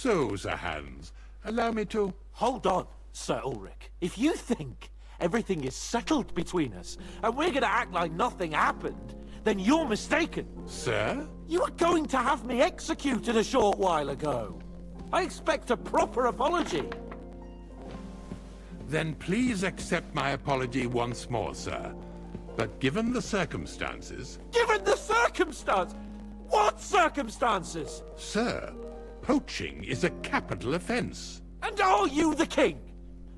So, Sir Hans, allow me to... Hold on, Sir Ulrich. If you think everything is settled between us, and we're gonna act like nothing happened, then you're mistaken. Sir? You were going to have me executed a short while ago. I expect a proper apology. Then please accept my apology once more, sir. But given the circumstances... Given the circumstance? What circumstances? Sir, poaching is a capital offense. And are you the king?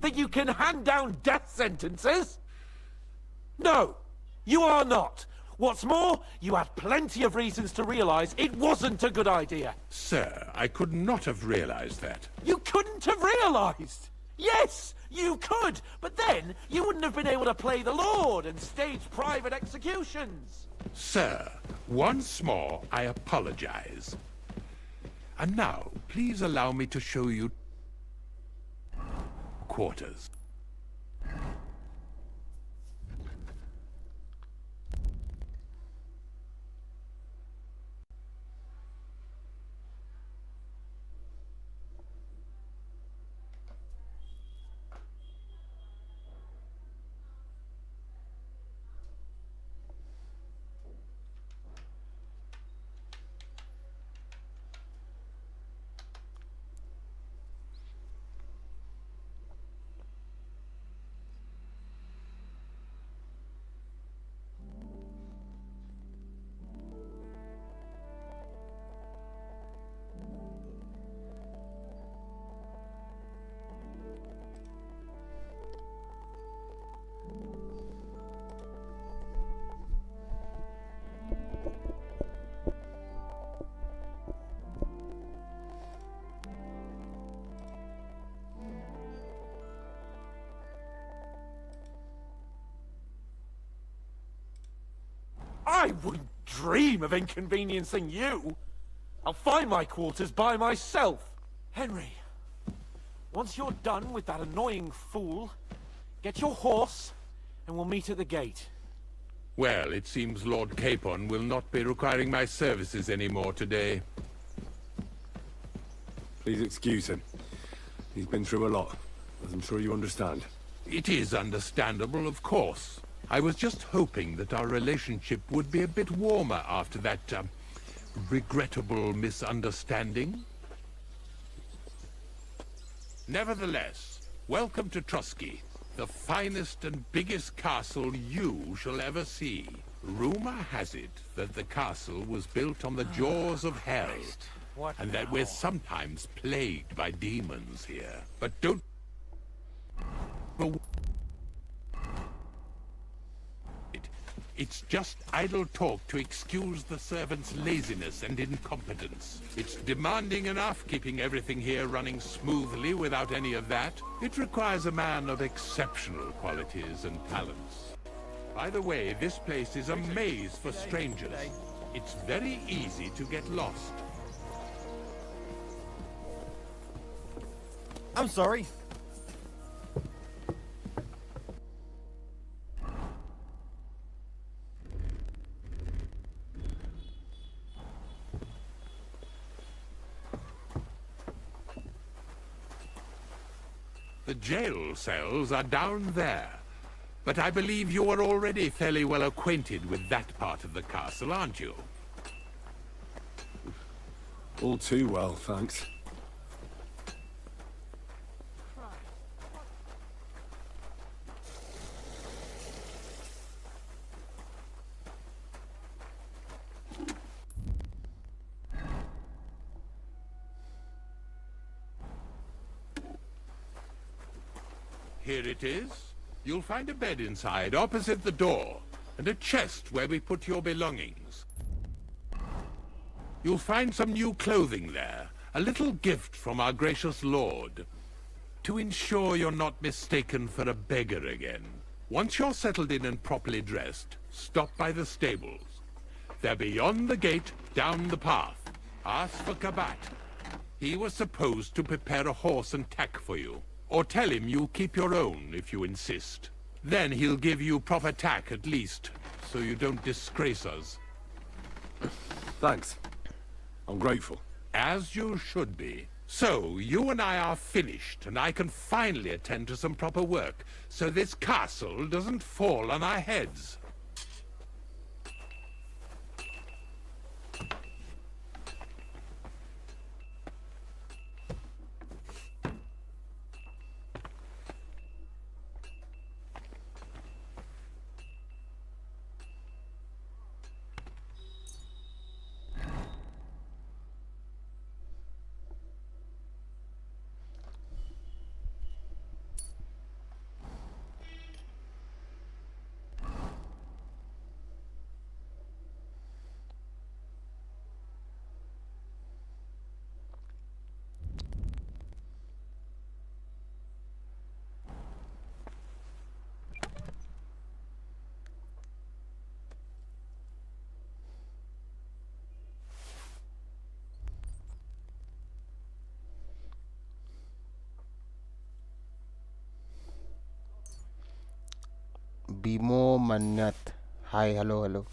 That you can hand down death sentences? No, you are not. What's more, you had plenty of reasons to realize it wasn't a good idea. Sir, I could not have realized that. You couldn't have realized! Yes, you could, but then you wouldn't have been able to play the Lord and stage private executions. Sir, once more, I apologize. And now, please allow me to show you quarters. I wouldn't dream of inconveniencing you. I'll find my quarters by myself. Henry, once you're done with that annoying fool, get your horse and we'll meet at the gate. Well, it seems Lord Capon will not be requiring my services anymore today. Please excuse him. He's been through a lot, as I'm sure you understand. It is understandable, of course. I was just hoping that our relationship would be a bit warmer after that, regrettable misunderstanding. Nevertheless, welcome to Trusky, the finest and biggest castle you shall ever see. Rumor has it that the castle was built on the jaws of hell, and that we're sometimes plagued by demons here. But don't... It's just idle talk to excuse the servants' laziness and incompetence. It's demanding enough keeping everything here running smoothly without any of that. It requires a man of exceptional qualities and talents. By the way, this place is a maze for strangers. It's very easy to get lost. I'm sorry. The jail cells are down there. But I believe you are already fairly well acquainted with that part of the castle, aren't you? All too well, thanks. Here it is. You'll find a bed inside, opposite the door, and a chest where we put your belongings. You'll find some new clothing there, a little gift from our gracious lord, to ensure you're not mistaken for a beggar again. Once you're settled in and properly dressed, stop by the stables. They're beyond the gate, down the path. Ask for Kabat. He was supposed to prepare a horse and tack for you. Or tell him you'll keep your own if you insist. Then he'll give you proper tack at least, so you don't disgrace us. Thanks. I'm grateful. As you should be. So, you and I are finished, and I can finally attend to some proper work, so this castle doesn't fall on our heads. Bimo Manyat. Hi, hello.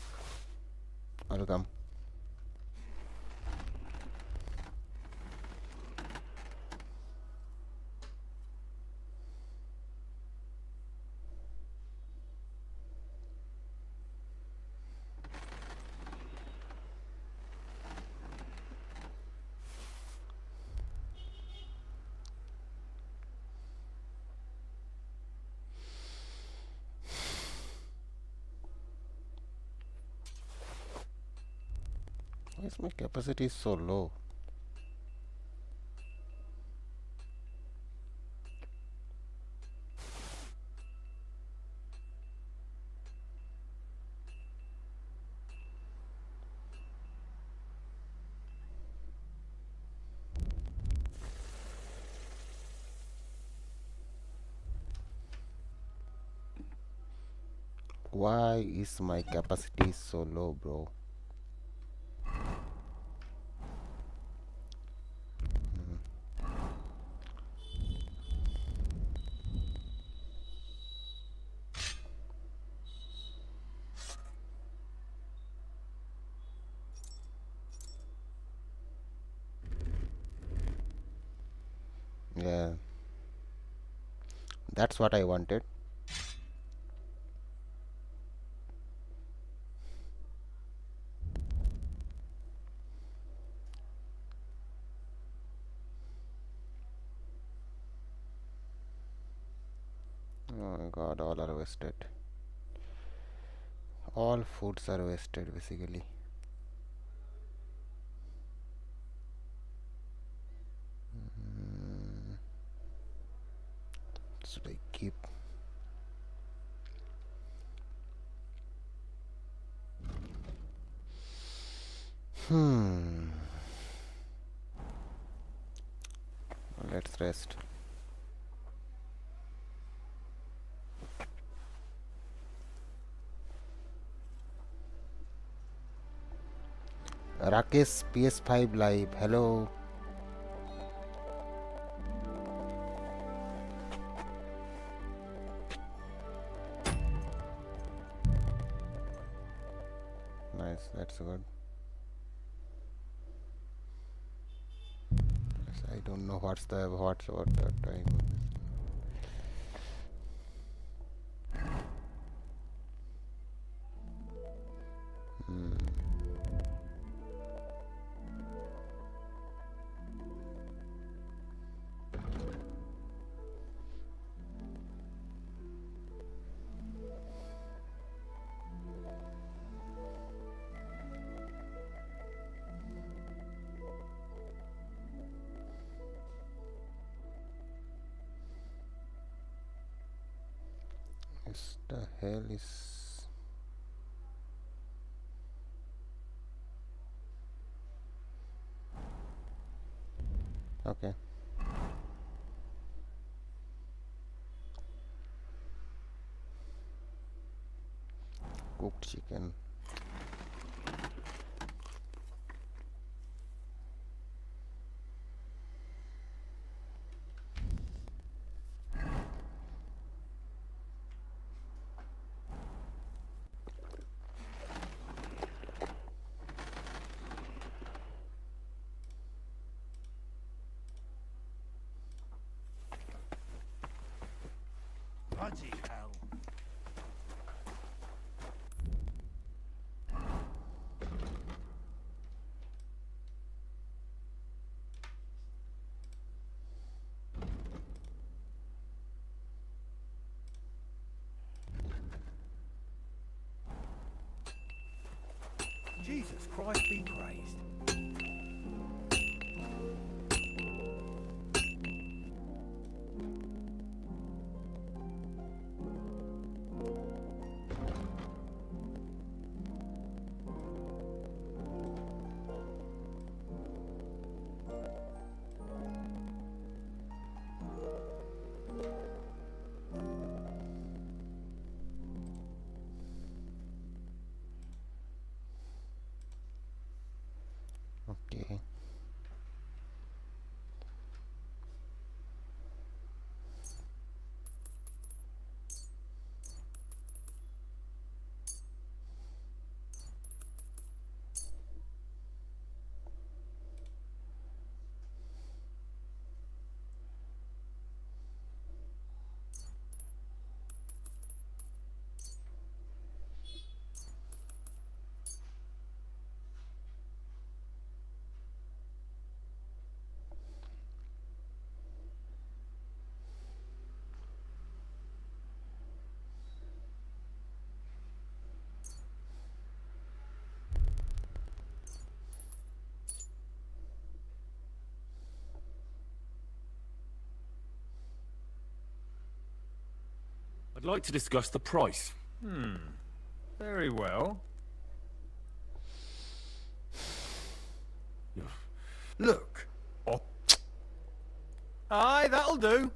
Welcome. Why is my capacity so low? Why is my capacity so low, bro? Yeah, that's what I wanted. Oh my god, all are wasted. All foods are wasted basically. Should I keep? Let's rest. Rakesh PS5 Live. Hello. Nice, that's good. Yes, I don't know what the time. What the hell is... Okay. Cooked chicken. Bloody hell. Jesus Christ be praised. Okay. I'd like to discuss the price. Very well. Look. Oh. Aye, that'll do.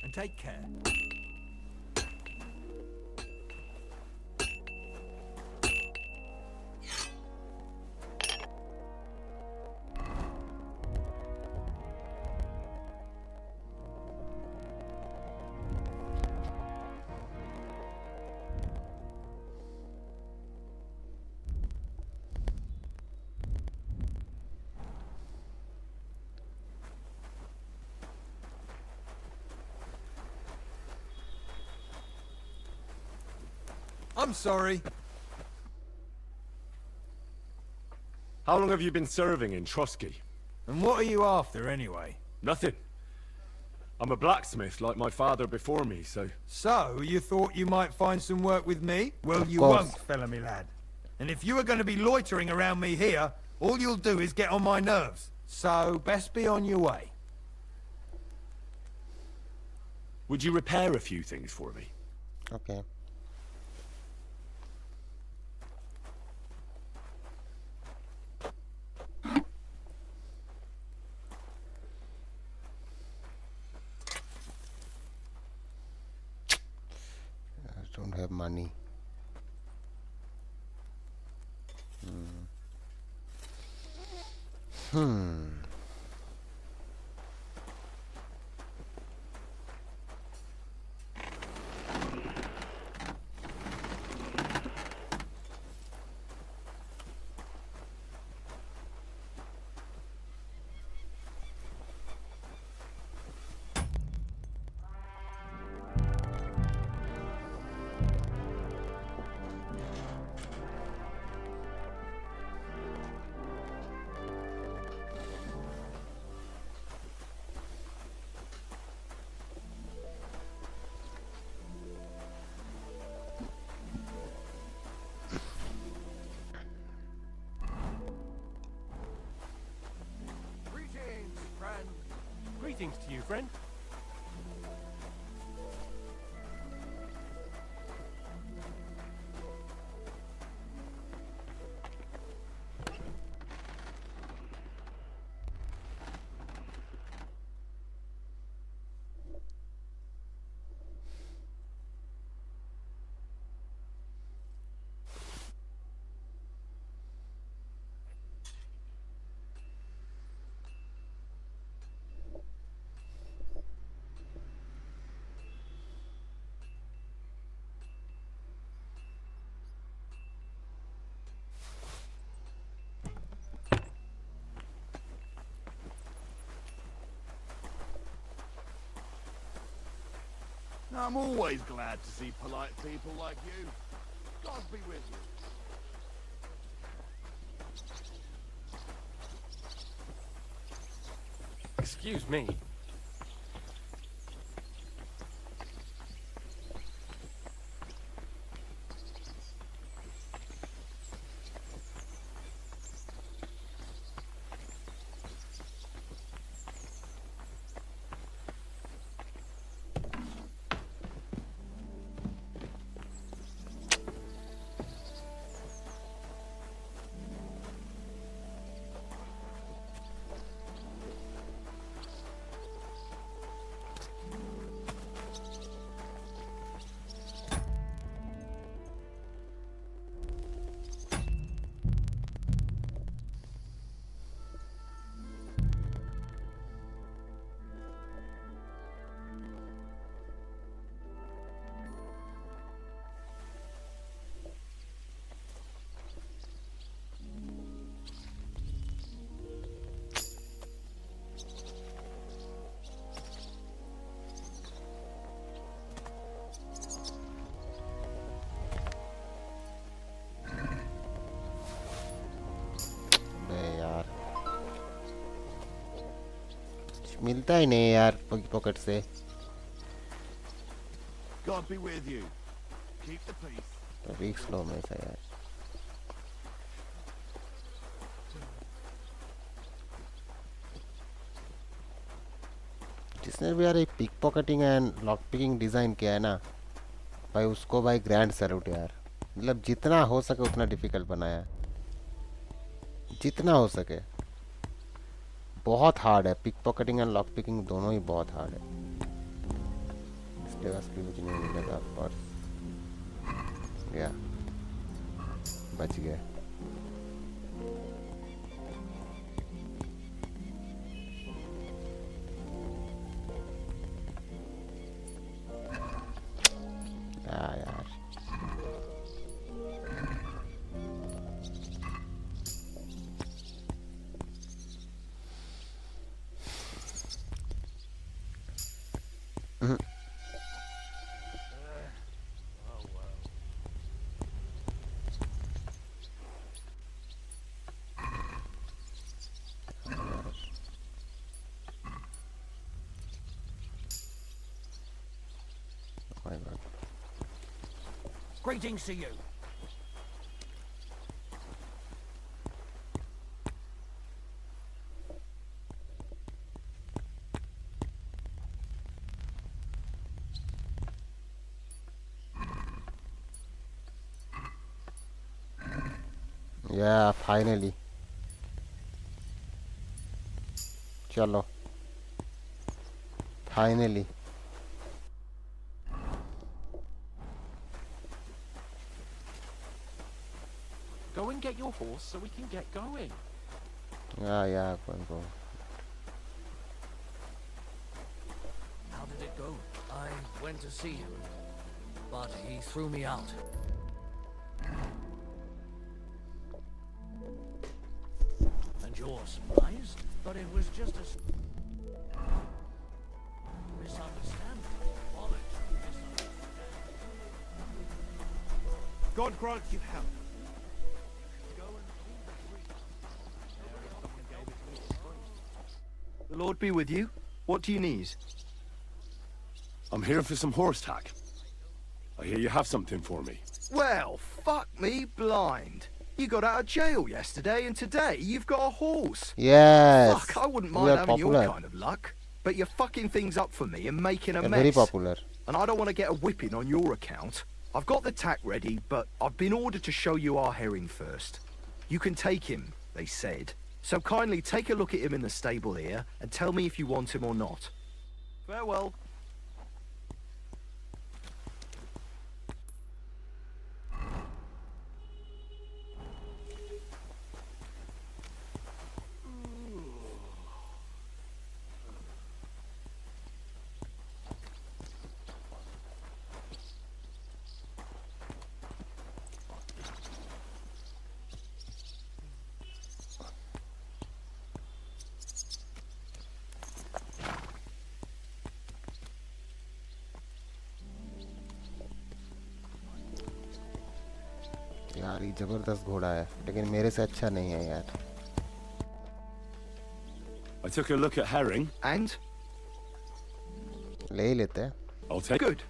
And take care. I'm sorry. How long have you been serving in Trotsky? And what are you after, anyway? Nothing. I'm a blacksmith like my father before me, so... So, you thought you might find some work with me? Well, you course. won't, fella me lad. And if you are going to be loitering around me here, all you'll do is get on my nerves. So, best be on your way. Would you repair a few things for me? Okay. I don't have money. Greetings to you, friend. I'm always glad to see polite people like you. God be with you. Excuse me. मिलता ही नहीं यार pocket से. God be with you. Keep the peace. तो वीक स्लो में से यार. जिसने भी यार एक pickpocketing and lock picking design किया है ना भाई, उसको भाई ग्रैंड सैल्यूट यार. मतलब जितना हो सके उतना डिफिकल्ट बनाया, जितना हो सके. बहुत हार्ड है pickpocketing and lock picking, दोनों ही बहुत हार्ड है. इसलिए बस कुछ नहीं मिलेगा पर या बच गया. यार Greetings to you. Yeah, finally. चलो finally. Go and get your horse so we can get going. Yeah, go. How did it go? I went to see him, but he threw me out. And you're surprised? But it was just a misunderstanding. Bollocks. God grant you help. The Lord be with you. What do you need? I'm here for some horse tack. I hear you have something for me. Well, fuck me blind. You got out of jail yesterday, and today you've got a horse. Yes. Fuck, I wouldn't We mind are having popular. your kind of luck. But you're fucking things up for me and making a They're mess. very popular. And I don't want to get a whipping on your account. I've got the tack ready, but I've been ordered to show you our herring first. You can take him, they said. So kindly take a look at him in the stable here and tell me if you want him or not. Farewell. यार ये जबरदस्त घोड़ा है लेकिन मेरे से अच्छा नहीं है यार. I took a look at herring. And? ले ही लेते हैं. I'll take Good.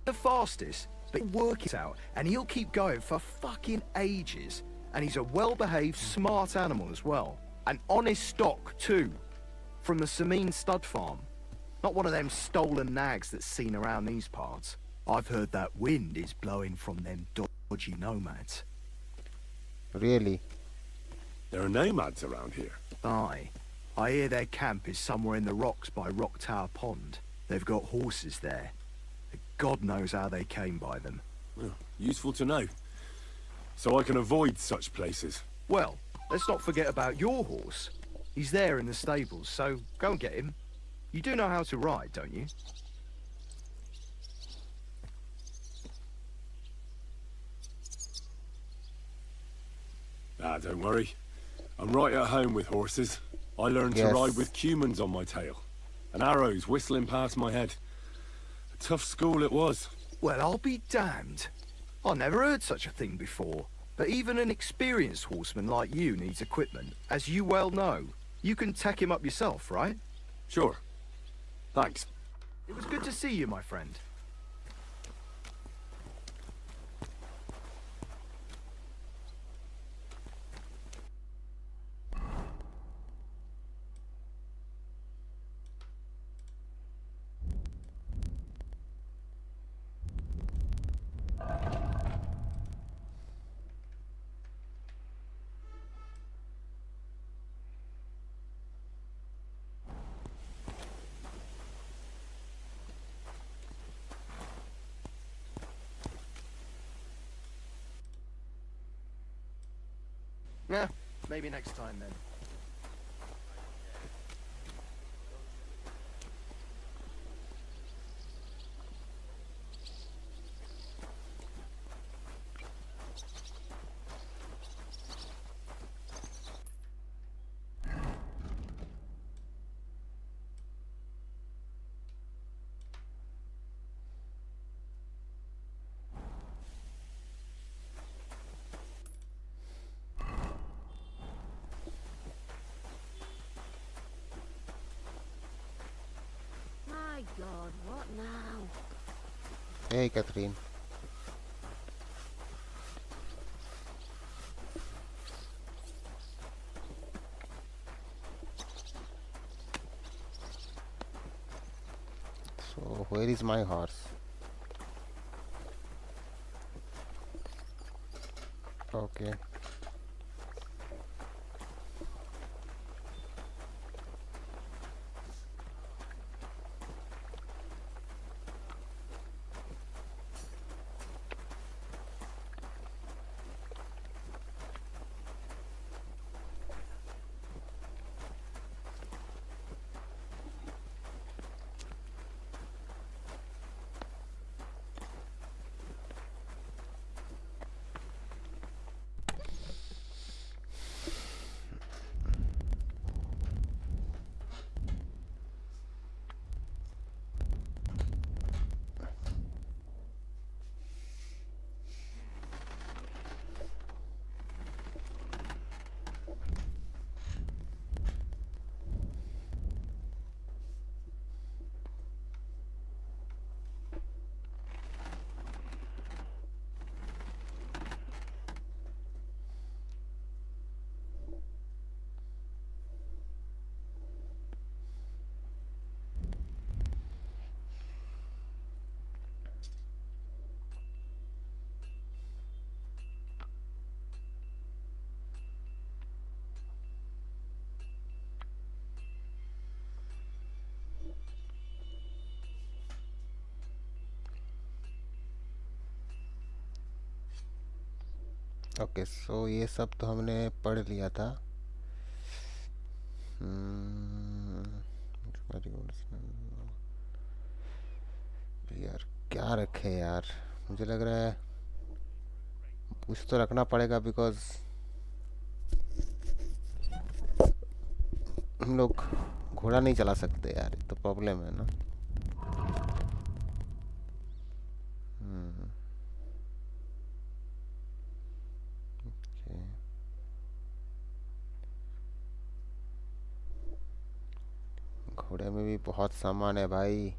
The fastest, but work it out, and he'll keep going for fucking ages. And he's a well-behaved, smart animal as well. An honest stock, too. From the Sameen stud farm. Not one of them stolen nags that's seen around these parts. I've heard that wind is blowing from them dodgy nomads. Really? There are nomads around here. Aye. I hear their camp is somewhere in the rocks by Rock Tower Pond. They've got horses there. God knows how they came by them. Well, useful to know. So I can avoid such places. Well, let's not forget about your horse. He's there in the stables, so go and get him. You do know how to ride, don't you? Ah, don't worry. I'm right at home with horses. I learned to Yes. ride with cumans on my tail. And arrows whistling past my head. A tough school it was. Well, I'll be damned. I never heard such a thing before. But even an experienced horseman like you needs equipment, as you well know. You can tack him up yourself, right? Sure. Thanks. It was good to see you, my friend. Yeah, maybe next time then. My God, what now? Hey Catherine. So where is my horse? Okay. Okay so ये सब तो हमने पढ़ लिया था. यार क्या रखे यार, मुझे लग रहा है कुछ तो रखना पड़ेगा बिकॉज हम लोग घोड़ा नहीं चला सकते यार, तो प्रॉब्लम है ना. घोड़े में भी बहुत सामान है भाई।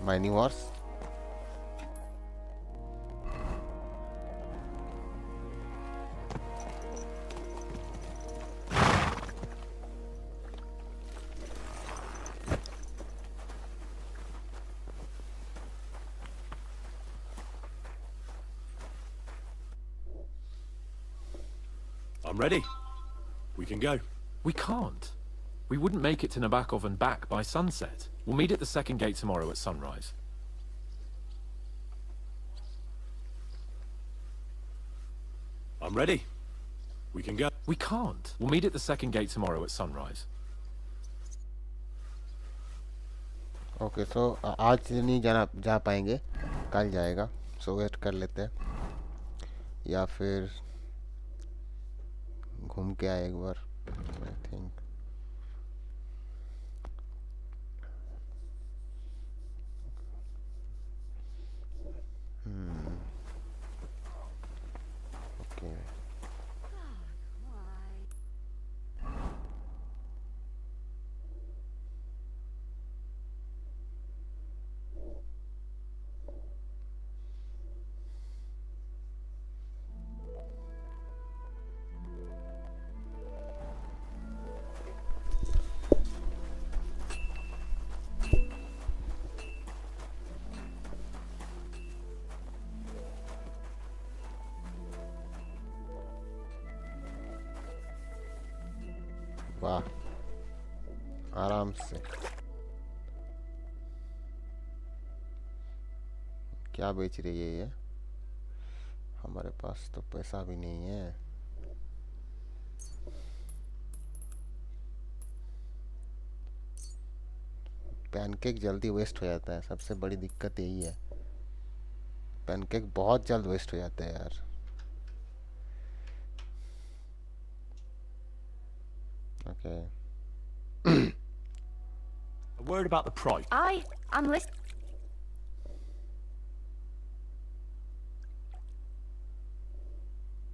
Mining horse. I'm ready. We can go. We can't. We wouldn't make it to Nabokov and back by sunset. We'll meet at the second gate tomorrow at sunrise. I'm ready. We can go. We can't. We'll meet at the second gate tomorrow at sunrise. Okay so आज नहीं जा पाएंगे, कल जाएगा। सो wait कर लेते हैं या फिर घूम के आए एक बार। आई थिंक ओके वाह, आराम से। क्या बेच रही है ये? हमारे पास तो पैसा भी नहीं है। पैनकेक जल्दी वेस्ट हो जाता है, सबसे बड़ी दिक्कत यही है। पैनकेक बहुत जल्द वेस्ट हो जाता है यार। Okay. A word about the price. I'm listening.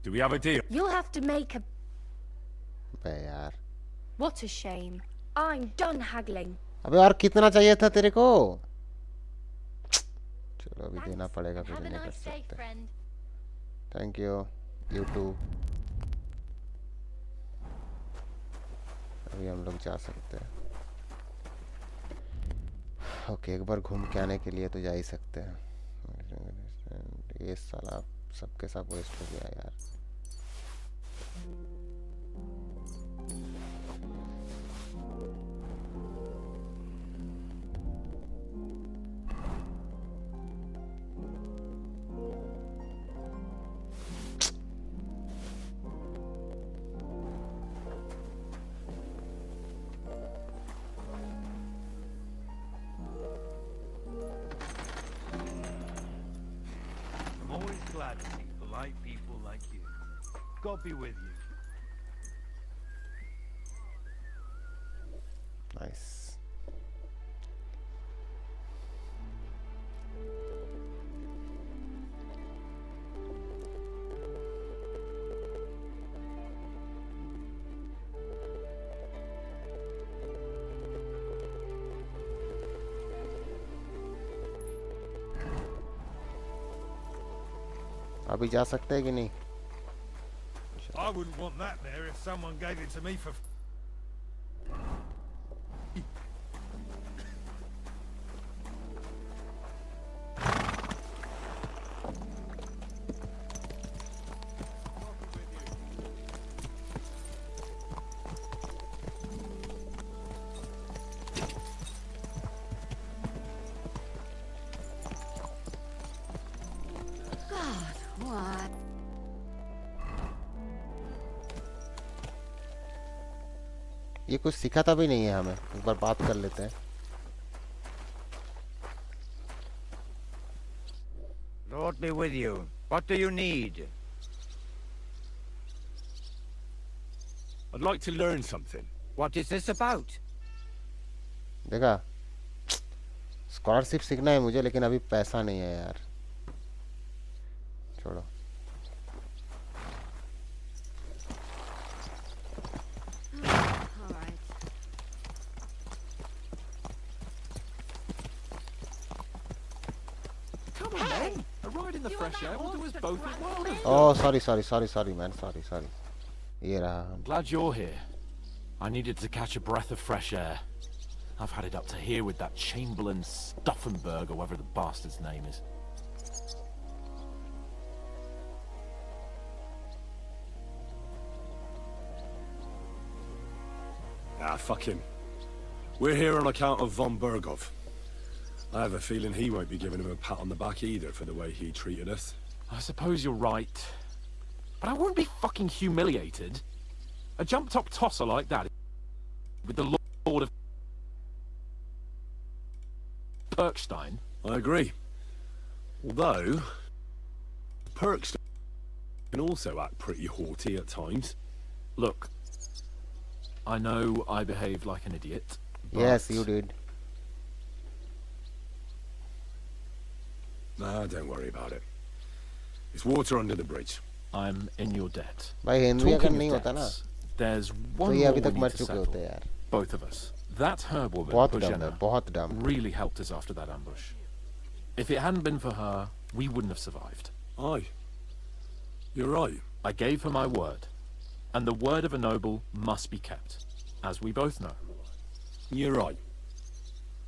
Do we have a deal? You'll have to make a... बे यार, What a shame. I'm done haggling. अबे यार कितना चाहिए था तेरे को? चलो अभी देना पड़ेगा, फिर Have a नहीं कर nice day, सकते। friend. Thank you, you too। अभी हम लोग जा सकते हैं। ओके, एक बार घूम के आने के लिए तो जा ही सकते हैं। ये साला सबके सब वेस्ट हो गया यार. I'm always glad to see polite people like you. God be with you. Nice. अभी जा सकते हैं कि नहीं? I wouldn't want that there if someone gave it to me for... What? ये कुछ सिखाता भी नहीं है हमें. एक बार बात कर लेते हैं. Lord be with you. What do you need? I'd like to learn something. What is this about? देखा, स्कॉलरशिप सीखना है मुझे, लेकिन अभी पैसा नहीं है यार. छोड़ो. All right. Come on, then. A ride in the fresh air will do us both as well. Oh, sorry man, sorry. ये रहा. Glad you're here. I needed to catch a breath of fresh air. I've had it up to here with that Chamberlain Stauffenberg, or whatever the bastard's name is. Ah, fuck him. We're here on account of von Bergov. I have a feeling he won't be giving him a pat on the back either for the way he treated us. I suppose you're right. But I won't be fucking humiliated. A jump-top tosser like that with the Lord of Perkstein. I agree. Although, Perkstein can also act pretty haughty at times. Look, I know I behaved like an idiot. Yes, you did. Nah, don't worry about it. It's water under the bridge. I'm in your debt. भाई Henry अगर Talking नहीं of होता ना, debts, there's तो one ये more अभी we तक need मर to चुके settle. होते यार. Both of us. That herb woman, बहुत डम है, Bojena, बहुत डम. really helped us after that ambush. If it hadn't been for her, we wouldn't have survived. Aye. You're right. I gave her my word. And the word of a noble must be kept, as we both know. You're right.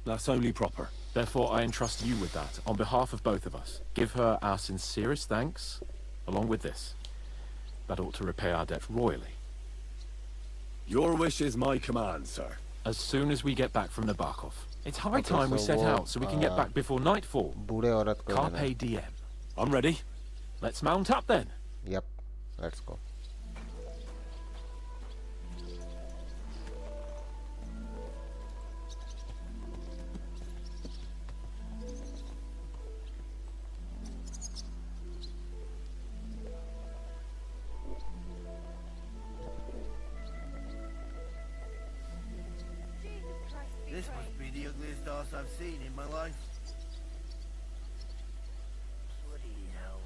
That's only proper. Therefore, I entrust you with that, on behalf of both of us. Give her our sincerest thanks, along with this. That ought to repay our debt royally. Your wish is my command, sir. As soon as we get back from Nabokov. It's high Okay, time we so set what, out, so we can get back before nightfall. बूढ़े औरत को देना. Carpe diem. I'm ready. Let's mount up then. Yep, let's go. This must be the ugliest arse I've seen in my life. Bloody hell.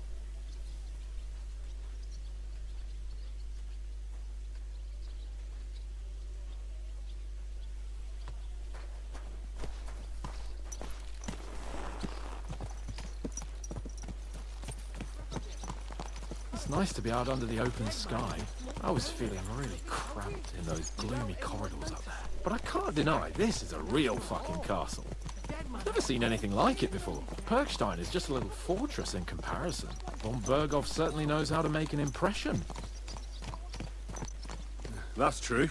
It's nice to be out under the open sky. I was feeling really cramped in those gloomy corridors up there. But I can't deny, this is a real fucking castle. I've never seen anything like it before. Perkstein is just a little fortress in comparison. Von Berghoff certainly knows how to make an impression. That's true.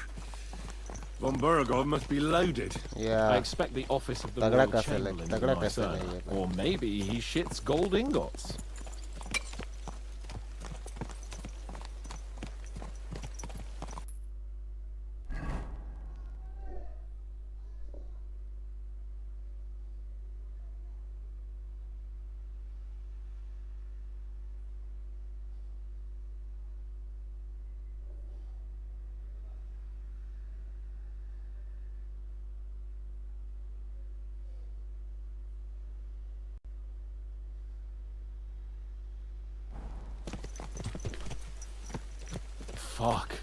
Von Berghoff must be loaded. Yeah. I expect the office of the Tagda Royal kaise Chamberlain lag- is tagda my kaise server. nahi hai. Or maybe he shits gold ingots. Fuck.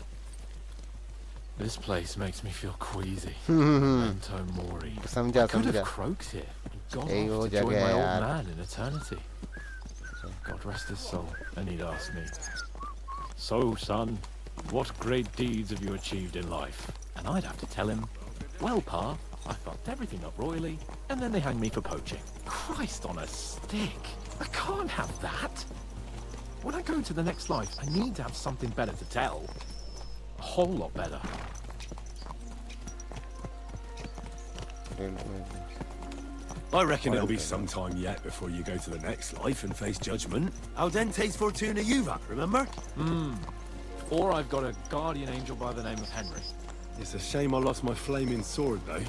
This place makes me feel queasy. Memento Mori. समझा I could have समझा. croaked here and gone Hey, off wo to join jagah my hai old yaar. man in eternity. God rest his soul, and he'd ask me, "So, son, what great deeds have you achieved in life?" And I'd have to tell him, "Well, Pa, I fucked everything up royally, and then they hanged me for poaching." Christ on a stick! I can't have that! When I go to the next life, I need to have something better to tell. A whole lot better. I reckon it'll be some time yet before you go to the next life and face judgment. Al dente's Fortuna Juvat, remember? Or I've got a guardian angel by the name of Henry. It's a shame I lost my flaming sword, though.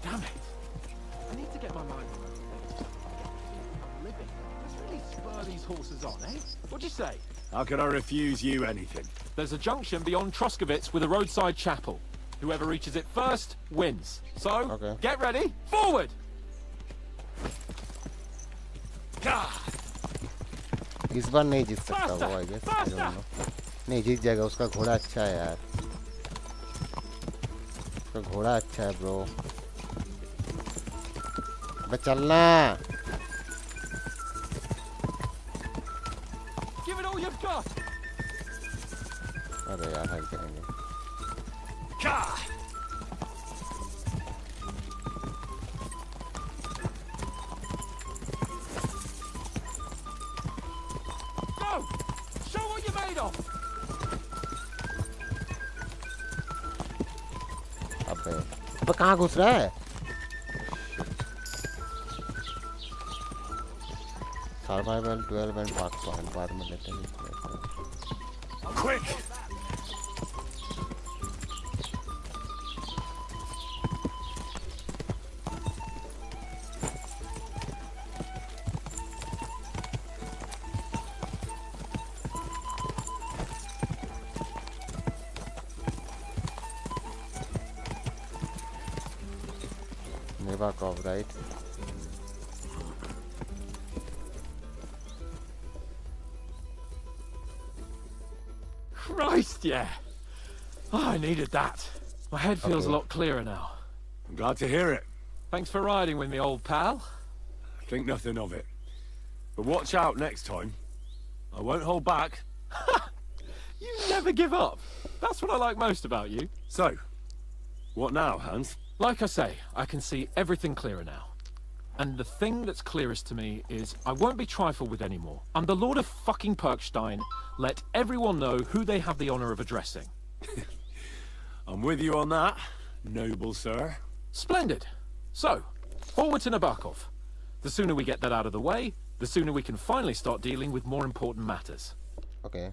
Damn it! I need to get my mind on those things. I'm living. Let's really spur these horses on, eh? What'd you say? How could I refuse you anything? There's a junction beyond Troskovitz with a roadside chapel. Whoever reaches it first wins. So, Okay. get ready. Forward! इस बार नहीं जीत सकता वो, I guess. I don't know. नहीं जीत जाएगा, उसका घोड़ा अच्छा है यार. उसका घोड़ा अच्छा है ब्रो. बे चलना. Give it all you've got! अरे यार हार जाएंगे. Go! Show what you're made of! अबे कहाँ घुस रहा है? Survival 12 and Park Point बाद में लेते हैं. Quick! Nevakov, right? Christ, yeah! Oh, I needed that. My head feels Okay. a lot clearer now. I'm glad to hear it. Thanks for riding with me, old pal. Think nothing of it. But watch out next time. I won't hold back. You never give up. That's what I like most about you. So, what now, Hans? Like I say, I can see everything clearer now. And the thing that's clearest to me is I won't be trifled with anymore. I'm the Lord of fucking Perkstein. Let everyone know who they have the honor of addressing. I'm with you on that, noble sir. Splendid. So, forward to Nabokov. The sooner we get that out of the way, the sooner we can finally start dealing with more important matters. Okay.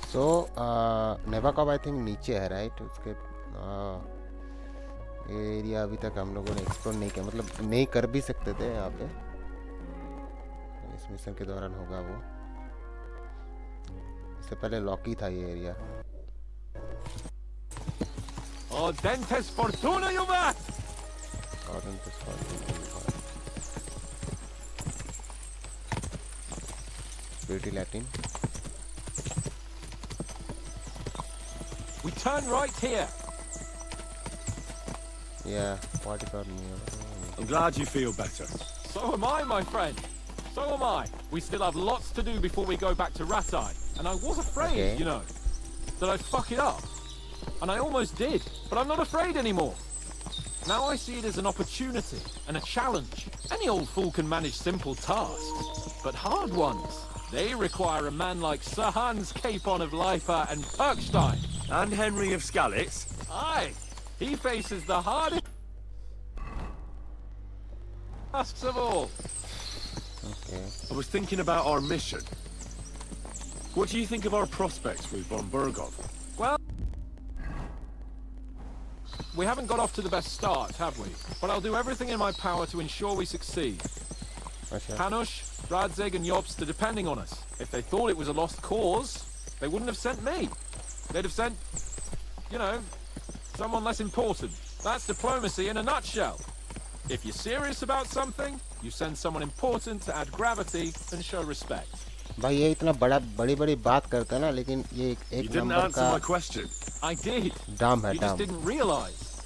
So, Nevakov I think नीचे है, right? उसके area अभी तक हम लोगों ने explore नहीं किया, मतलब नहीं कर भी सकते थे यहाँ पे. इस मिशन के दौरान होगा वो. इससे पहले लॉकी था ये area. Oh, Dentes Fortuna, you back! Pretty Latin. We turn right here. Yeah, what about me? I'm glad you feel better. So am I, my friend. So am I. We still have lots to do before we go back to Ratai. And I was afraid, Okay. you know, that I'd fuck it up. And I almost did, but I'm not afraid anymore. Now I see it as an opportunity and a challenge. Any old fool can manage simple tasks, but hard ones, they require a man like Sir Hans Capon of Leipa and Perkstein. And Henry of Skalitz. Aye, he faces the hardest tasks of all. Okay. I was thinking about our mission. What do you think of our prospects with von Bergov? Well, we haven't got off to the best start, have we? But I'll do everything in my power to ensure we succeed. अच्छा. Hanush, Radzig and Jobst are depending on us. If they thought it was a lost cause, they wouldn't have sent me. They'd have sent, you know, someone less important. That's diplomacy in a nutshell. If you're serious about something, you send someone important to add gravity and show respect. भाई ये इतना बड़ी बात करता है ना, लेकिन ये You एक didn't नंबर answer का my question. I did. दाम है You just दाम. didn't realize.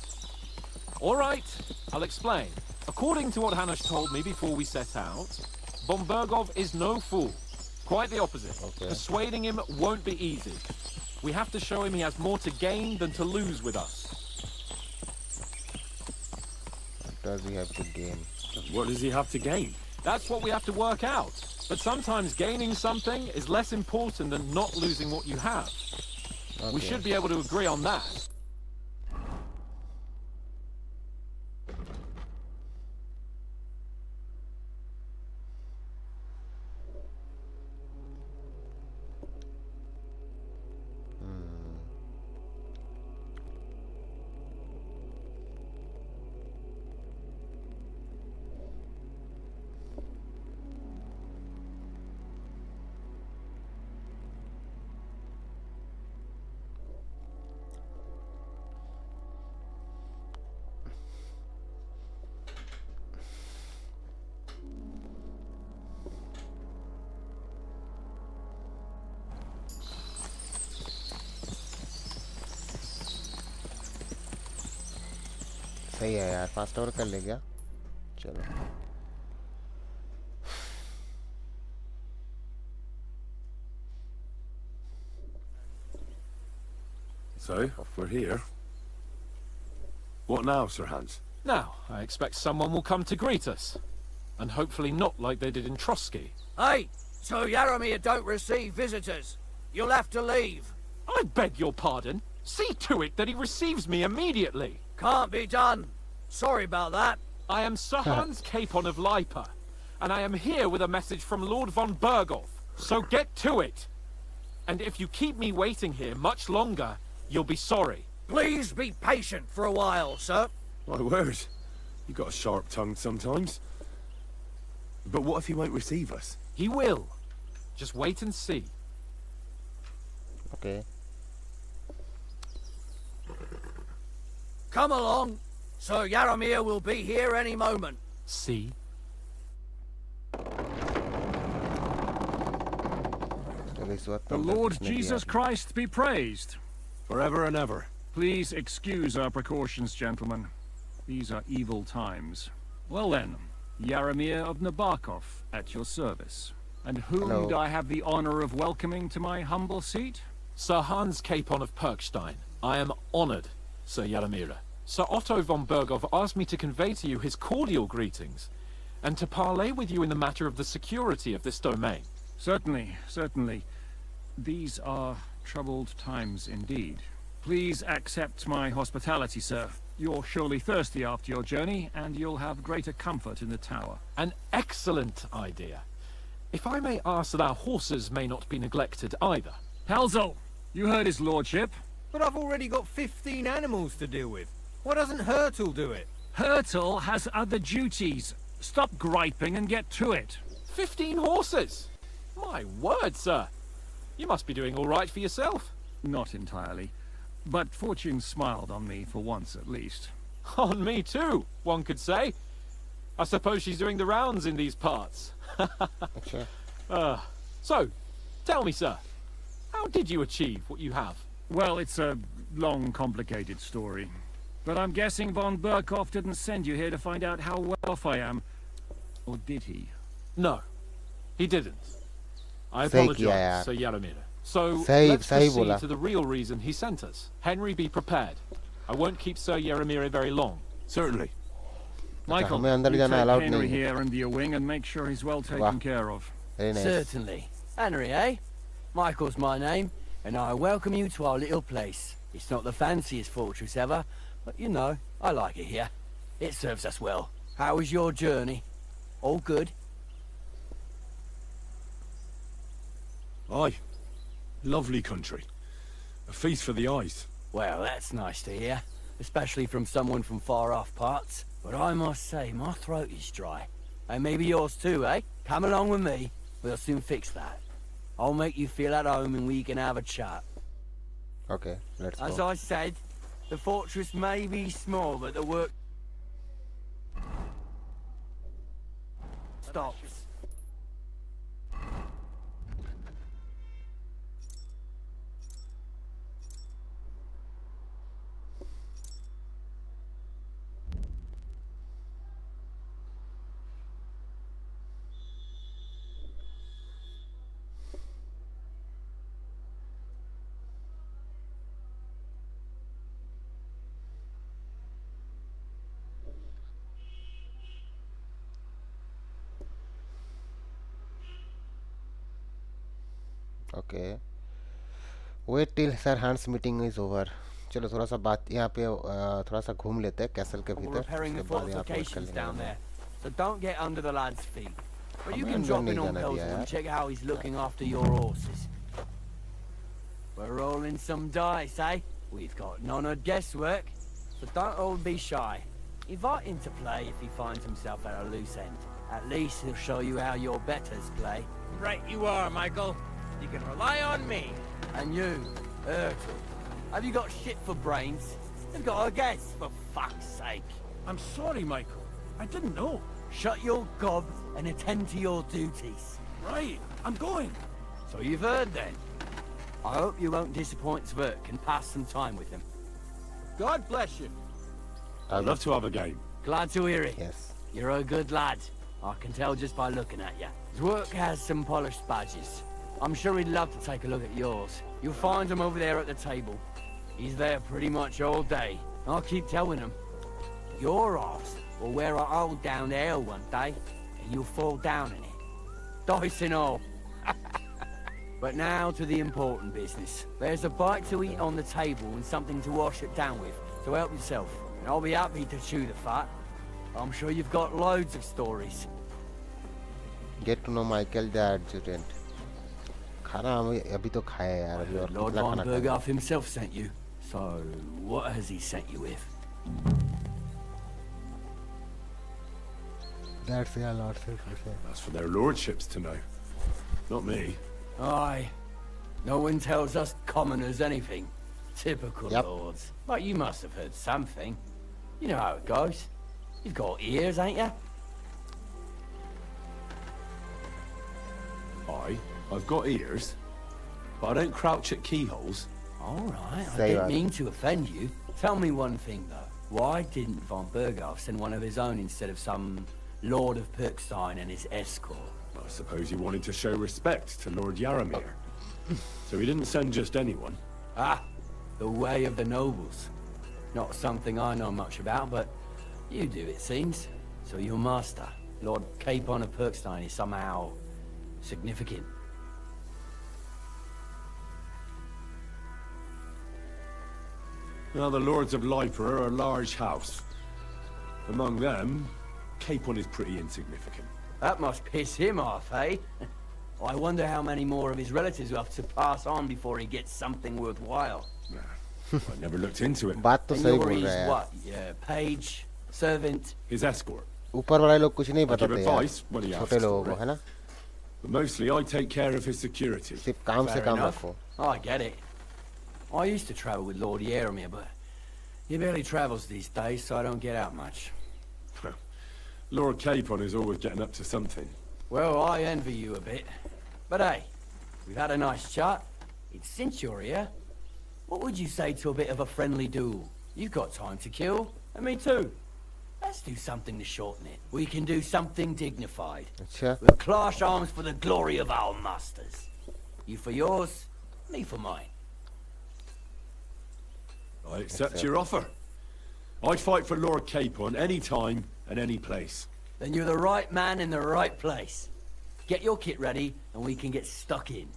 All right, I'll explain. According to what Hanush told me before we set out, von Bergov is no fool. Quite the opposite. Okay. Persuading him won't be easy. We have to show him he has more to gain than to lose with us. What does he have to gain? What does he have to gain? That's what we have to work out. But sometimes gaining something is less important than not losing what you have. We Okay. should be able to agree on that. सही है यार, fast over कर ले गया. चलो. So, we're here. What now, Sir Hans? Now, I expect someone will come to greet us. And hopefully not like they did in Trotsky. Hey, so Yaromir don't receive visitors. You'll have to leave. I beg your pardon. See to it that he receives me immediately. Can't be done. Sorry about that. I am Sir Hans Capon of Leipa, and I am here with a message from Lord von Bergov. So get to it. And if you keep me waiting here much longer, you'll be sorry. Please be patient for a while, sir. My word. You got a sharp tongue sometimes. But what if he won't receive us? He will. Just wait and see. Okay. Come along. Sir Yaromir will be here any moment. See? The Lord Jesus Christ be praised. Forever and ever. Please excuse our precautions, gentlemen. These are evil times. Well then, Yaromir of Nabokov, at your service. And whom Hello. do I have the honor of welcoming to my humble seat? Sir Hans Capon of Perkstein. I am honored, Sir Yaromir. Sir Otto von Bergov asked me to convey to you his cordial greetings, and to parley with you in the matter of the security of this domain. Certainly, certainly. These are troubled times indeed. Please accept my hospitality, sir. You're surely thirsty after your journey, and you'll have greater comfort in the tower. An excellent idea. If I may ask that our horses may not be neglected either. Halzel, you heard his lordship. But I've already got 15 animals to deal with. Why doesn't Hurtle do it? Hurtle has other duties. Stop griping and get to it. 15 horses! My word, sir. You must be doing all right for yourself. Not entirely. But fortune smiled on me for once at least. On me too, one could say. I suppose she's doing the rounds in these parts. अच्छा. So, tell me, sir, how did you achieve what you have? Well, it's a long, complicated story. But I'm guessing von Berkov didn't send you here to find out how well off I am. Or did he? No. He didn't. I सही apologize, किया यार। Sir Yaramir. So, सही let's सही proceed बोला। to the real reason he sent us. Henry, be prepared. I won't keep Sir Yaramir very long. Certainly. Michael, हमें अंदर you जाना take allowed Henry नहीं है। here under your wing and make sure he's well वाह। taken care of. Very nice. Certainly. Henry, eh? Michael's my name, and I welcome you to our little place. It's not the fanciest fortress ever, but you know, I like it here. It serves us well. How was your journey? All good? Aye. Lovely country. A feast for the eyes. Well, that's nice to hear, especially from someone from far-off parts. But I must say, my throat is dry. And maybe yours too, eh? Come along with me. We'll soon fix that. I'll make you feel at home and we can have a chat. Okay, let's As go. I said, the fortress may be small, but the work stops. Okay. Wait till Sir Hans meeting is over. चलो थोड़ा सा बात यहाँ पे थोड़ा सा घूम लेते हैं कैसल के We're भीतर repairing the उसके बाद यहाँ पे वेट कर fortifications लेंगे down हम। there, so don't get under the lad's feet. But you हमें can अंदर drop नहीं in on जाना दिया Pelton यार। and check how he's looking after your horses. We're rolling some dice, eh? We've got none of guesswork, so don't all be shy. Invite him to play if he finds himself at a loose end. At least he'll show you how your betters play. Right you are, Michael. You can rely on me. And you, Urkel, have you got shit for brains? You've got a guess, for fuck's sake. I'm sorry, Michael. I didn't know. Shut your gob and attend to your duties. Right, I'm going. So you've heard then. I hope you won't disappoint Zwerk and pass some time with him. God bless you. I'd love to have a game. Glad to hear it. Yes. You're a good lad. I can tell just by looking at you. Zwerk has some polished badges. I'm sure he'd love to take a look at yours. You'll find him over there at the table. He's there pretty much all day. I'll keep telling him. Your arse will wear a hole down there one day, and you'll fall down in it. Dice and all. But now to the important business. There's a bite to eat on the table and something to wash it down with, so help yourself. And I'll be happy to chew the fat. I'm sure you've got loads of stories. Get to know Michael the adjutant. खाना हमें अभी तो खाया यार अभी और Lord कितना von खाना खाया? Berghoff himself sent you. So, what has he sent you with? That's yeah, Lord sir. That's for their lordships to know. Not me. Aye. No one tells us commoners anything. Typical Yep. lords. But you must have heard something. You know how it goes. You've got ears, ain't you? I've got ears, but I don't crouch at keyholes. All right, I Say didn't that. mean to offend you. Tell me one thing, though. Why didn't von Berghoff send one of his own instead of some Lord of Perkstein and his escort? I suppose he wanted to show respect to Lord Yaramir. So he didn't send just anyone. Ah, the way of the nobles. Not something I know much about, but you do, it seems. So your master, Lord Capon of Perkstein, is somehow significant. Now the Lords of Liper are a large house. Among them, Capon is pretty insignificant. That must piss him off, eh? I wonder how many more of his relatives will have to pass on before he gets something worthwhile. I never looked into it. बात तो And सही you're बोल his रहा है यार। what? Yeah, page, servant. His escort. ऊपर वाले लोग कुछ नहीं I give बताते यार advice when he asks छोटे लोगों for को it. है ना But mostly I take care of his security. सिर्फ काम से Fair काम enough. रखो I get it. I used to travel with Lord Yaramir, but he barely travels these days, so I don't get out much. Lord Capon is always getting up to something. Well, I envy you a bit. But hey, we've had a nice chat. It's since you're here. What would you say to a bit of a friendly duel? You've got time to kill, and me too. Let's do something to shorten it. We can do something dignified. अच्छा We'll clash arms for the glory of our masters. You for yours, me for mine. I accept your offer. I'd fight for Lord Capon any time and any place. Then you're the right man in the right place. Get your kit ready, and we can get stuck in.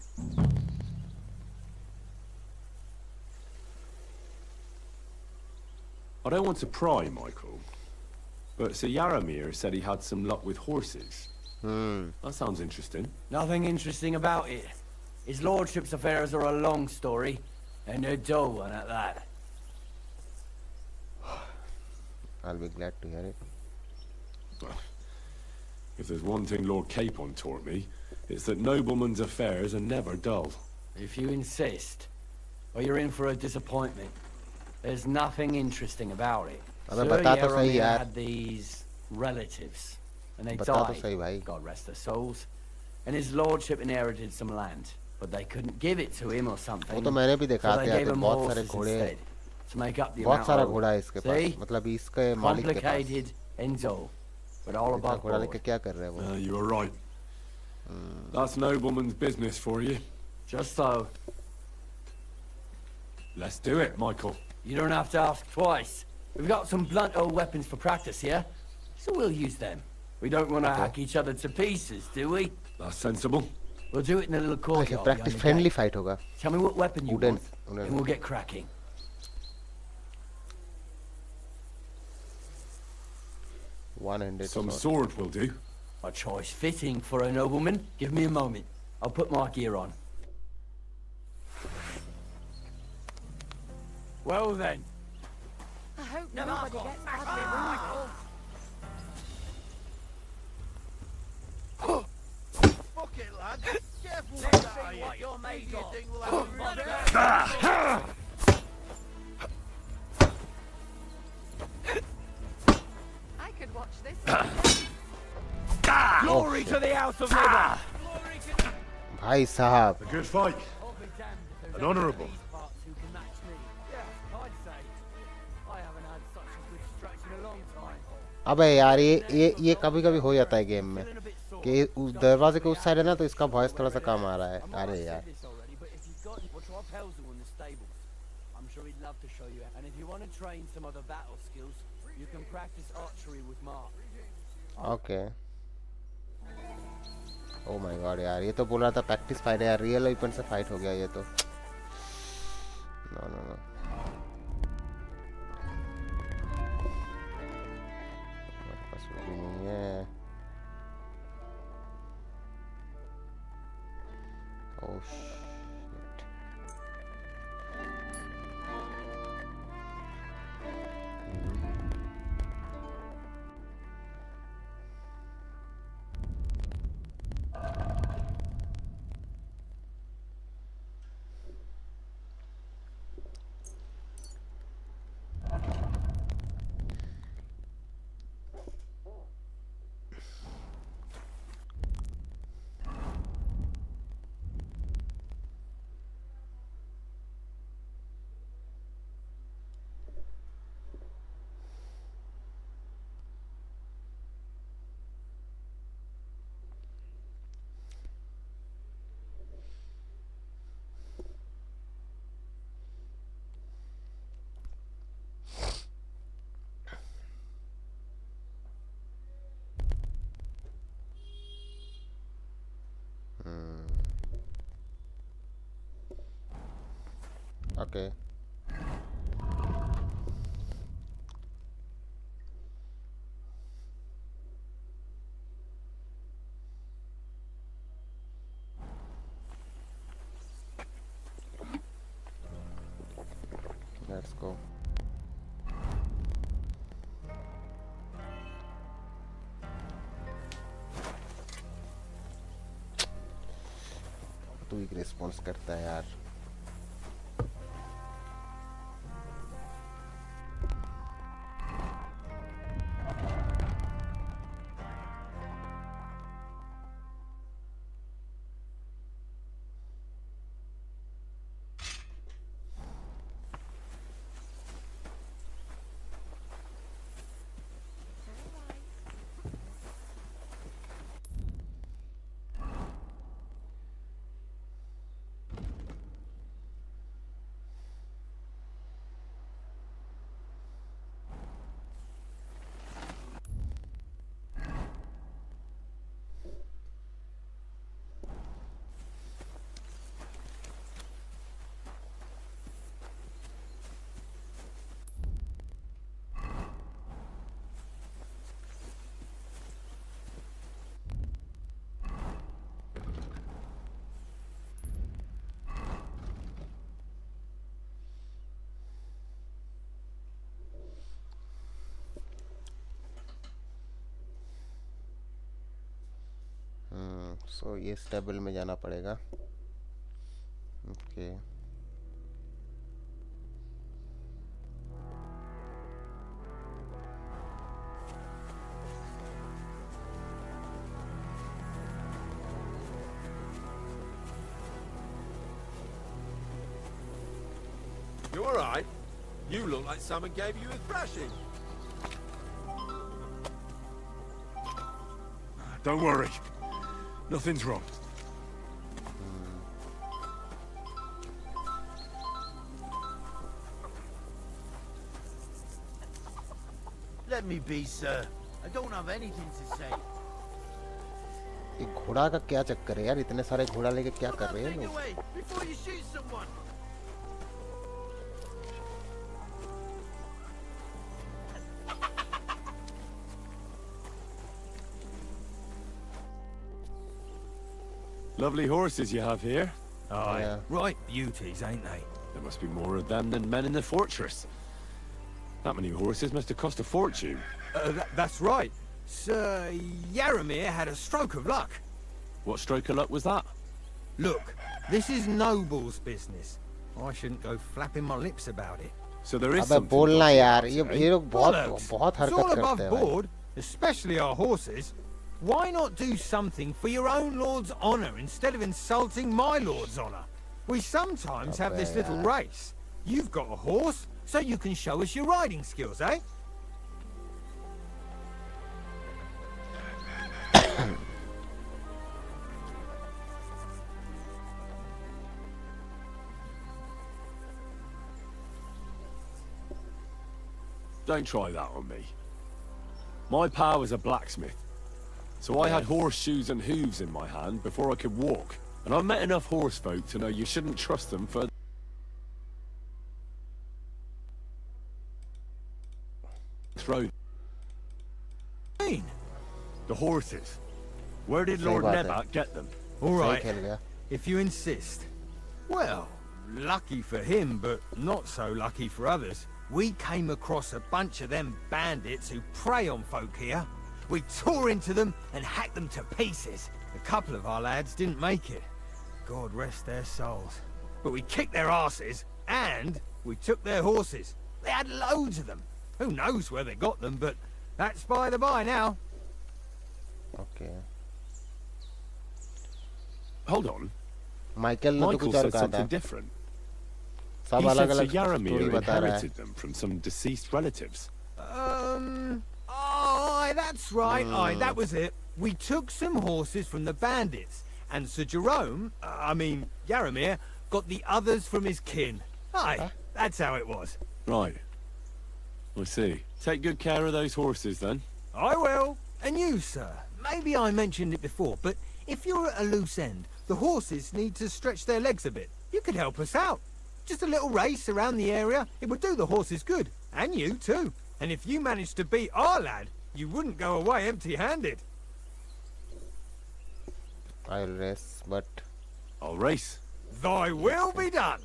I don't want to pry, Michael, but Sir Yaramir said he had some luck with horses. That sounds interesting. Nothing interesting about it. His lordship's affairs are a long story, and a dull one at that. I'll be glad to hear it. Well, if there's one thing Lord Capon taught me, it's that noblemen's affairs are never dull. If you insist, or you're in for a disappointment. There's nothing interesting about it. अबे बता तो सही Yaramir यार. had these relatives, and they बता तो सही died. भाई. God rest their souls. And his lordship inherited some land, but they couldn't give it to him or something. वो तो मैंने भी देखा So they आते gave आते him बहुत सारे horses घोड़े instead, to make up the बहुत amount सारा owed. घोड़ा है इसके पास See? मतलब इसके मालिक के पास Complicated and dull, but all इतना above घोड़ा board. लेके क्या कर रहे हैं वो You're right. That's nobleman's business for you. Just so. Let's do it, Michael. You don't have to ask twice. We've got some blunt old weapons for practice here, so we'll use them. We don't want to hack each other to pieces, do we? That's sensible. We'll do it in a little अच्छा courtyard. Practice behind the friendly gate. Fight होगा Tell me what weapon you Wooden. want, and we'll get cracking. one-handed Some sword. sword will do. A choice fitting for a nobleman. Give me a moment. I'll put my gear on. Well then. I hope nobody gets badly wounded. Fuck it, lad. Careful with that. What you're made You of. think we'll have a I could watch this. Glory to the House of Liver! भाई साहब A good fight. An honourable. अबे यार ये कभी कभी हो जाता है गेम में कि उस दरवाजे के उस साइड है ना तो इसका वॉइस थोड़ा सा कम आ रहा है अरे यार I'm sure he'd love to show you. And if you want to train some other battle skills, you can practice archery with Mark. Okay oh my God यार ये तो बोल रहा था प्रैक्टिस फाइट है यार रियल वेपन से fight हो गया ये तो नो नो नो पास वो भी नहीं है oh shit Okay. Let's go. तू एक रिस्पॉन्स करता है यार सो ये स्टेबल में जाना पड़ेगा. Okay You all right? You look like someone gave you a thrashing. Don't worry. Nothing's wrong. Let me be, sir. I don't have anything to say. ये घोड़ा का क्या चक्कर है यार? इतने सारे घोड़ा लेके क्या कर रहे हैं लोग? Away before you shoot someone. Lovely horses you have here. Aye. Yeah. Right beauties, ain't they? There must be more of them than men in the fortress. That many horses must have cost a fortune. That's right. Sir Yaramir had a stroke of luck. What stroke of luck was that? Look, this is noble's business. I shouldn't go flapping my lips about it. So there is अबे something. बोलना यार, ये लोग Bollocks. बहुत It's all हरकत above करते हैं भाई. board, especially our horses. Why not do something for your own lord's honor instead of insulting my lord's honor? We sometimes have this little race. You've got a horse, so you can show us your riding skills, eh? Don't try that on me. My pa was a blacksmith, so I had horseshoes and hooves in my hand before I could walk. And I've met enough horse folk to know you shouldn't trust them for this road. The horses. Where did Lord Nebat get them? All सही right, खेल गया. if you insist. Well, lucky for him, but not so lucky for others. We came across a bunch of them bandits who prey on folk here. We tore into them and hacked them to pieces. A couple of our lads didn't make it. God rest their souls. But we kicked their asses, and we took their horses. They had loads of them. Who knows where they got them, but that's by the by now. Okay. Hold on. Michael ने तो Michael कुछ और said कहा था. something different. सब He said Sir अलग-अलग Yaramir story बता रहा है. inherited them from some deceased relatives. Aye, that's right. Aye, that was it. We took some horses from the bandits, and Sir Jerome, Yaramir, got the others from his kin. Aye, that's how it was. Right. I see. Take good care of those horses then. I will. And you, sir. Maybe I mentioned it before, but if you're at a loose end, the horses need to stretch their legs a bit. You could help us out. Just a little race around the area. It would do the horses good. And you, too. And if you managed to beat our lad, you wouldn't go away empty-handed. I'll race, but I'll race. Thy will be done.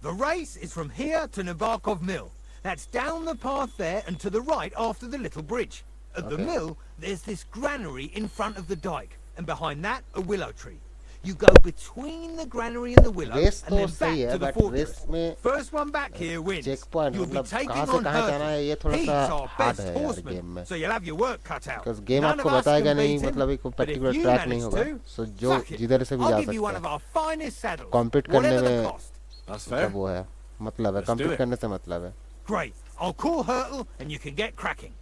The race is from here to Nabokov Mill. That's down the path there and to the right after the little bridge. At the mill, there's this granary in front of the dike, and behind that, a willow tree. You go between the granary and the willow, race and तो then back सही है, to the but fortress. Race में First one back here wins. Checkpoint You'll be मतलब taking कहाँ से on कहाँ जाना है ये Hertford. थोड़ा He's सा our हार्ड best है यार horseman, गेम में. so you'll have your work cut out. Because game None आपको of us बताएगा can नहीं, beat him, मतलब एक but if particular you track नहीं manage होगा. to, सो जो fuck it. जिधर से भी जा I'll give you one सकते of हैं. our finest saddles, कॉम्पीट करने whatever the में cost. That's fair. मतलब वो है, मतलब है Let's do कॉम्पीट it. करने से मतलब है. Great. I'll call Hurtle and you can get cracking.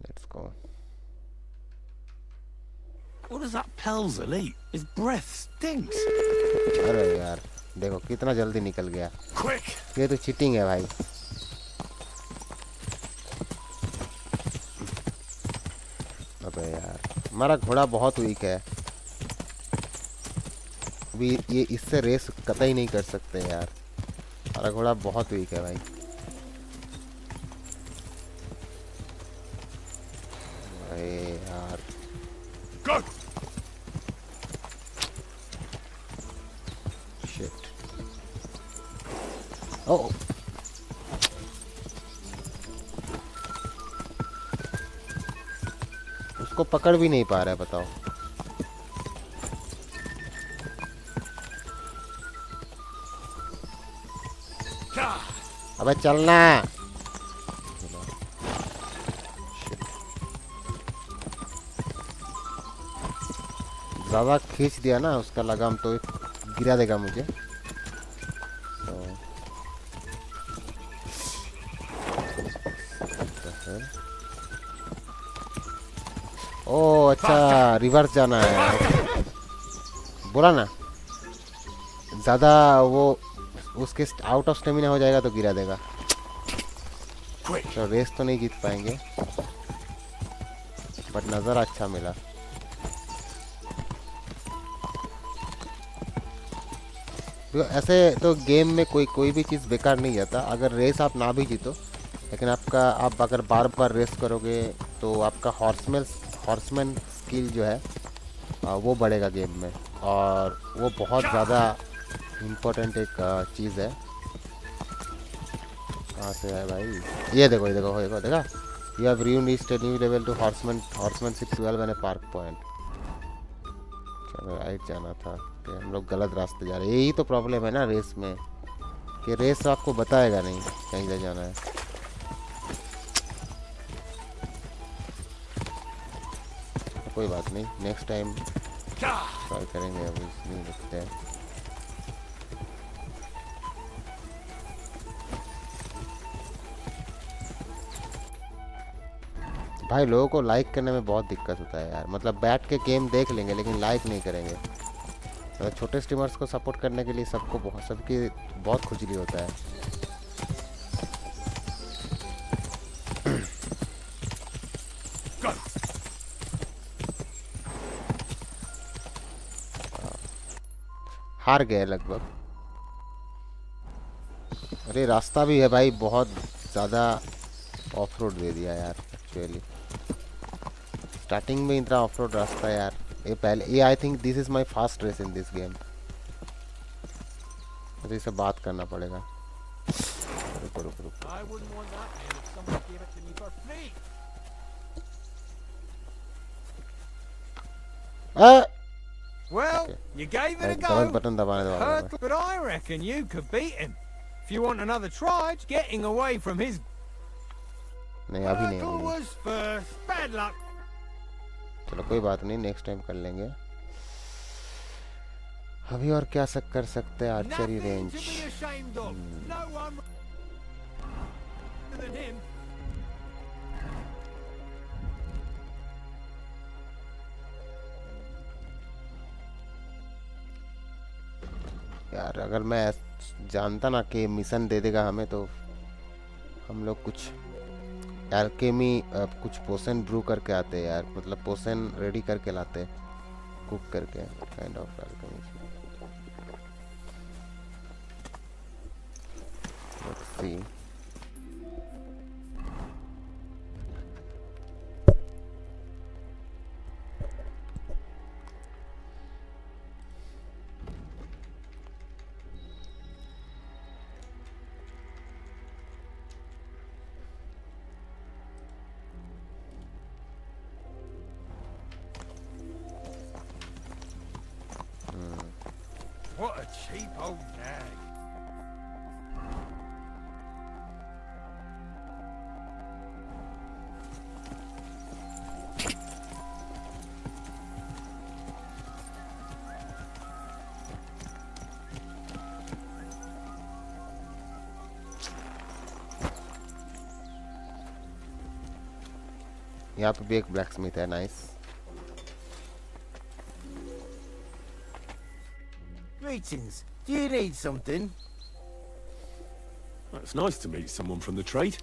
Let's go. What does that Pelzel eat? His breath stinks. अरे यार देखो कितना जल्दी निकल गया. Quick! ये तो चीटिंग है भाई. अबे यार हमारा घोड़ा बहुत वीक है. अभी ये इससे रेस कतई नहीं कर सकते यार. हमारा घोड़ा बहुत वीक है भाई. अरे यार Go! शिट. ओह उसको पकड़ भी नहीं पा रहा है बताओ. अबे चलना। ज़्यादा खींच दिया ना उसका लगाम तो गिरा देगा मुझे। ओह अच्छा, रिवर्स जाना है। बोला ना, ज़्यादा वो उसके आउट ऑफ स्टेमिना हो जाएगा तो गिरा देगा। तो रेस तो नहीं जीत पाएंगे, बट नज़र अच्छा मिला। ऐसे तो गेम में कोई भी चीज़ बेकार नहीं जाता। अगर रेस आप ना भी जीतो, लेकिन आप अगर बार बार रेस करोगे तो आपका हॉर्समैन स्किल जो है वो बढ़ेगा गेम में, और वो बहुत ज़्यादा इम्पोर्टेंट एक चीज़ है। कहाँ से है भाई? ये देखो देखा, you have reached new level to horsemanship 12 and park point. चलो राइट जाना था, कि हम लोग गलत रास्ते जा रहे हैं। यही तो प्रॉब्लम है ना रेस में, कि रेस आपको बताएगा नहीं कहीं से जाना है। तो कोई बात नहीं, नेक्स्ट टाइम ट्राई करेंगे। अभी नहीं देखते हैं। भाई लोगों को लाइक करने में बहुत दिक्कत होता है यार। मतलब बैठ के गेम देख लेंगे लेकिन लाइक नहीं करेंगे। मतलब छोटे स्ट्रीमर्स को सपोर्ट करने के लिए सबकी बहुत खुजली होता है। हार गए लगभग। अरे रास्ता भी है भाई, बहुत ज़्यादा ऑफ रोड दे दिया यार। एक्चुअली स्टार्टिंग में इतना ऑफ रोड रास्ता है यार। ये I think this is my first race in this game. तो इसे बात करना पड़ेगा। रुको। Well, you gave it a go. Button दबाने दो। But I reckon you could beat him. If you want another try, getting away from his नहीं अभी नहीं। was first. Bad luck. चलो कोई बात नहीं, नेक्स्ट टाइम कर लेंगे। अभी और क्या कर सकते हैं? Archery range. यार अगर मैं जानता ना कि मिशन दे देगा हमें, तो हम लोग कुछ एल्केमी कुछ पोशन ब्रू करके आते हैं यार। मतलब पोशन रेडी करके लाते, कुक करके, kind of alchemy. Let's see. What a cheap old nag. यहाँ पे भी एक ब्लैक स्मिथ है। Nice. Greetings. Do you need something? It's nice to meet someone from the trade.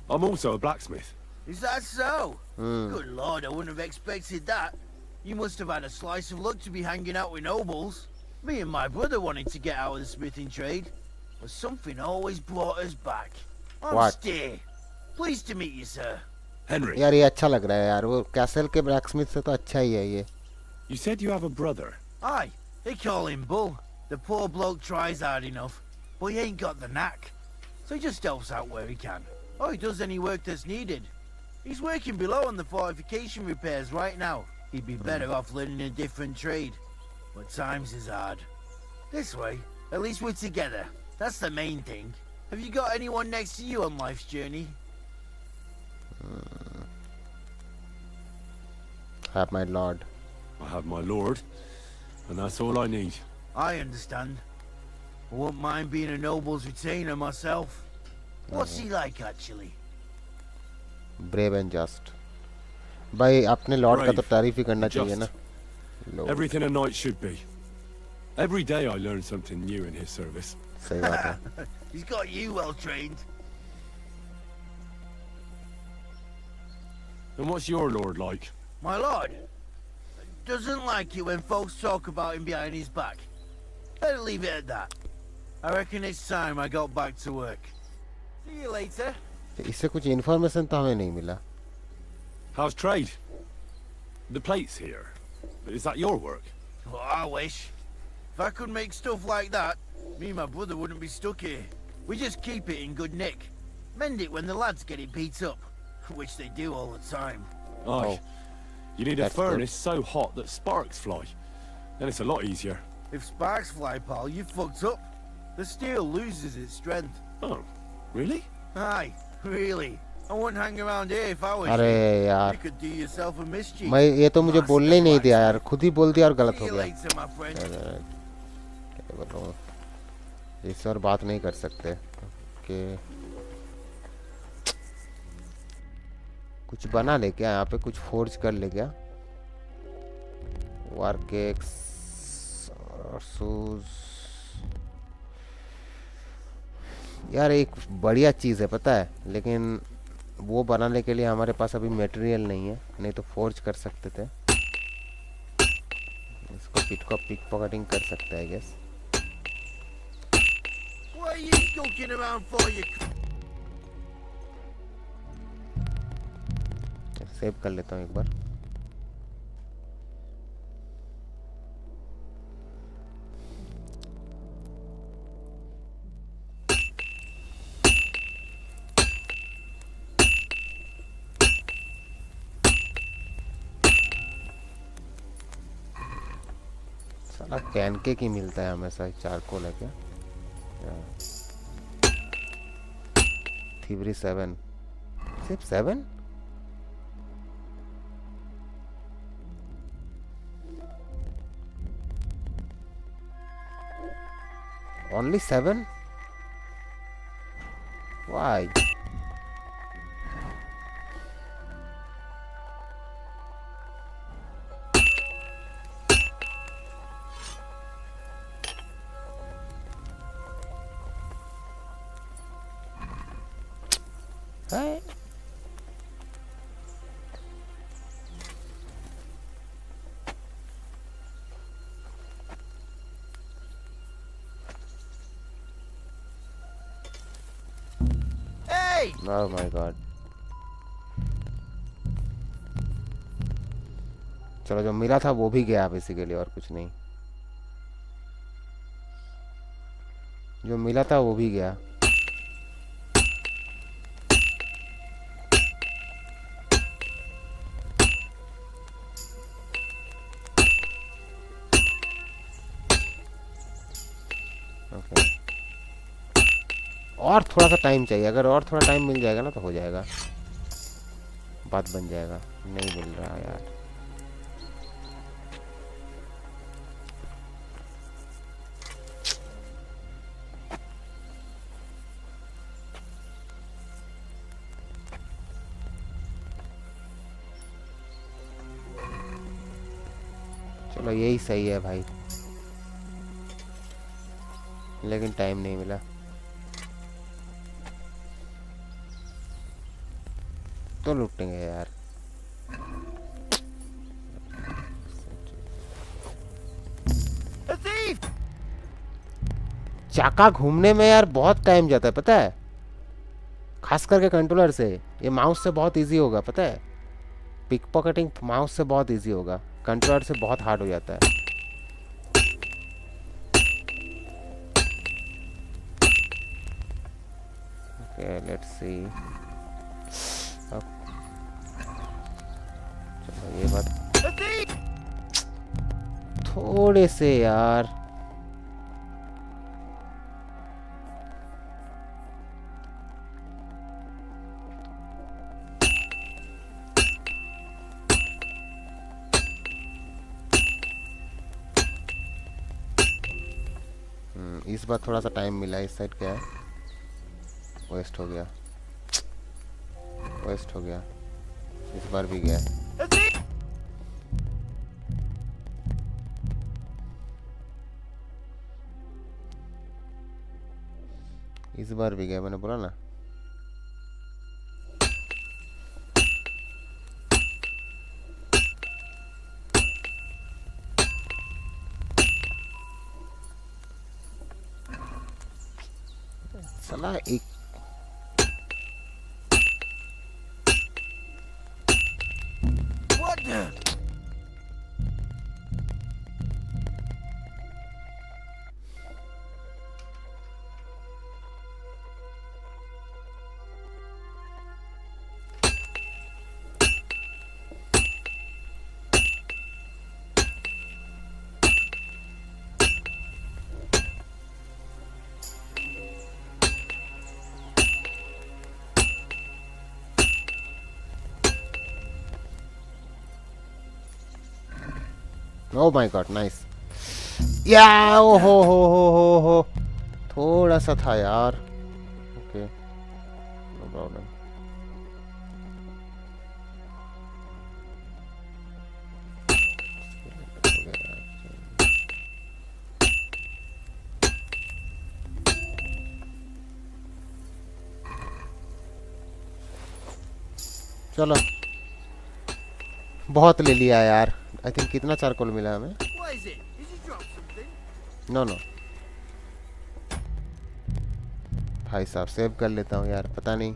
I'm also a blacksmith. Is that so? Good lord, I wouldn't have expected that. You must have had a slice of luck to be hanging out with nobles. Me and my brother wanted to get out of the smithing trade, but something always brought us back. I'm What? Steer. Pleased to meet you, sir. Henry, यार ये अच्छा लग रहा है यार। वो castle के black Smith से तो अच्छा ही है ये। you said you have a brother. Aye, they call him Bull. The poor bloke tries hard enough, but he ain't got the knack. So he just helps out where he can. Or he does any work that's needed. He's working below on the fortification repairs right now. He'd be better off learning a different trade. But times is hard. This way, at least we're together. That's the main thing. Have you got anyone next to you on life's journey? Have my lord. I have my lord, and that's all I need. I understand. I wouldn't mind being a noble's retainer myself. What's he like, actually? Brave and just. भाई अपने Lord का तो Brave, तारीफ ही करना चाहिए just. ना. Lord. Everything a knight should be. Every day I learn something new in his service. सही बात है. He's got you well trained. And what's your lord like? My lord doesn't like it when folks talk about him behind his back. Better leave it at that. I reckon it's time I got back to work. See you later. इससे कुछ information तो हमें नहीं मिला. How's trade? The plates here. Is that your work? Well, I wish. If I could make stuff like that, me and my brother wouldn't be stuck here. We just keep it in good nick. Mend it when the lads get it beat up, which they do all the time. Aye. You need a That's good. furnace so hot that sparks fly. Then it's a lot easier. If sparks fly, pal, you fucked up. The steel loses its strength. Oh, really? Aye, really. I wouldn't hang around here if I was अरे you. यार You could do yourself a mischief. मैं ये तो मुझे बोलने ही नहीं दिया यार. खुद ही बोल दिया और गलत See हो you गया. later, my friend. क्या बोल रहा हूँ. इससे और बात नहीं कर सकते. कि कुछ बना ले क्या यहाँ पे. कुछ फोर्ज कर ले क्या. वारकेक्स शूज. यार एक बढ़िया चीज़ है पता है. लेकिन वो बनाने के लिए हमारे पास अभी मटेरियल नहीं है. नहीं तो फोर्ज कर सकते थे. इसको पिक पॉकेटिंग कर सकते हैं I guess. What are you skulking around for, you? Save कर लेता हूँ एक बार. साला कैनकेक ही मिलता है हमेशा. चारकोल है क्या. थीवरी 7. सिर्फ 7. Only 7? Why? Hey. Hey! Oh my god. चलो जो मिला था वो भी गया बेसिकली. और कुछ नहीं. जो मिला था वो भी गया. ओके. और थोड़ा सा टाइम चाहिए. अगर और थोड़ा टाइम मिल जाएगा ना तो हो जाएगा. बात बन जाएगा. नहीं मिल रहा यार. चलो यही सही है भाई. लेकिन टाइम नहीं मिला. तो लूटेंगे यार. चाका घूमने में यार बहुत टाइम जाता है पता है. खास करके कंट्रोलर से. ये माउस से बहुत इजी होगा पता है. पिक पॉकेटिंग माउस से बहुत इजी होगा. कंट्रोलर से बहुत हार्ड हो जाता है. Okay let's see. चलो ये बात थोड़े से यार. इस बार थोड़ा सा टाइम मिला. इस साइड क्या है? वेस्ट हो गया. वेस्ट हो गया. इस बार भी गया. इस बार भी गया. मैंने बोला ना. साला एक What the? Oh my god, nice. Yeah, oh हो. थोड़ा सा था यार. Okay, no problem. चलो. बहुत ले लिया यार. आई थिंक कितना चारकोल मिला हमें? What is it? Did you drop something? No no. भाई साहब सेव कर लेता हूँ यार. पता नहीं.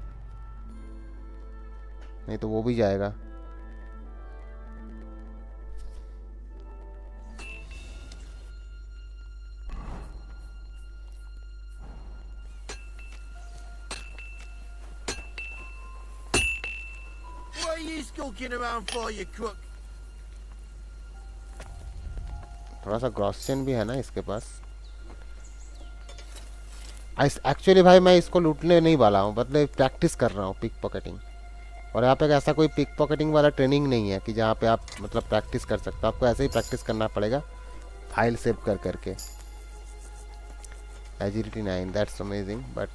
नहीं तो वो भी जाएगा. What are you skulking around for, you crook? थोड़ा सा ग्रॉसचेन भी है ना इसके पास. एक्चुअली भाई मैं इसको लूटने नहीं वाला हूँ. मतलब प्रैक्टिस कर रहा हूँ पिक पॉकेटिंग. और यहाँ पे ऐसा कोई पिक पॉकेटिंग वाला ट्रेनिंग नहीं है कि जहाँ पे आप मतलब प्रैक्टिस कर सकते हो. आपको ऐसे ही प्रैक्टिस करना पड़ेगा फाइल सेव कर करके. Agility 9 that's amazing. बट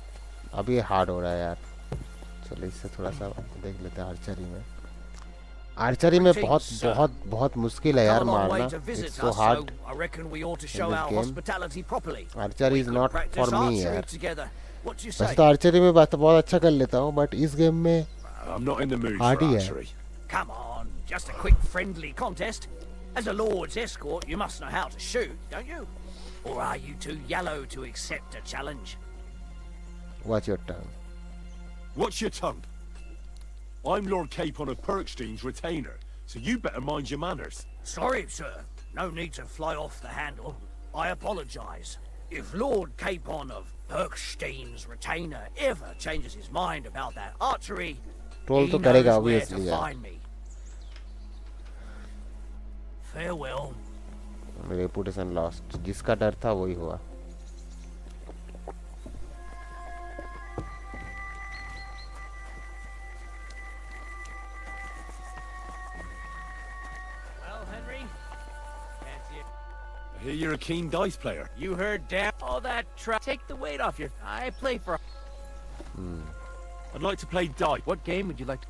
अभी हार्ड हो रहा है यार. चलो इससे थोड़ा सा देख लेते हैं. आर्चरी में बहुत मुश्किल है यार मारना. It's so hard. Archery is not for me यार. वैसे तो आर्चरी में बात बहुत अच्छा कर लेता हूँ बट इस गेम में I'm not in the mood hard for ही है. archery. Come on, just a quick friendly contest. As a lord's escort, you must know how to shoot, don't you? Or are you too yellow to accept a challenge? Watch your tongue. What's your tongue? I'm Lord Capon of Perkstein's retainer, so you better mind your manners. Sorry, sir. No need to fly off the handle. I apologize. If Lord Capon of Perkstein's retainer ever changes his mind about that archery, Troll he तो knows करेगा where obviously to यार. find me. Farewell. Reputation lost. जिसका डर था वही हुआ. Well, Henry, fancy it. I hear you're a keen dice player. You heard damn all that Take the weight off your... I play for... I'd like to play dice. What game would you like to...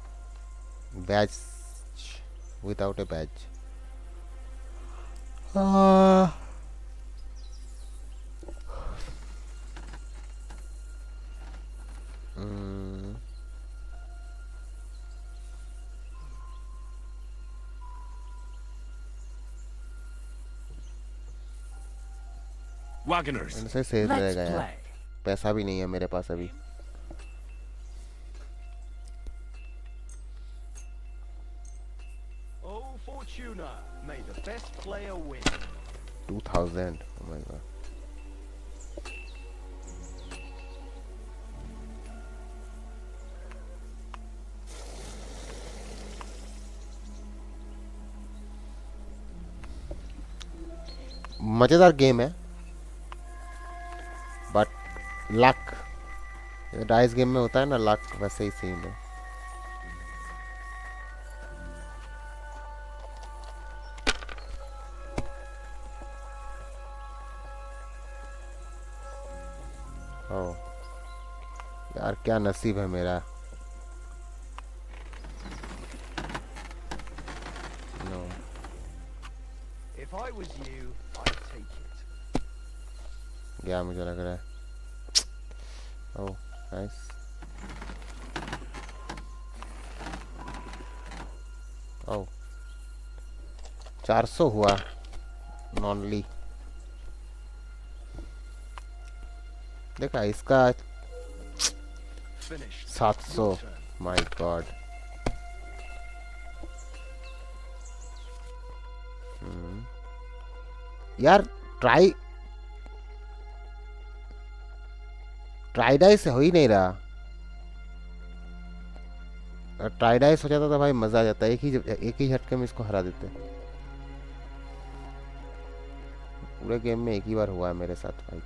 Badge without a badge. Wagoners. इनसे save रहेगा यार. पैसा भी नहीं है मेरे पास अभी. Oh, Fortuna, may the best player win. 2000. Oh my god. मजेदार गेम है बट लक डाइस गेम में होता है ना लक वैसे ही सेम है. ओह यार क्या नसीब है मेरा. No. If I was you, I'd take it. गया मुझे लग रहा है. Oh nice. ओह 400 हुआ नॉनली. देखा इसका 700. My God. यार ट्राई डाइस से हो ही नहीं रहा. ट्राई डाइस हो जाता तो भाई मजा आ जाता. एक ही झटके में इसको हरा देते. पूरे गेम में एक ही बार हुआ है मेरे साथ फाइट.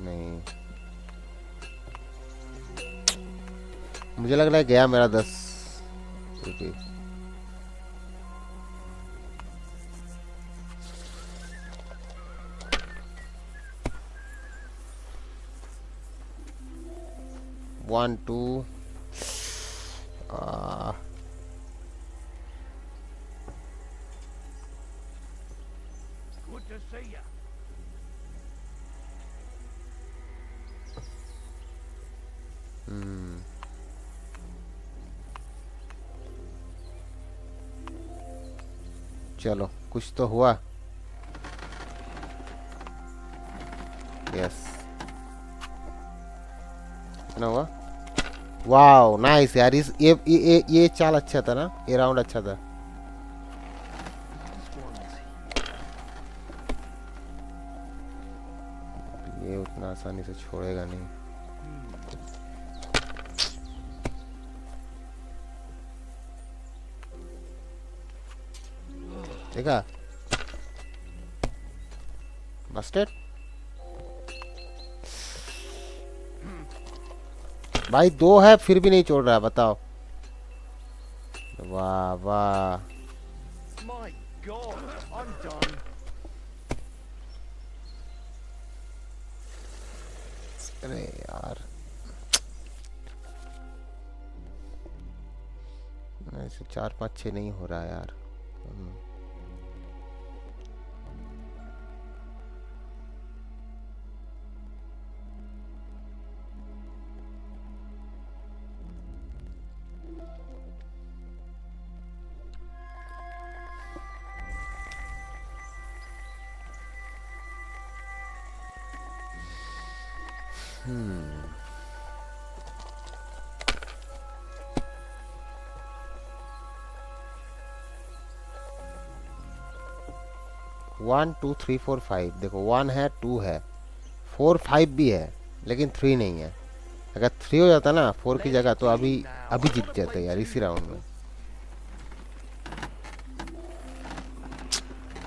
नहीं मुझे लग रहा है गया मेरा 10. Okay 1 2 Good to see ya. चलो कुछ तो हुआ. यस कितना हुआ. वाओ नाइस यार. इस ये चाल अच्छा था ना. ये राउंड अच्छा था. ये उतना आसानी से छोड़ेगा नहीं. देखा बस्टेड. भाई 2 है फिर भी नहीं छोड़ रहा. बताओ. वाह वाह. My God, I'm done. अरे यार ऐसे 4 5 6 नहीं हो रहा यार. वन 2 3 4 5. देखो 1 है 2 है 4 5 भी है लेकिन 3 नहीं है. अगर 3 हो जाता ना 4 की जगह तो अभी जीत जाते यार इसी राउंड में.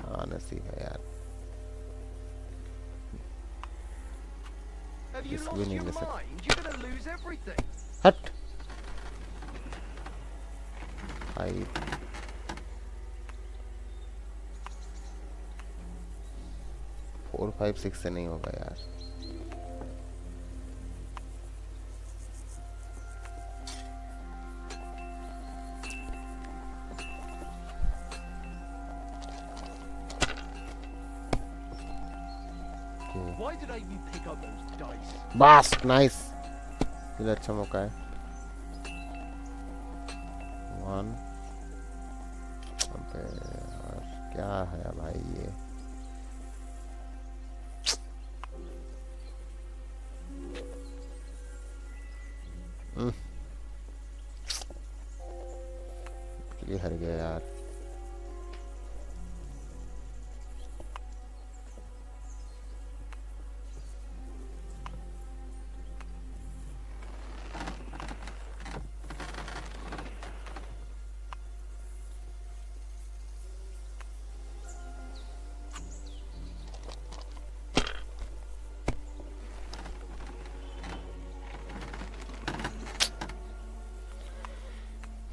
हाँ नसीब है यार. रिस्क भी नहीं ले सकते. हट. 4 5 6 से नहीं होगा यार. Why did Amy pick up those dice? बस नाइस. ये अच्छा मौका है. 1 अबे यार क्या है भाई ये. ये हर गया यार.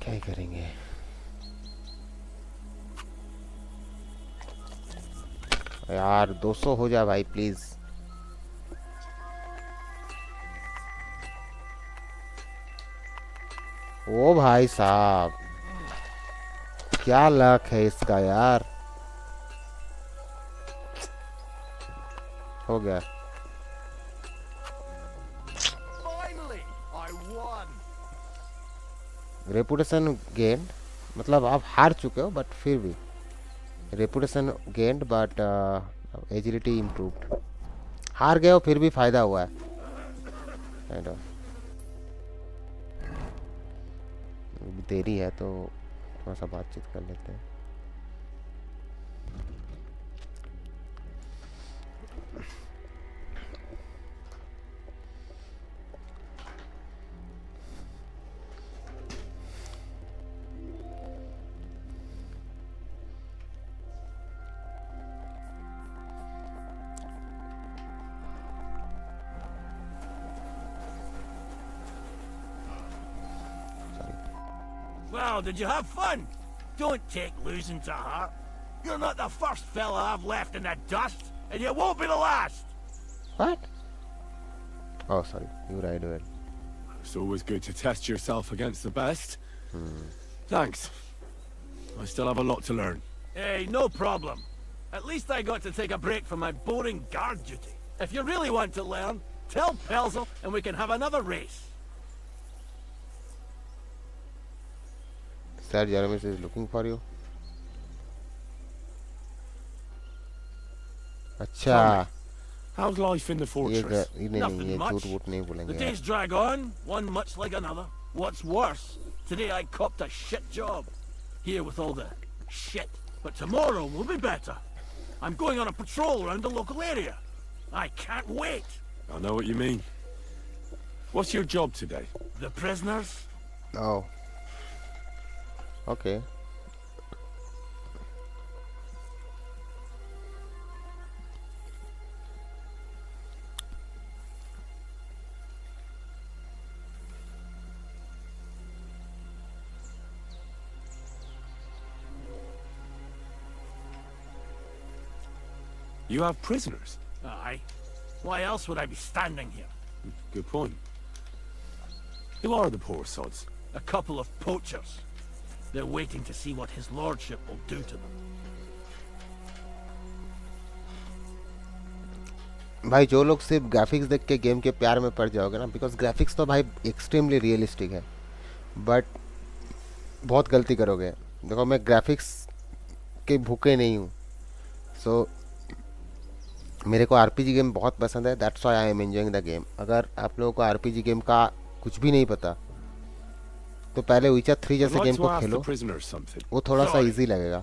क्या ही करेंगे. यार 200 हो जा भाई प्लीज। ओ भाई साहब, क्या लक है इसका यार। हो गया। Finally, I won. Reputation gained, मतलब आप हार चुके हो बट फिर भी reputation gained but agility improved. हार गए हो फिर भी फायदा हुआ है। kind of। देरी है तो थोड़ा सा बातचीत कर लेते हैं। Well, did you have fun? Don't take losing to heart. You're not the first fella I've left in the dust, and you won't be the last. What? Oh, sorry. You're right, dude. It's always good to test yourself against the best. Thanks. I still have a lot to learn. Hey, no problem. At least I got to take a break from my boring guard duty. If you really want to learn, tell Pelzel and we can have another race. Sir, Jeremy is looking for you. अच्छा, How's life in the ये fortress? नहीं Nothing ये much. झूठ वूठ नहीं The बोलेंगे days drag on, one much like another. What's worse, today I copped a shit job. Here with all the shit. But tomorrow will be better. I'm going on a patrol around the local area. I can't wait. I know what you mean. What's your job today? The prisoners? Oh. Okay. You have prisoners? Aye. Why else would I be standing here? Good point. Who are the poor sods? A couple of poachers. They're waiting to see what his lordship will do to them. भाई जो लोग सिर्फ graphics देख के game के प्यार में पड़ जाओगे ना, बिकॉज ग्राफिक्स तो भाई एक्सट्रीमली रियलिस्टिक है, बट बहुत गलती करोगे। देखो मैं ग्राफिक्स के भूखे नहीं हूँ, सो मेरे को आरपीजी गेम बहुत पसंद है, that's why I am enjoying the game. अगर आप लोगों को आरपीजी गेम का कुछ भी नहीं पता तो पहले विचर 3 जैसे गेम को खेलो, वो थोड़ा सा इजी लगेगा,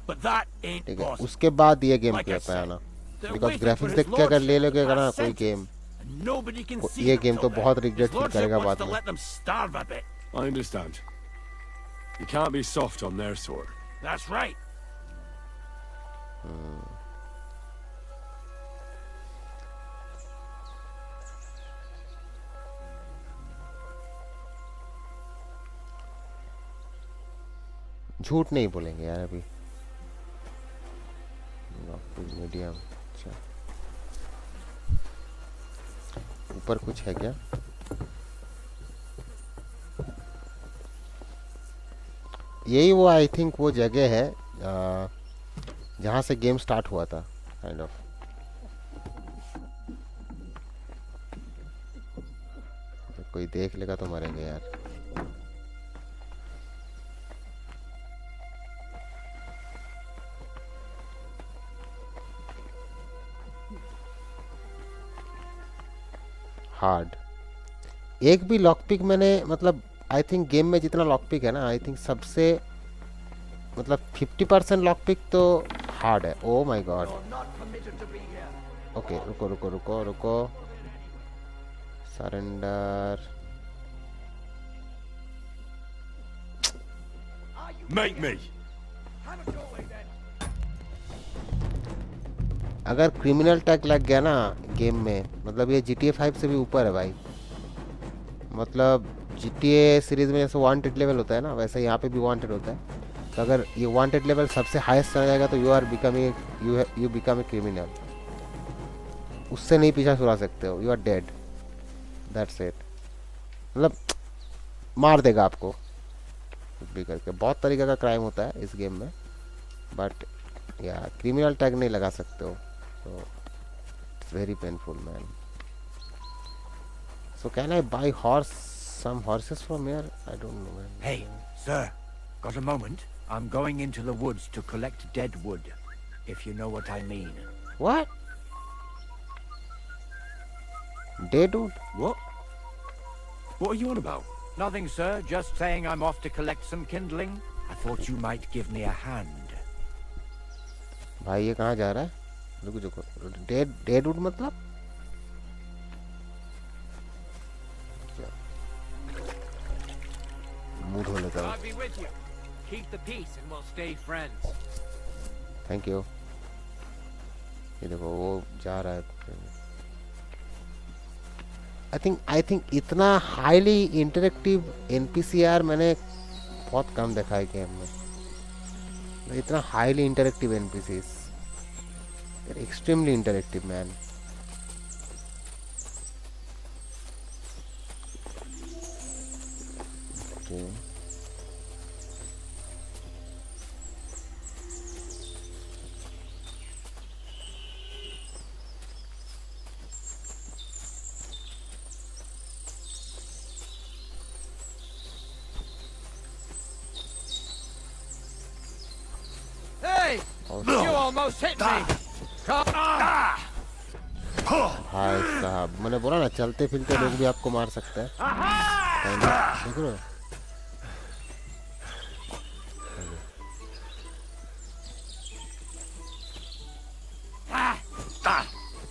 ठीक है। उसके बाद ये गेम पे आना, बिकॉज ग्राफिक्स देख के अगर ले लोगे ना कोई गेम, ये गेम तो बहुत रिग्रेट फील करेगा बाद में। I understand. You can't be soft on their sword. That's right. झूठ नहीं बोलेंगे यार अभी। मीडियम, अच्छा ऊपर कुछ है क्या? यही वो आई थिंक वो जगह है जहाँ से गेम स्टार्ट हुआ था, काइंड ऑफ। कोई देख लेगा तो मरेंगे यार। हार्ड एक भी लॉकपिक मैंने, मतलब आई थिंक गेम में जितना लॉकपिक है ना, आई थिंक सबसे मतलब 50% लॉकपिक तो हार्ड है। Oh my God. ओके रुको रुको रुको रुको, सरेंडर। Make me. अगर क्रिमिनल टैग लग गया ना गेम में, मतलब ये GTA 5 से भी ऊपर है भाई। मतलब GTA सीरीज में जैसे वांटेड लेवल होता है ना, वैसे यहाँ पे भी वांटेड होता है। तो अगर ये वांटेड लेवल सबसे हाईएस्ट चला जाएगा तो यू बिकम ए क्रिमिनल। उससे नहीं पीछा छुड़ा सकते हो. You are dead. That's it. मतलब मार देगा आपको कुछ भी करके. बहुत तरीके का क्राइम होता है इस गेम में, बट या क्रिमिनल टैग नहीं लगा सकते हो. तो it's very painful man. So can I bye horse some horses from here? I don't know man. Hey, sir, got a moment? I'm going into the woods to collect dead wood, if you know what I mean. What? Dead wood? What? What are you on about? Nothing, sir, just saying I'm off to collect some kindling. I thought you might give me a hand. भाई ये कहाँ जा रहा है? रुको रुको. Dead wood मतलब? Mood हो लेता हूँ. Thank you. ये देखो वो जा रहा है. आई थिंक इतना हाईली इंटरेक्टिव एनपीसीआर मैंने बहुत कम देखा है गेम में. इतना highly interactive NPCs. Extremely interactive man. Okay. Hey! You almost hit me! भाई साहब मैंने बोला ना चलते फिरते लोग भी आपको मार सकते हैं. देख रहे हो?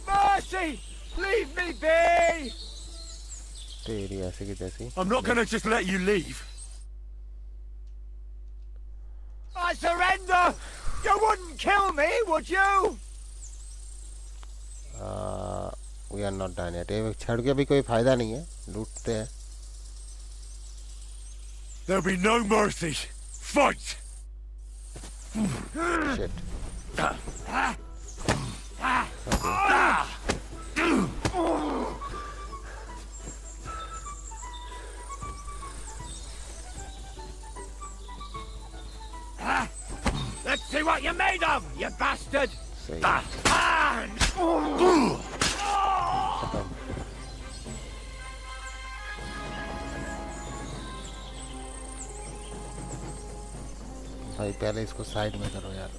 Mercy! Leave me be! तेरी ऐसे की तैसी. I'm not gonna just let you leave. I surrender! You wouldn't kill me, would you? We are not done yet. ये छड़ के भी कोई फायदा नहीं है. लूटते हैं. There'll be no mercy. Fight! Shit. Let's see what you're made of, you bastard! भाई पहले इसको साइड में करो यार.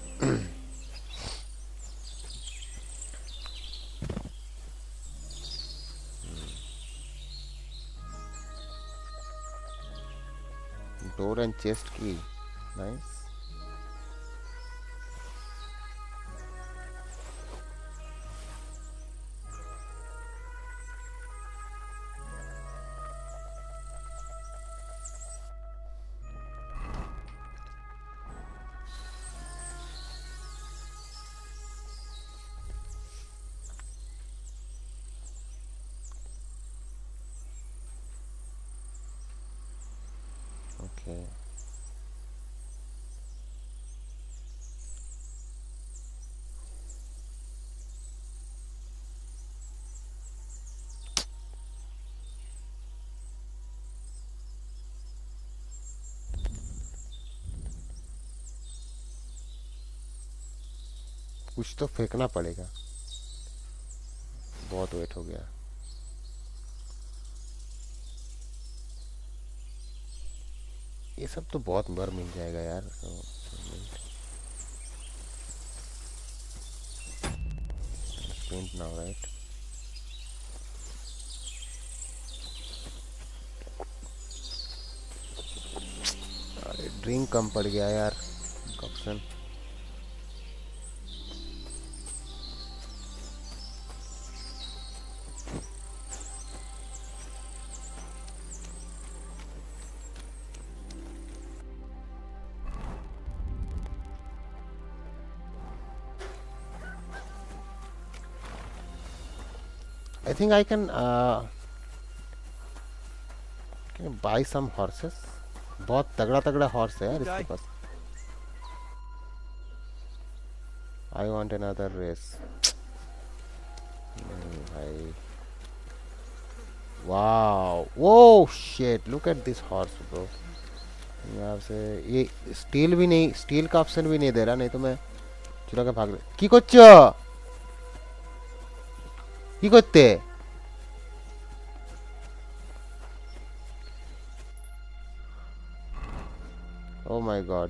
डोर एंड चेस्ट की. नाइस. Okay. कुछ तो फेंकना पड़ेगा. बहुत वेट हो गया. ये सब तो बहुत बार मिल जाएगा यार. Paint now right. अरे ड्रिंक कम पड़ गया यार. Option I think I can buy some horses. बहुत तगड़ा तगड़ा हॉर्स है यार इसके पास. I want another race. भाई वाओ वो shit look at this horse bro यहाँ से ये स्टील भी नहीं स्टील का ऑप्शन भी नहीं दे रहा नहीं तो मैं चुरा के भाग की করতে Oh my god.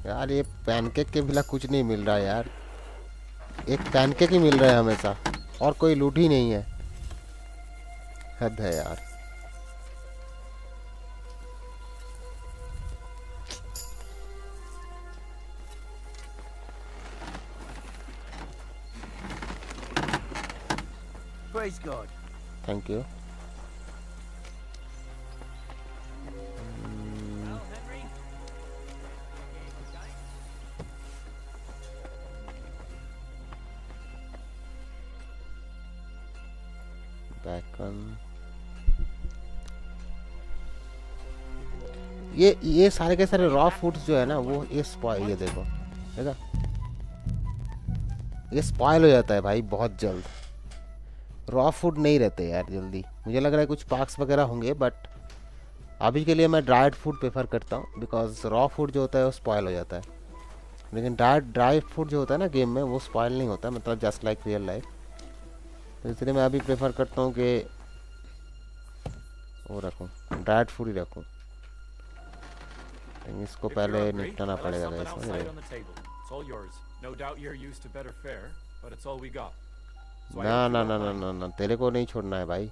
यार ये पैनकेक के बिना कुछ नहीं मिल रहा यार एक पैनकेक ही मिल रहा है हमेशा और कोई लूट ही नहीं है हद है यार Praise God. थैंक यू ये सारे के सारे रॉ फूड्स जो है ना वो ये स्पॉइल ये देखो देखा ये स्पॉइल हो जाता है भाई बहुत जल्द रॉ फूड नहीं रहते यार जल्दी मुझे लग रहा है कुछ पार्क्स वगैरह होंगे बट अभी के लिए मैं ड्राइड फूड प्रेफर करता हूँ बिकॉज रॉ फूड जो होता है वो स्पॉइल हो जाता है लेकिन ड्राई फूड जो होता है ना गेम में वो स्पॉइल नहीं होता मतलब जस्ट लाइक रियल लाइफ तो इसलिए मैं अभी प्रेफर करता हूँ कि वो रखूँ ड्राइड फूड ही रखूँ इसको पहले निपटाना पड़ेगा ना ना ना ना ना ना तेरे को नहीं छोड़ना है भाई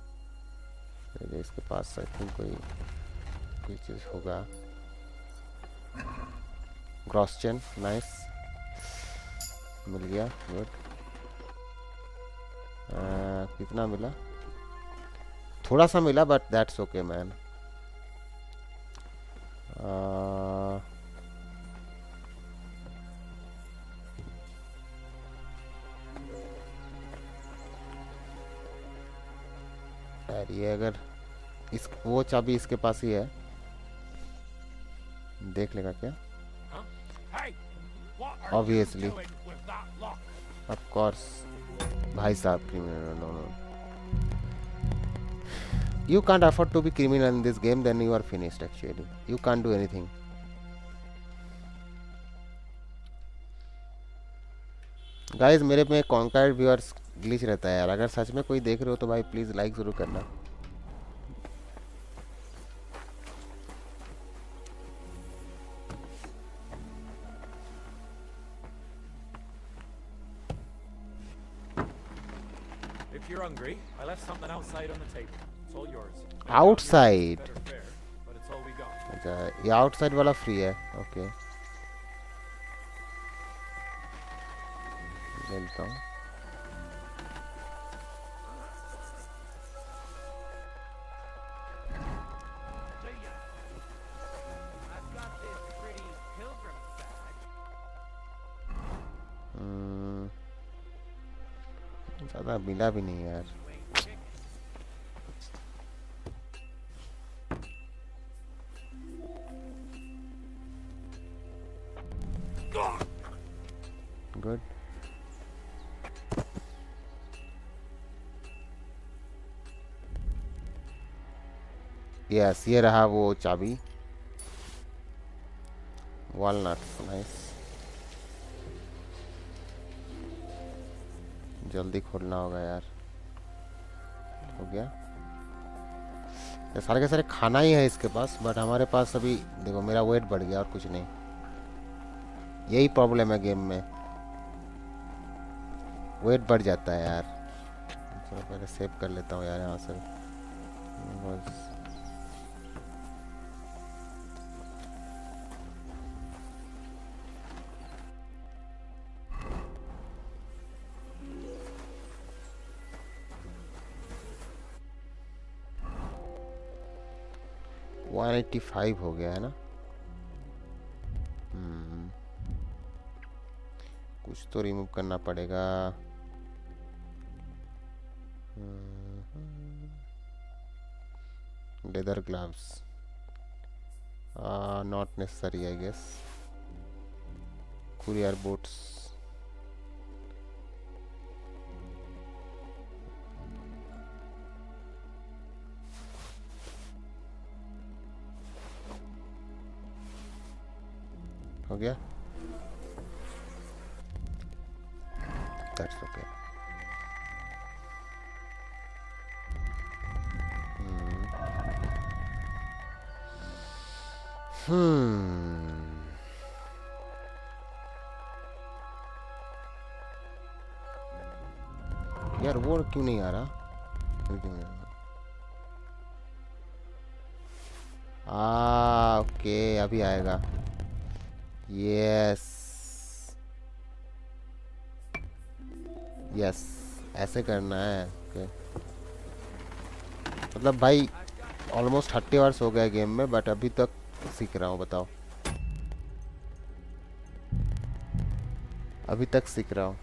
इसके पास आई थिंक कोई चीज़ होगा ग्रॉस चेन नाइस मिल गया गुड कितना मिला थोड़ा सा मिला बट दैट्स ओके मैन यार ये अगर इस वो चाबी इसके पास ही है देख लेगा क्या ऑब्वियसली ऑफ कोर्स भाई साहब criminal no no you can't afford to be criminal in this game then you are finished actually you can't do anything guys मेरे में कॉन्कर्ड व्यूअर्स ग्लिच रहता है यार अगर सच में कोई देख रहे हो तो भाई प्लीज लाइक जरूर करना If you're hungry, I left something outside on the table. It's all yours. Outside But it's all we got. अच्छा ये आउटसाइड वाला फ्री है ओके लेता हूँ ज़्यादा मिला भी नहीं यार गुड यस ये रहा वो चाबी वॉलनट्स नाइस जल्दी खोलना होगा यार हो गया। ये सारे के सारे खाना ही है इसके पास, बट हमारे पास अभी देखो मेरा वेट बढ़ गया और कुछ नहीं। यही प्रॉब्लम है गेम में, वेट बढ़ जाता है यार। चलो पहले सेव कर लेता हूँ यार यहाँ से। बस 185 हो गया है ना। कुछ तो रिमूव करना पड़ेगा। Leather gloves not necessary I guess. Courier boots हो गया। That's okay. यार वो क्यों नहीं आ रहा? ओके अभी आएगा। यस यस ऐसे करना है। ओके मतलब भाई ऑलमोस्ट 30 आवर्स हो गए गेम में, बट अभी तक सीख रहा हूँ। बताओ अभी तक सीख रहा हूँ।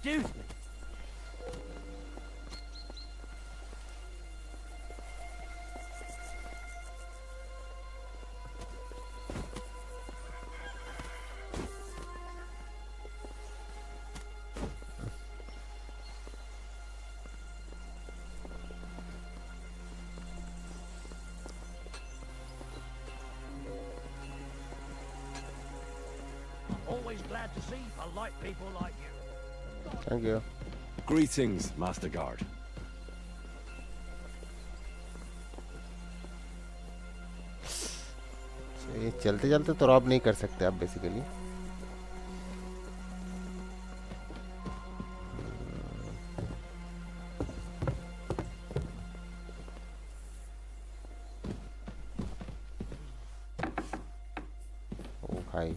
Excuse me. Always glad to see polite people like you. Thank you. Greetings, Master Guard. ये चलते चलते तो रॉब नहीं कर सकते आप बेसिकली। ओ भाई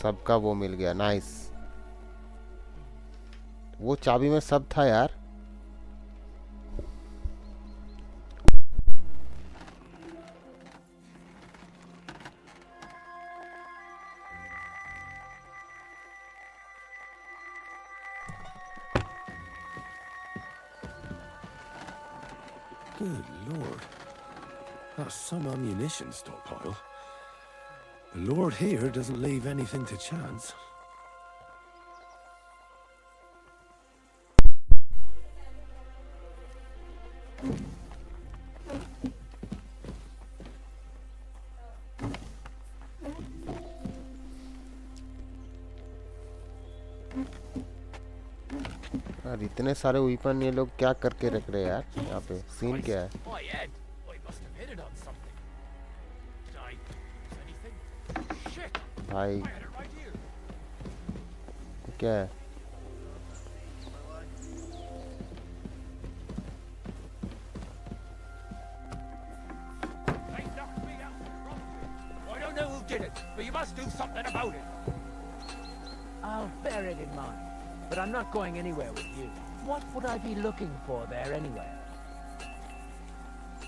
सबका वो मिल गया। नाइस। वो चाबी में सब था यार। Good lord. That's some ammunition stockpile. The Lord here doesn't leave anything to chance. यार इतने सारे वेपन ये लोग क्या करके रख रहे हैं यार? यहाँ पे सीन क्या है? My head. I must have hit it on something. Did I lose anything? Shit! भाई I had it right here. क्या है? They knocked me out from front. I don't know who did it, but you must do something about it. I'll bear it in mind, but I'm not going anywhere with you. What would I be looking for there anyway?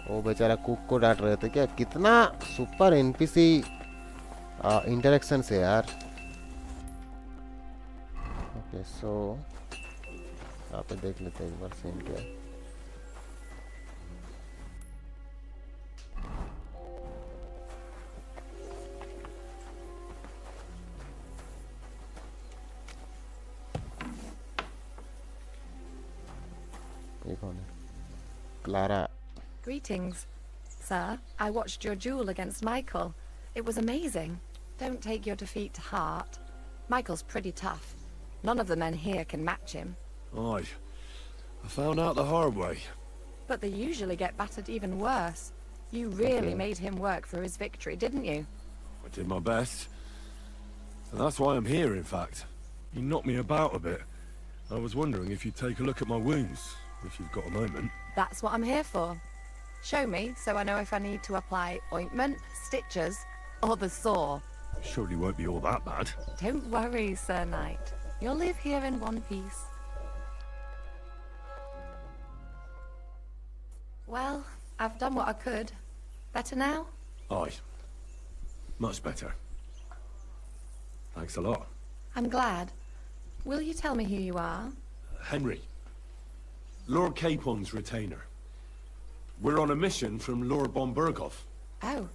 वो बेचारा cook को डांट रहे थे क्या? कितना super NPC interaction से यार। Okay, so यहाँ पे देख लेते हैं एक बार सीन क्या है. ये कौन है? Clara. Greetings, sir. I watched your duel against Michael. It was amazing. Don't take your defeat to heart. Michael's pretty tough. None of the men here can match him. Aye. I found out the hard way. But they usually get battered even worse. You really Okay. made him work for his victory, didn't you? I did my best. And that's why I'm here, in fact. You knocked me about a bit. I was wondering if you'd take a look at my wounds, if you've got a moment. That's what I'm here for. Show me, so I know if I need to apply ointment, stitches, or the saw. Surely won't be all that bad. Don't worry, Sir Knight. You'll live here in one piece. Well, I've done what I could. Better now? Aye. Much better. Thanks a lot. I'm glad. Will you tell me who you are? Henry. Lord Capon's retainer. We're on a mission from Lord Bombergov. Oh,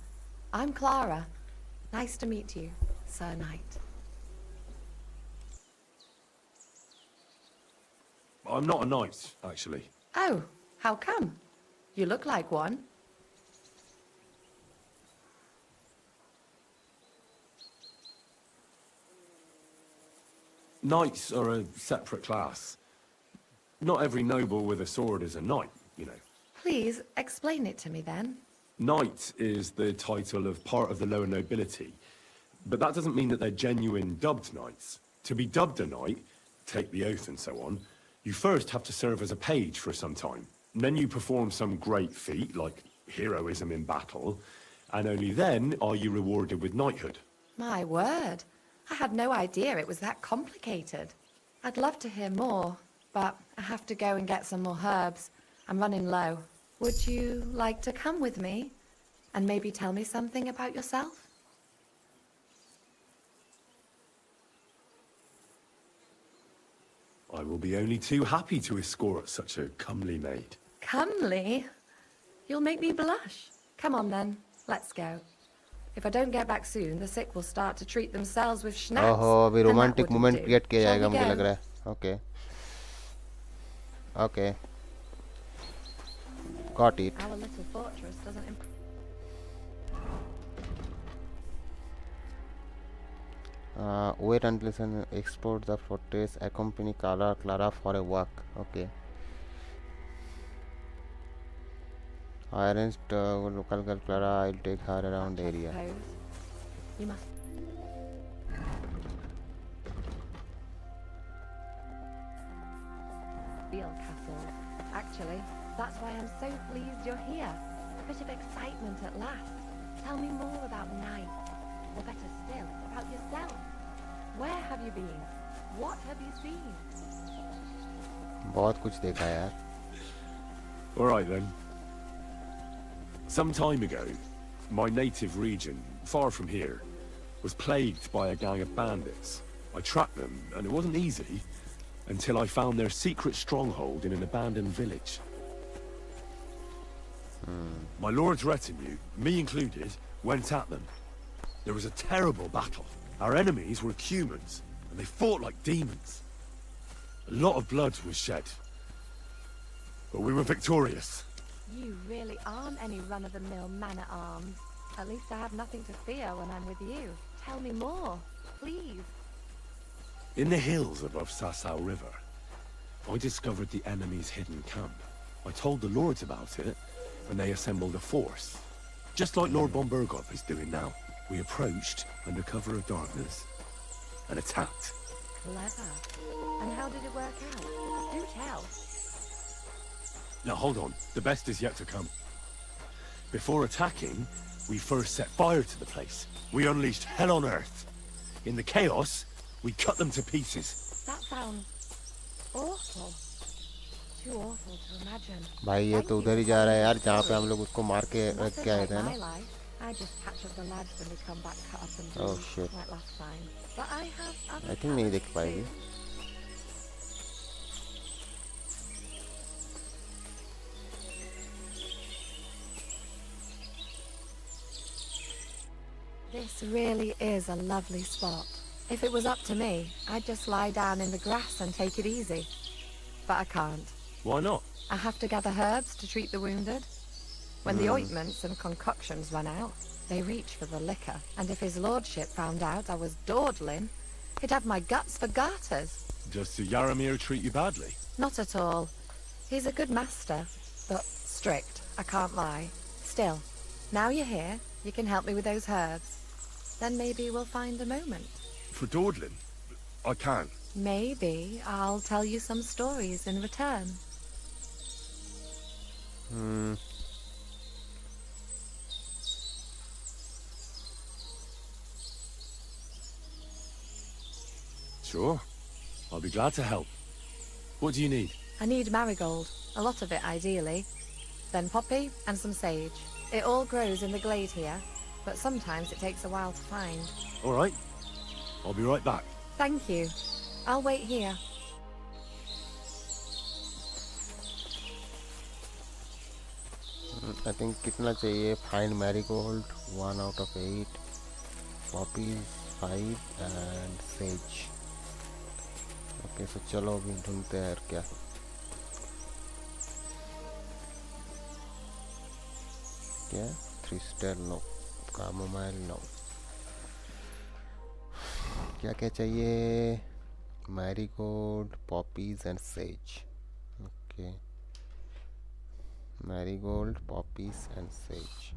I'm Clara. Nice to meet you, Sir Knight. I'm not a knight, actually. Oh, how come? You look like one. Knights are a separate class. Not every noble with a sword is a knight, you know. Please, explain it to me then. Knight is the title of part of the lower nobility. But that doesn't mean that they're genuine dubbed knights. To be dubbed a knight, take the oath and so on, you first have to serve as a page for some time. And then you perform some great feat, like heroism in battle, and only then are you rewarded with knighthood. My word. I had no idea it was that complicated. I'd love to hear more, but I have to go and get some more herbs. I'm running low. Would you like to come with me? And maybe tell me something about yourself? I will be only too happy to escort such a comely maid. Comely? You'll make me blush. Come on then, let's go. If I don't get back soon, the sick will start to treat themselves with schnapps. ओहो अभी and that romantic wouldn't moment do. get किया Shall जाएगा we मुझे go? लग रहा है. Okay. Okay. Got it. Our little fortress doesn't improve. Wait until listen export the fortress, accompany Clara for a walk. Okay. I arranged local girl Clara. I'll take her around the area. You must. Real castle. Actually, that's why I'm so pleased you're here. A bit of excitement at last. Tell me more about Night. Or better still, about yourself. Where have you been? What have you seen? बहुत कुछ देखा यार. All right then. Some time ago, my native region, far from here, was plagued by a gang of bandits. I tracked them, and it wasn't easy, until I found their secret stronghold in an abandoned village. My lord's retinue, me included, went at them. There was a terrible battle. Our enemies were humans, and they fought like demons. A lot of blood was shed. But we were victorious. You really aren't any run-of-the-mill man-at-arms. At least I have nothing to fear when I'm with you. Tell me more, please. In the hills above Sasau River, I discovered the enemy's hidden camp. I told the lords about it, and they assembled a force. Just like Lord Bombergov is doing now. We approached under cover of darkness and attacked. Clever. And how did it work out? Do tell. Now hold on, the best is yet to come. Before attacking, we first set fire to the place. We unleashed hell on earth. In the chaos, we cut them to pieces. That sounds awful. Too awful to imagine. भाई ये तो उधर ही जा रहा है यार जहाँ पे हम लोग उसको मार के रख Nothing के आए like थे my ना. life. I just catch up the lads when they come back cut up and Oh, bruised, shit. like last time. But I have other I think नहीं देख पाएगी. This really is a lovely spot. If it was up to me, I'd just lie down in the grass and take it easy. But I can't. Why not? I have to gather herbs to treat the wounded. When the ointments and concoctions run out, they reach for the liquor. And if his lordship found out I was dawdling, he'd have my guts for garters. Does Sir Yaramir treat you badly? Not at all. He's a good master, but strict, I can't lie. Still, now you're here, you can help me with those herbs. Then maybe we'll find a moment. For dawdling? I can't. Maybe I'll tell you some stories in return. Sure. I'll be glad to help. What do you need? I need marigold, a lot of it ideally. Then poppy and some sage. It all grows in the glade here, but sometimes it takes a while to find. All right. I'll be right back. Thank you. I'll wait here. I think कितना चाहिए? Find marigold 1 out of 8, poppies 5 and sage. Okay, so चलो अभी ढूंढते हैं क्या. क्या? 3 star no, chamomile no. क्या क्या चाहिए? Marigold, poppies and sage. Okay. Marigold, poppies and sage.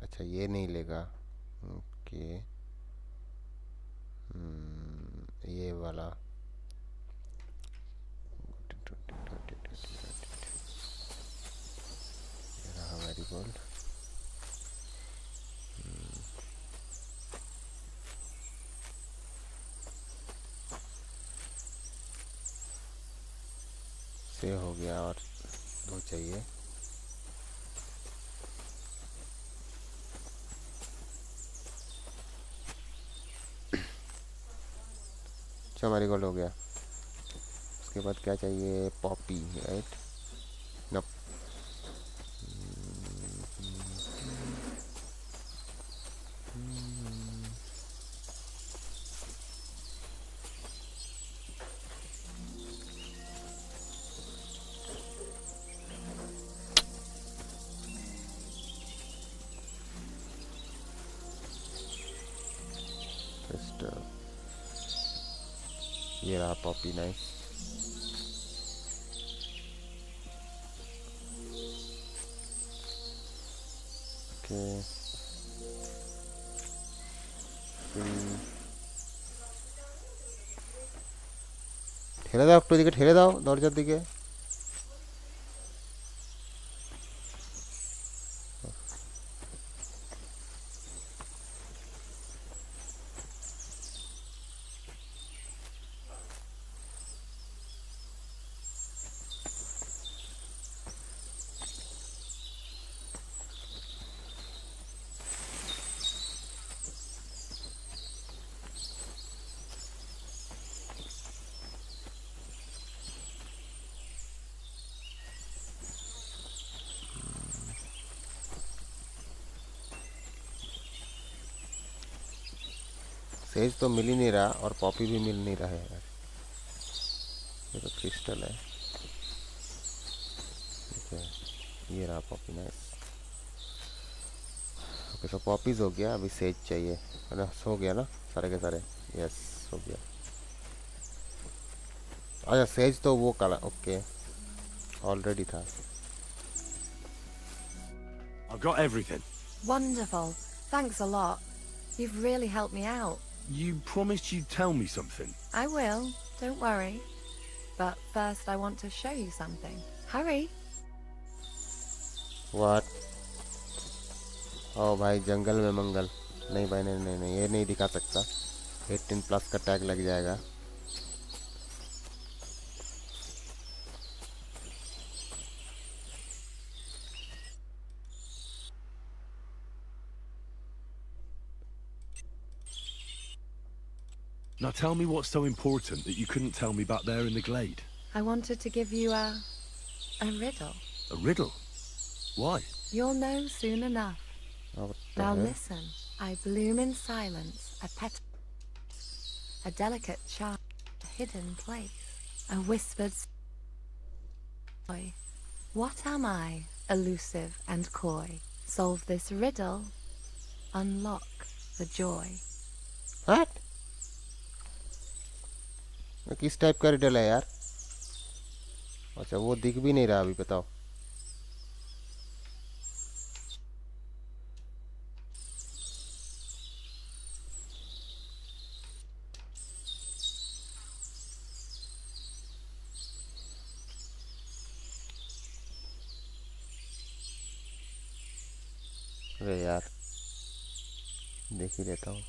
अच्छा ये नहीं लेगा. ओके. ये वाला. ये रहा मैरीगोल्ड. से हो गया और 2 चाहिए. अच्छा मैरीगोल्ड हो गया. उसके बाद क्या चाहिए? Poppy, right? नप. ये रहा पॉपी. नाइस. ओके. ঠেলে দাও, একটু দিকে ঠেলে দাও, দরজার দিকে. सेज तो मिल ही नहीं रहा और पॉपी भी मिल नहीं रहा है यार. ये तो क्रिस्टल है. ठीक है, ये रहा पॉपी. नाइस. ओके, तो पॉपीज हो गया. अभी सेज चाहिए. अरे हो गया ना सारे के सारे. यस, हो गया. अच्छा, सेज तो वो काला. ओके, ऑलरेडी था. I've got everything. Wonderful. Thanks a lot. You've really helped me out. You promised you'd tell me something. I will. Don't worry. But first I want to show you something. Hurry. What? ओ भाई, जंगल में मंगल. नहीं भाई, नहीं नहीं नहीं, ये नहीं दिखा सकता. 18+ का टैग लग जाएगा. Now tell me what's so important that you couldn't tell me back there in the glade. I wanted to give you a riddle. A riddle? Why? You'll know soon enough. Oh, what the Now hell? listen. I bloom in silence, a pet, a delicate charm, a hidden place, a whispered joy. What am I, elusive and coy? Solve this riddle, unlock the joy. What? ये किस type का riddle है यार? अच्छा वो दिख भी नहीं रहा अभी, बताओ. अरे यार देख ही लेता हूँ.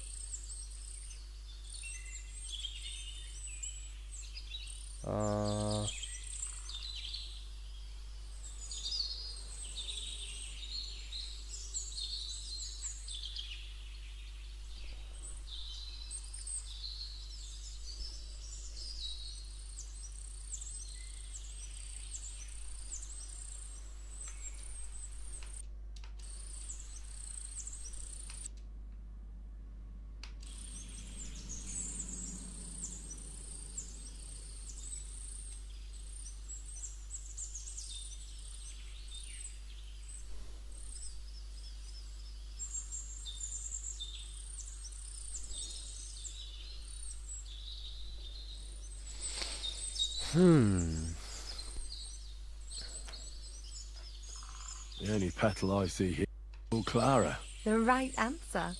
The only petal I see here is Clara. The right answer.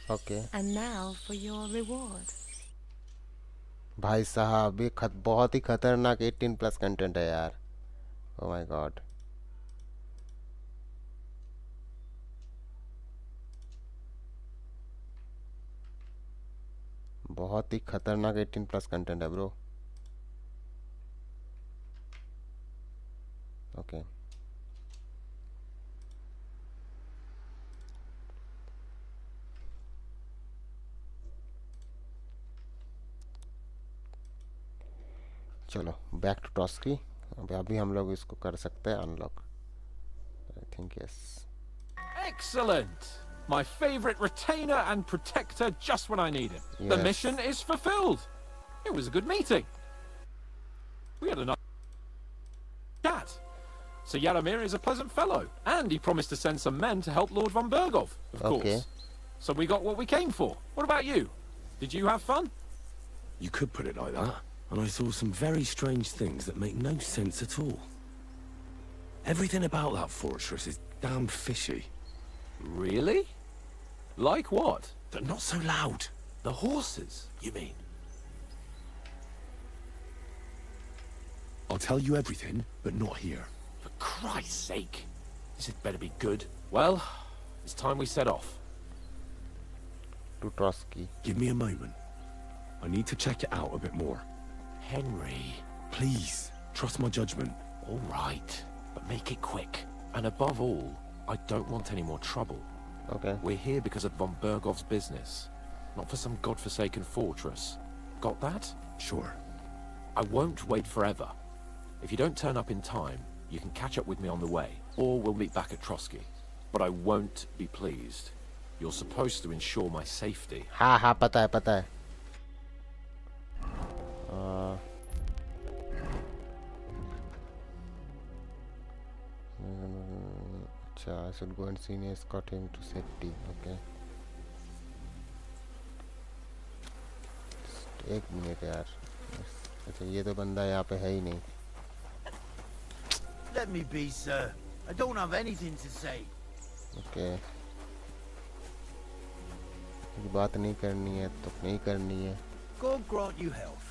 Okay. And now for your reward. भाई साहब ये बहुत ही खतरनाक 18 प्लस कंटेंट है यार. Oh my god. बहुत ही खतरनाक 18 प्लस कंटेंट है ब्रो. ओके चलो बैक टू टॉस्की. अभी हम लोग इसको कर सकते हैं unlock. I think yes. Excellent! My favorite retainer and protector just when I need it. The Yes. mission is fulfilled. It was a good meeting. We had a nice chat. Sir Yaramir is a pleasant fellow, and he promised to send some men to help Lord von Bergov, of Okay. course. So we got what we came for. What about you? Did you have fun? You could put it like that. And I saw some very strange things that make no sense at all. Everything about that fortress is damn fishy. Really? Like what? They're not so loud. The horses, you mean? I'll tell you everything, but not here. For Christ's sake. This had better be good. Well, it's time we set off. To Trotsky. Give me a moment. I need to check it out a bit more. Henry. Please, trust my judgment. All right, but make it quick. And above all, I don't want any more trouble. Okay. We're here because of von Bergov's business, not for some godforsaken fortress. Got that? Sure. I won't wait forever. If you don't turn up in time, you can catch up with me on the way, or we'll meet back at Trotsky. But I won't be pleased. You're supposed to ensure my safety. हाँ हाँ पता है पता है. अच्छा, I should go and senior escort him to safety. Okay. एक minute यार. अच्छा ये तो बंदा यहाँ पे है ही नहीं. Let me be, sir. I don't have anything to say. Okay. बात नहीं करनी है तो नहीं करनी है. God grant you health.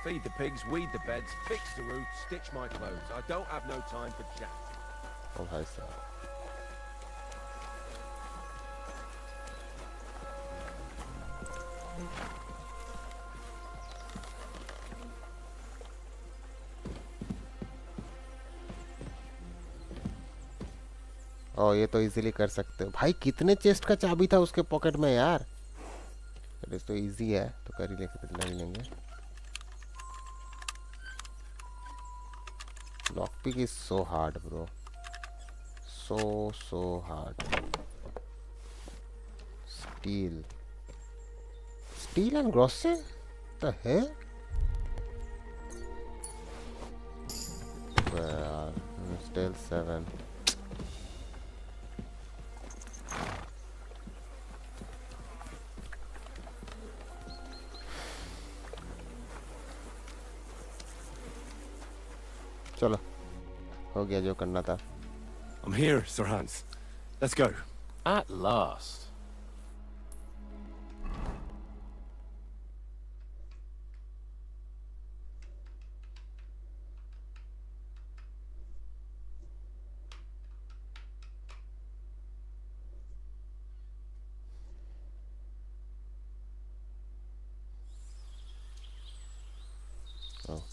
Feed the pigs, weed the beds, fix the roof, stitch my clothes. I don't have no time for chat. ओ भाई साहब. ओ ये तो इजीली कर सकते हो भाई कितने चेस्ट का चाबी था उसके पॉकेट में यार चलो तो इजी है तो कर ही लेंगे lockpick is so hard bro so hard steel and grosse the hell still 7 चलो हो गया जो करना था I'm here, Sir Hans. Let's go. At last. Oh.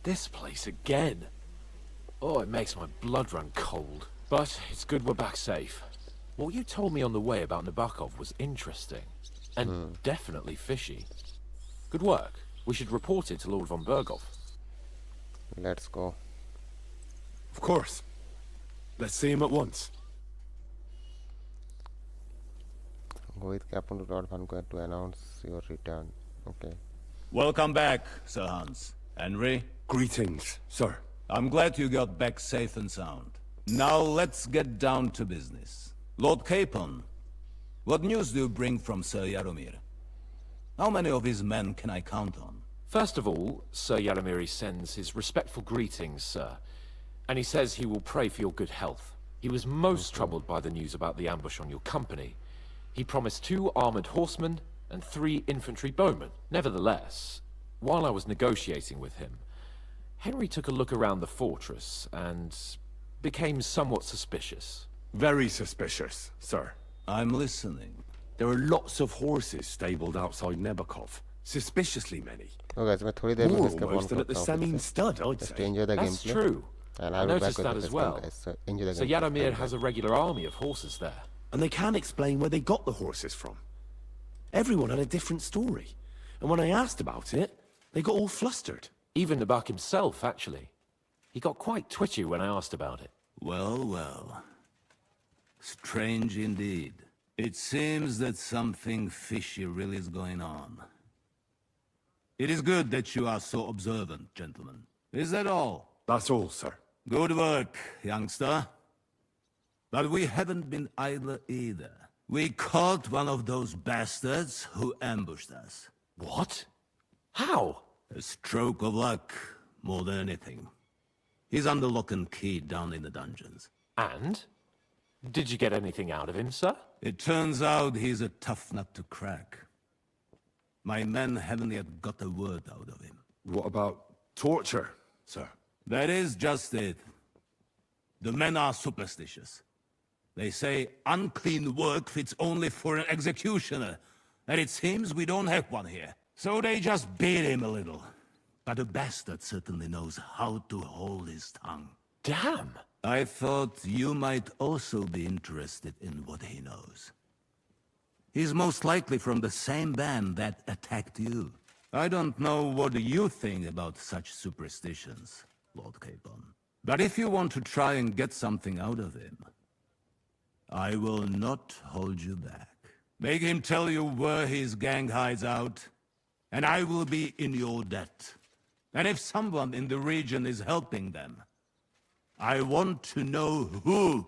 This place again. Oh, it makes my blood run cold. But it's good we're back safe. What you told me on the way about Nabokov was interesting. And definitely fishy. Good work. We should report it to Lord von Berghoff. Let's go. Of course. Let's see him at once. Go with Captain to Lord von Berghoff to announce your return. Okay. Welcome back, Sir Hans. Henry? Greetings, sir. I'm glad you got back safe and sound. Now let's get down to business. Lord Capon, what news do you bring from Sir Jaromir? How many of his men can I count on? First of all, Sir Jaromir sends his respectful greetings, sir. And he says he will pray for your good health. He was most troubled by the news about the ambush on your company. He promised 2 armored horsemen and 3 infantry bowmen. Nevertheless, while I was negotiating with him, Henry took a look around the fortress and became somewhat suspicious. Very suspicious, sir. I'm listening. There are lots of horses stabled outside Nebokov. Suspiciously many. Okay, so मैं थोड़ी देर में More इसके almost than at the Samin stud, I'd Just say. enjoy the That's gameplay. true. And I I'll be back noticed with that this as one, well. guys. So enjoy the So gameplay. Jaromir has a regular army of horses there. And they can't explain where they got the horses from. Everyone had a different story. And when I asked about it, they got all flustered. Even Nabok himself, actually. He got quite twitchy when I asked about it. Well, well. Strange indeed. It seems that something fishy really is going on. It is good that you are so observant, gentlemen. Is that all? That's all, sir. Good work, youngster. But we haven't been idle either. We caught one of those bastards who ambushed us. What? How? A stroke of luck, more than anything. He's under lock and key down in the dungeons. And? Did you get anything out of him, sir? It turns out he's a tough nut to crack. My men haven't yet got a word out of him. What about torture, sir? That is just it. The men are superstitious. They say unclean work fits only for an executioner, and it seems we don't have one here. So they just beat him a little. But the bastard certainly knows how to hold his tongue. Damn! I thought you might also be interested in what he knows. He's most likely from the same band that attacked you. I don't know what you think about such superstitions, Lord Capon. But if you want to try and get something out of him, I will not hold you back. Make him tell you where his gang hides out, and I will be in your debt. And if someone in the region is helping them, I want to know who.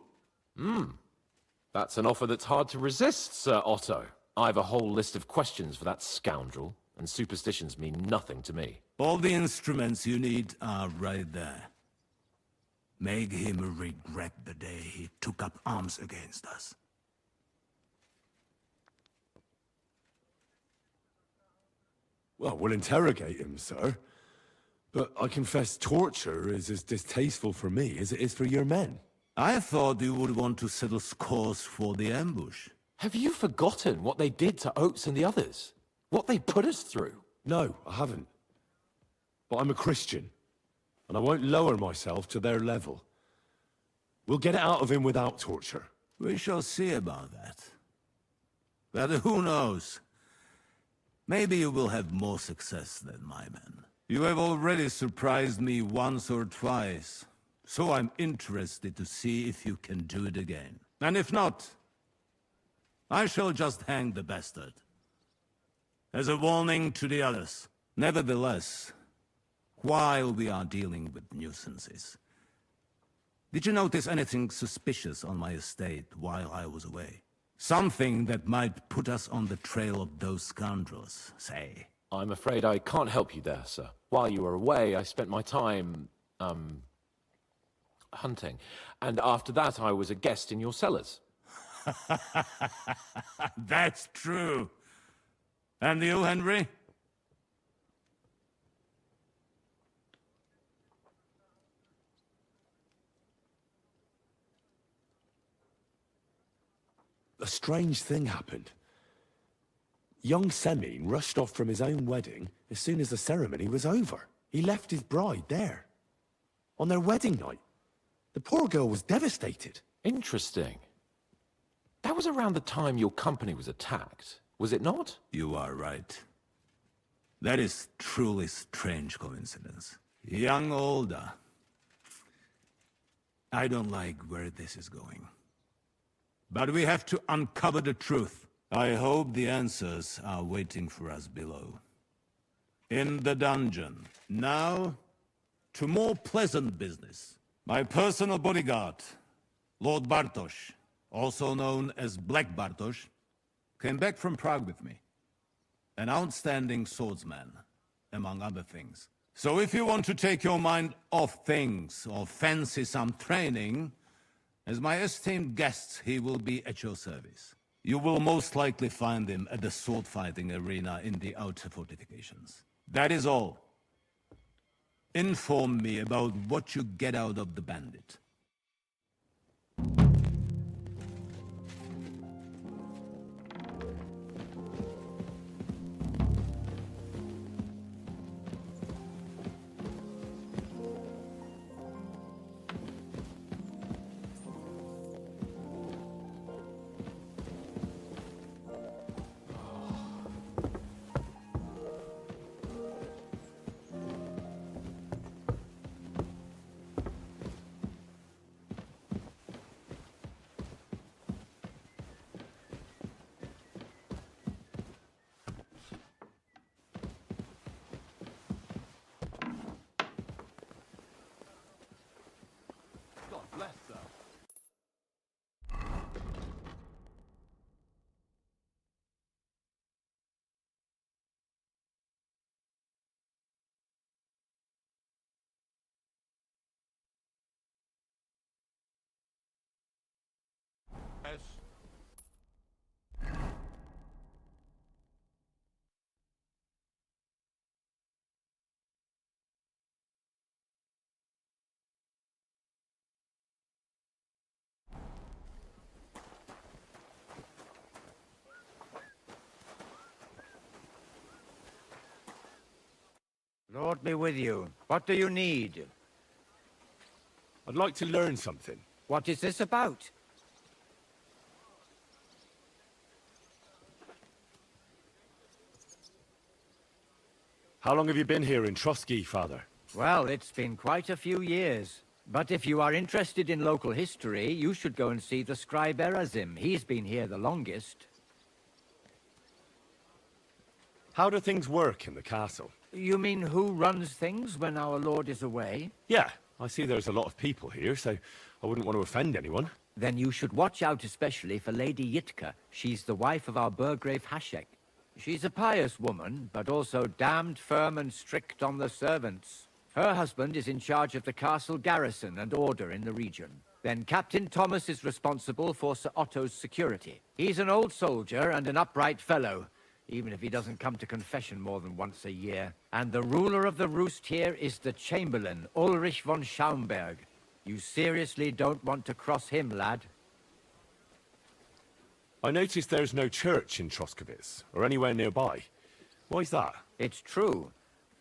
That's an offer that's hard to resist, Sir Otto. I have a whole list of questions for that scoundrel, and superstitions mean nothing to me. All the instruments you need are right there. Make him regret the day he took up arms against us. Well, we'll interrogate him, sir. But I confess torture is as distasteful for me as it is for your men. I thought you would want to settle scores for the ambush. Have you forgotten what they did to Oates and the others? What they put us through? No, I haven't. But I'm a Christian, and I won't lower myself to their level. We'll get it out of him without torture. We shall see about that. But who knows? Maybe you will have more success than my men. You have already surprised me once or twice, so I'm interested to see if you can do it again. And if not, I shall just hang the bastard. As a warning to the others. Nevertheless, while we are dealing with nuisances, did you notice anything suspicious on my estate while I was away? Something that might put us on the trail of those scoundrels, say. I'm afraid I can't help you there, sir. While you were away, I spent my time, hunting. And after that, I was a guest in your cellars. That's true. And you, Henry? A strange thing happened. Young Semine rushed off from his own wedding as soon as the ceremony was over. He left his bride there. On their wedding night. The poor girl was devastated. Interesting. That was around the time your company was attacked, was it not? You are right. That is truly strange coincidence. Young Olda. I don't like where this is going. But we have to uncover the truth. I hope the answers are waiting for us below. In the dungeon. Now, to more pleasant business. My personal bodyguard, Lord Bartosz, also known as Black Bartosz, came back from Prague with me. An outstanding swordsman, among other things. So if you want to take your mind off things, or fancy some training, as my esteemed guest, he will be at your service. You will most likely find him at the sword-fighting arena in the outer fortifications. That is all. Inform me about what you get out of the bandit. Yes. Lord be with you. What do you need? I'd like to learn something. What is this about? How long have you been here in Trotsky, Father? Well, it's been quite a few years. But if you are interested in local history, you should go and see the scribe Erazim. He's been here the longest. How do things work in the castle? You mean who runs things when our lord is away? Yeah, I see there's a lot of people here, so I wouldn't want to offend anyone. Then you should watch out especially for Lady Yitka. She's the wife of our Burgrave Hashek. She's a pious woman, but also damned firm and strict on the servants. Her husband is in charge of the castle garrison and order in the region. Then Captain Thomas is responsible for Sir Otto's security. He's an old soldier and an upright fellow, even if he doesn't come to confession more than once a year. And the ruler of the roost here is the Chamberlain, Ulrich von Schaumburg. You seriously don't want to cross him, lad? I noticed there's no church in Troskowitz, or anywhere nearby. Why's that? It's true.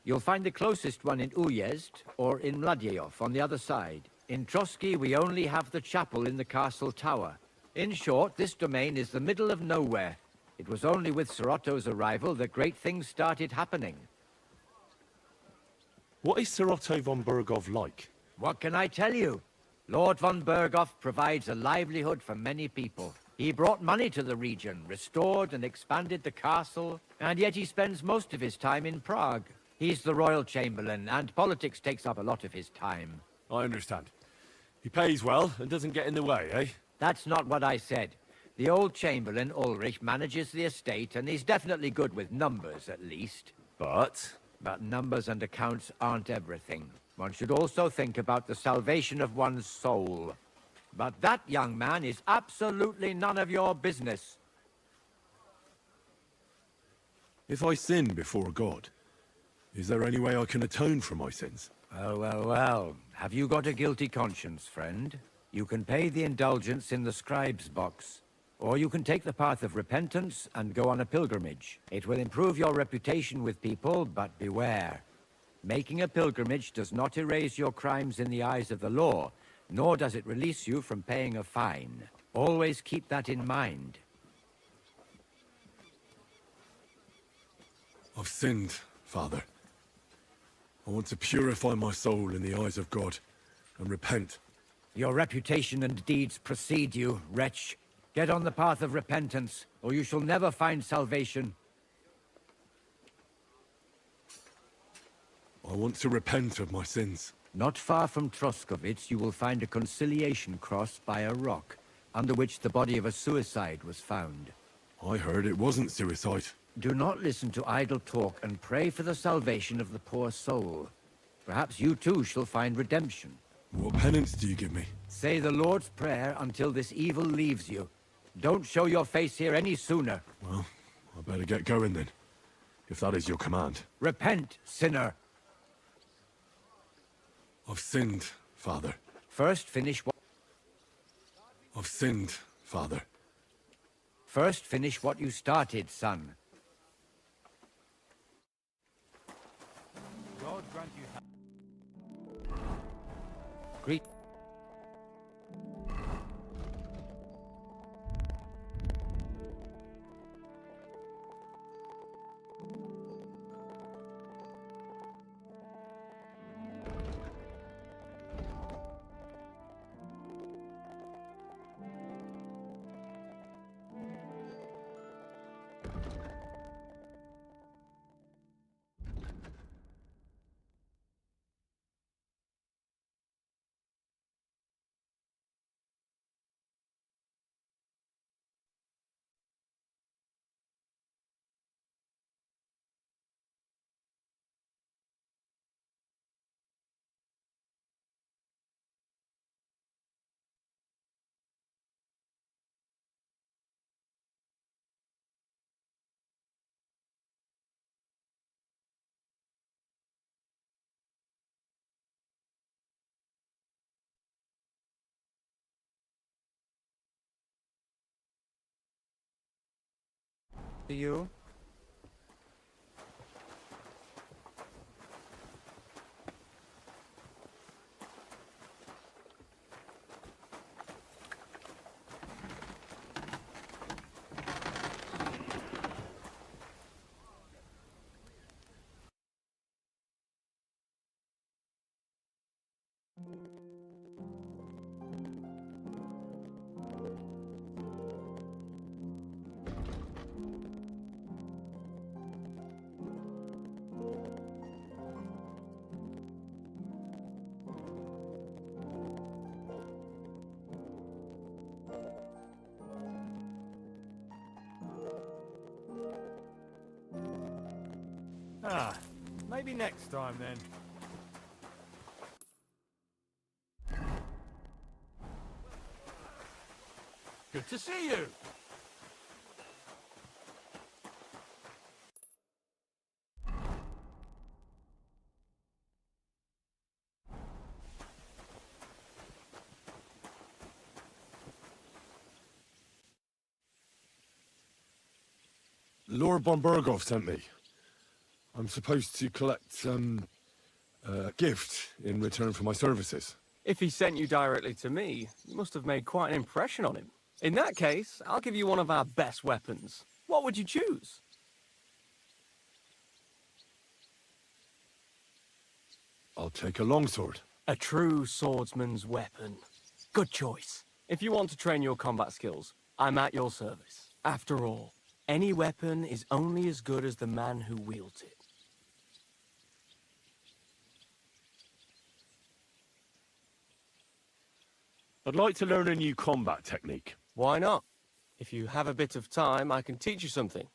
You'll find the closest one in Uyezd or in Mladyeyov on the other side. In Trotsky, we only have the chapel in the castle tower. In short, this domain is the middle of nowhere. It was only with Sirotto's arrival that great things started happening. What is Sirotto von Burgov like? What can I tell you? Lord von Burgov provides a livelihood for many people. He brought money to the region, restored and expanded the castle, and yet he spends most of his time in Prague. He's the royal chamberlain, and politics takes up a lot of his time. I understand. He pays well and doesn't get in the way, eh? That's not what I said. The old chamberlain, Ulrich, manages the estate, and he's definitely good with numbers, at least. But numbers and accounts aren't everything. One should also think about the salvation of one's soul. But that young man is absolutely none of your business. if I sin before God, is there any way I can atone for my sins? Well. Have you got a guilty conscience, friend? You can pay the indulgence in the scribe's box. Or you can take the path of repentance and go on a pilgrimage. It will improve your reputation with people, but beware. Making a pilgrimage does not erase your crimes in the eyes of the law, nor does it release you from paying a fine. Always keep that in mind. I've sinned, Father. I want to purify my soul in the eyes of God and repent. Your reputation and deeds precede you, wretch. Get on the path of repentance, or you shall never find salvation. I want to repent of my sins. Not far from Troskovitz, you will find a conciliation cross by a rock, under which the body of a suicide was found. I heard it wasn't suicide. Do not listen to idle talk and pray for the salvation of the poor soul. Perhaps you too shall find redemption. What penance do you give me? Say the Lord's Prayer until this evil leaves you. Don't show your face here any sooner. Well, I better get going then, if that is your command. Repent, sinner. I've sinned, Father. First finish what... I've sinned, Father. First finish what you started, son. God grant you... Greet... To you. Maybe next time then. Good to see you. Lord von Burgov sent me. I'm supposed to collect, a gift in return for my services. If he sent you directly to me, you must have made quite an impression on him. In that case, I'll give you one of our best weapons. What would you choose? I'll take a longsword. A true swordsman's weapon. Good choice. If you want to train your combat skills, I'm at your service. After all, any weapon is only as good as the man who wields it. I'd like to learn a new combat technique. Why not? If you have a bit of time, I can teach you something.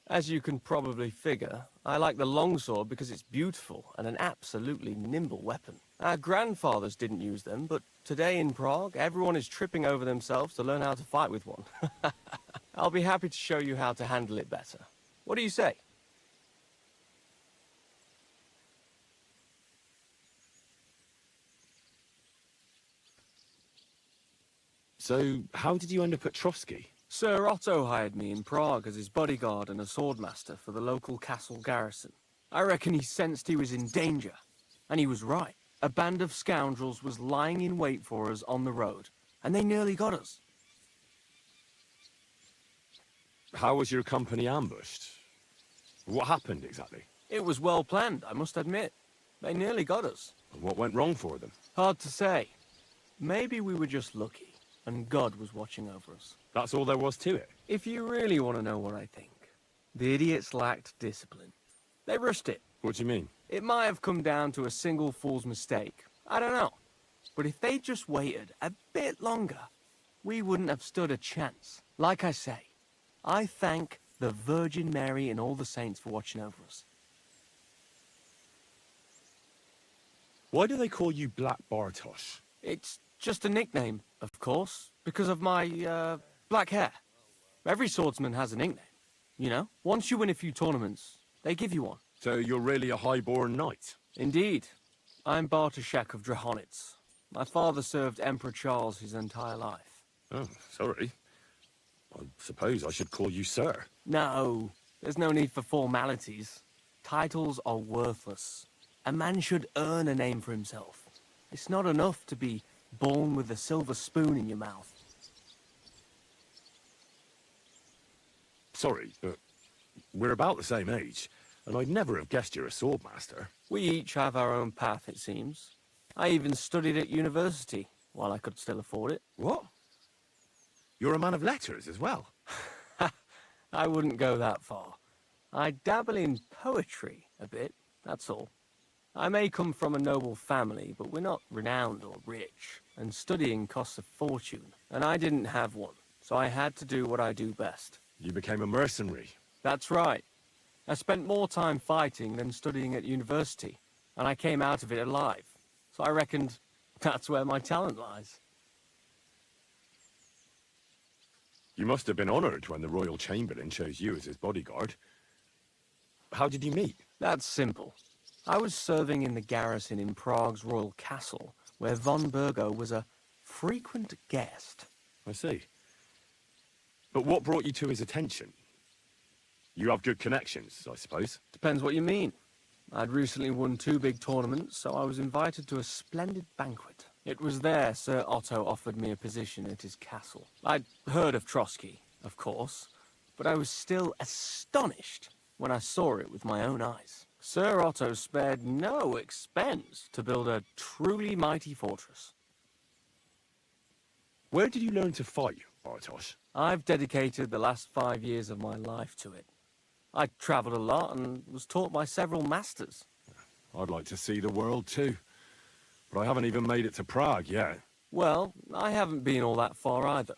As you can probably figure, I like the longsword because it's beautiful and an absolutely nimble weapon. Our grandfathers didn't use them, but today in Prague, everyone is tripping over themselves to learn how to fight with one. I'll be happy to show you how to handle it better. What do you say? So, how did you end up at Trotsky? Sir Otto hired me in Prague as his bodyguard and a swordmaster for the local castle garrison. I reckon he sensed he was in danger. And he was right. A band of scoundrels was lying in wait for us on the road, and they nearly got us. How was your company ambushed? What happened exactly? It was well planned, I must admit. They nearly got us. What went wrong for them? Hard to say. Maybe we were just lucky, and God was watching over us. That's all there was to it? If you really want to know what I think, the idiots lacked discipline. They rushed it. What do you mean? It might have come down to a single fool's mistake. I don't know. But if they just waited a bit longer, we wouldn't have stood a chance. Like I say, I thank the Virgin Mary and all the saints for watching over us. Why do they call you Black Bartosz? It's just a nickname, of course, because of my, black hair. Every swordsman has a nickname, you know? Once you win a few tournaments, they give you one. So you're really a high-born knight? Indeed. I'm Bartoszek of Drahonitz. My father served Emperor Charles his entire life. Oh, sorry. I suppose I should call you sir. No, there's no need for formalities. Titles are worthless. A man should earn a name for himself. It's not enough to be born with a silver spoon in your mouth. Sorry, but we're about the same age, and I'd never have guessed you're a swordmaster. We each have our own path, it seems. I even studied at university, while I could still afford it. What? You're a man of letters as well? I wouldn't go that far. I dabble in poetry a bit, that's all. I may come from a noble family, but we're not renowned or rich, and studying costs a fortune, and I didn't have one, so I had to do what I do best. You became a mercenary. That's right. I spent more time fighting than studying at university, and I came out of it alive, so I reckoned that's where my talent lies. You must have been honored when the Royal Chamberlain chose you as his bodyguard. How did you meet? That's simple. I was serving in the garrison in Prague's royal castle, where von Burgo was a frequent guest. I see. But what brought you to his attention? You have good connections, I suppose. Depends what you mean. I'd recently won 2 big tournaments, so I was invited to a splendid banquet. It was there Sir Otto offered me a position at his castle. I'd heard of Trotsky, of course, but I was still astonished when I saw it with my own eyes. Sir Otto spared no expense to build a truly mighty fortress. Where did you learn to fight, Bartosz? I've dedicated the last 5 years of my life to it. I travelled a lot and was taught by several masters. I'd like to see the world too, but I haven't even made it to Prague yet. Well, I haven't been all that far either.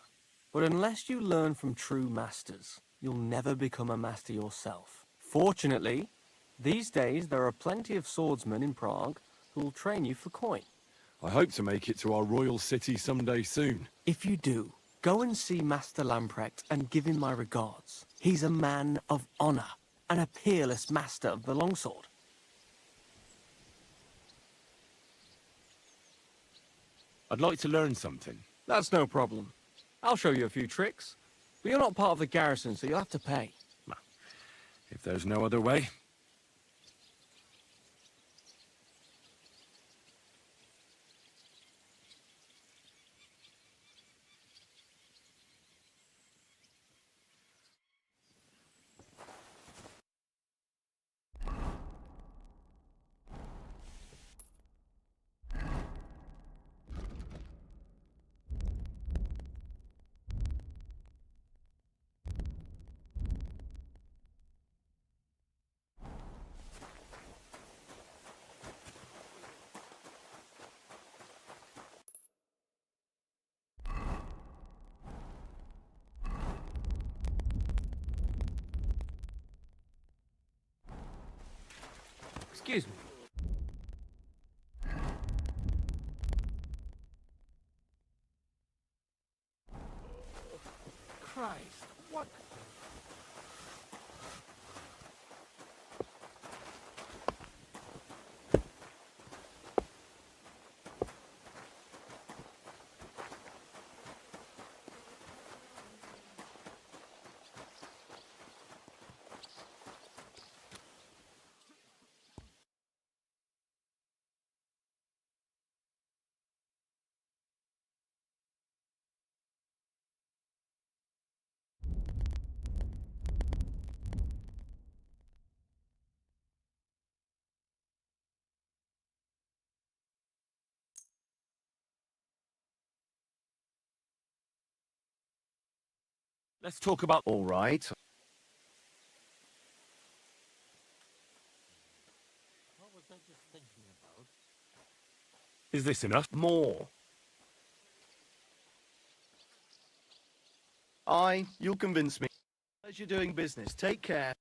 But unless you learn from true masters, you'll never become a master yourself. Fortunately, these days there are plenty of swordsmen in Prague who'll train you for coin. I hope to make it to our royal city someday soon. If you do, go and see Master Lamprecht and give him my regards. He's a man of honor and a peerless master of the longsword. I'd like to learn something. That's no problem. I'll show you a few tricks. But you're not part of the garrison, so you'll have to pay. If there's no other way. Excuse me. Christ, what? Let's talk about... All right. What was I just thinking about? Is this enough? More. Aye, you'll convince me. Pleasure doing business. Take care.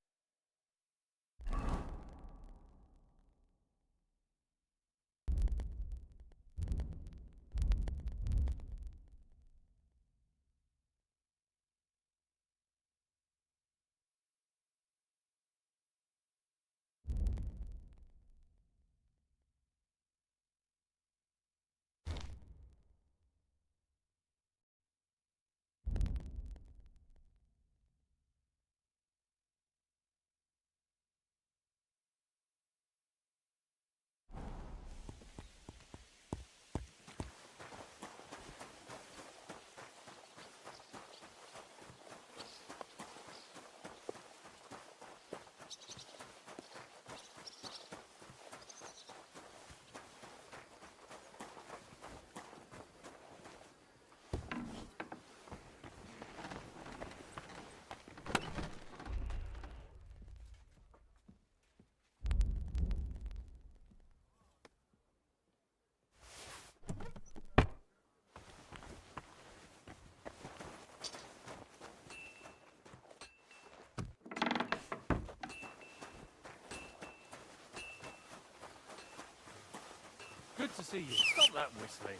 Good to see you. Stop that whistling.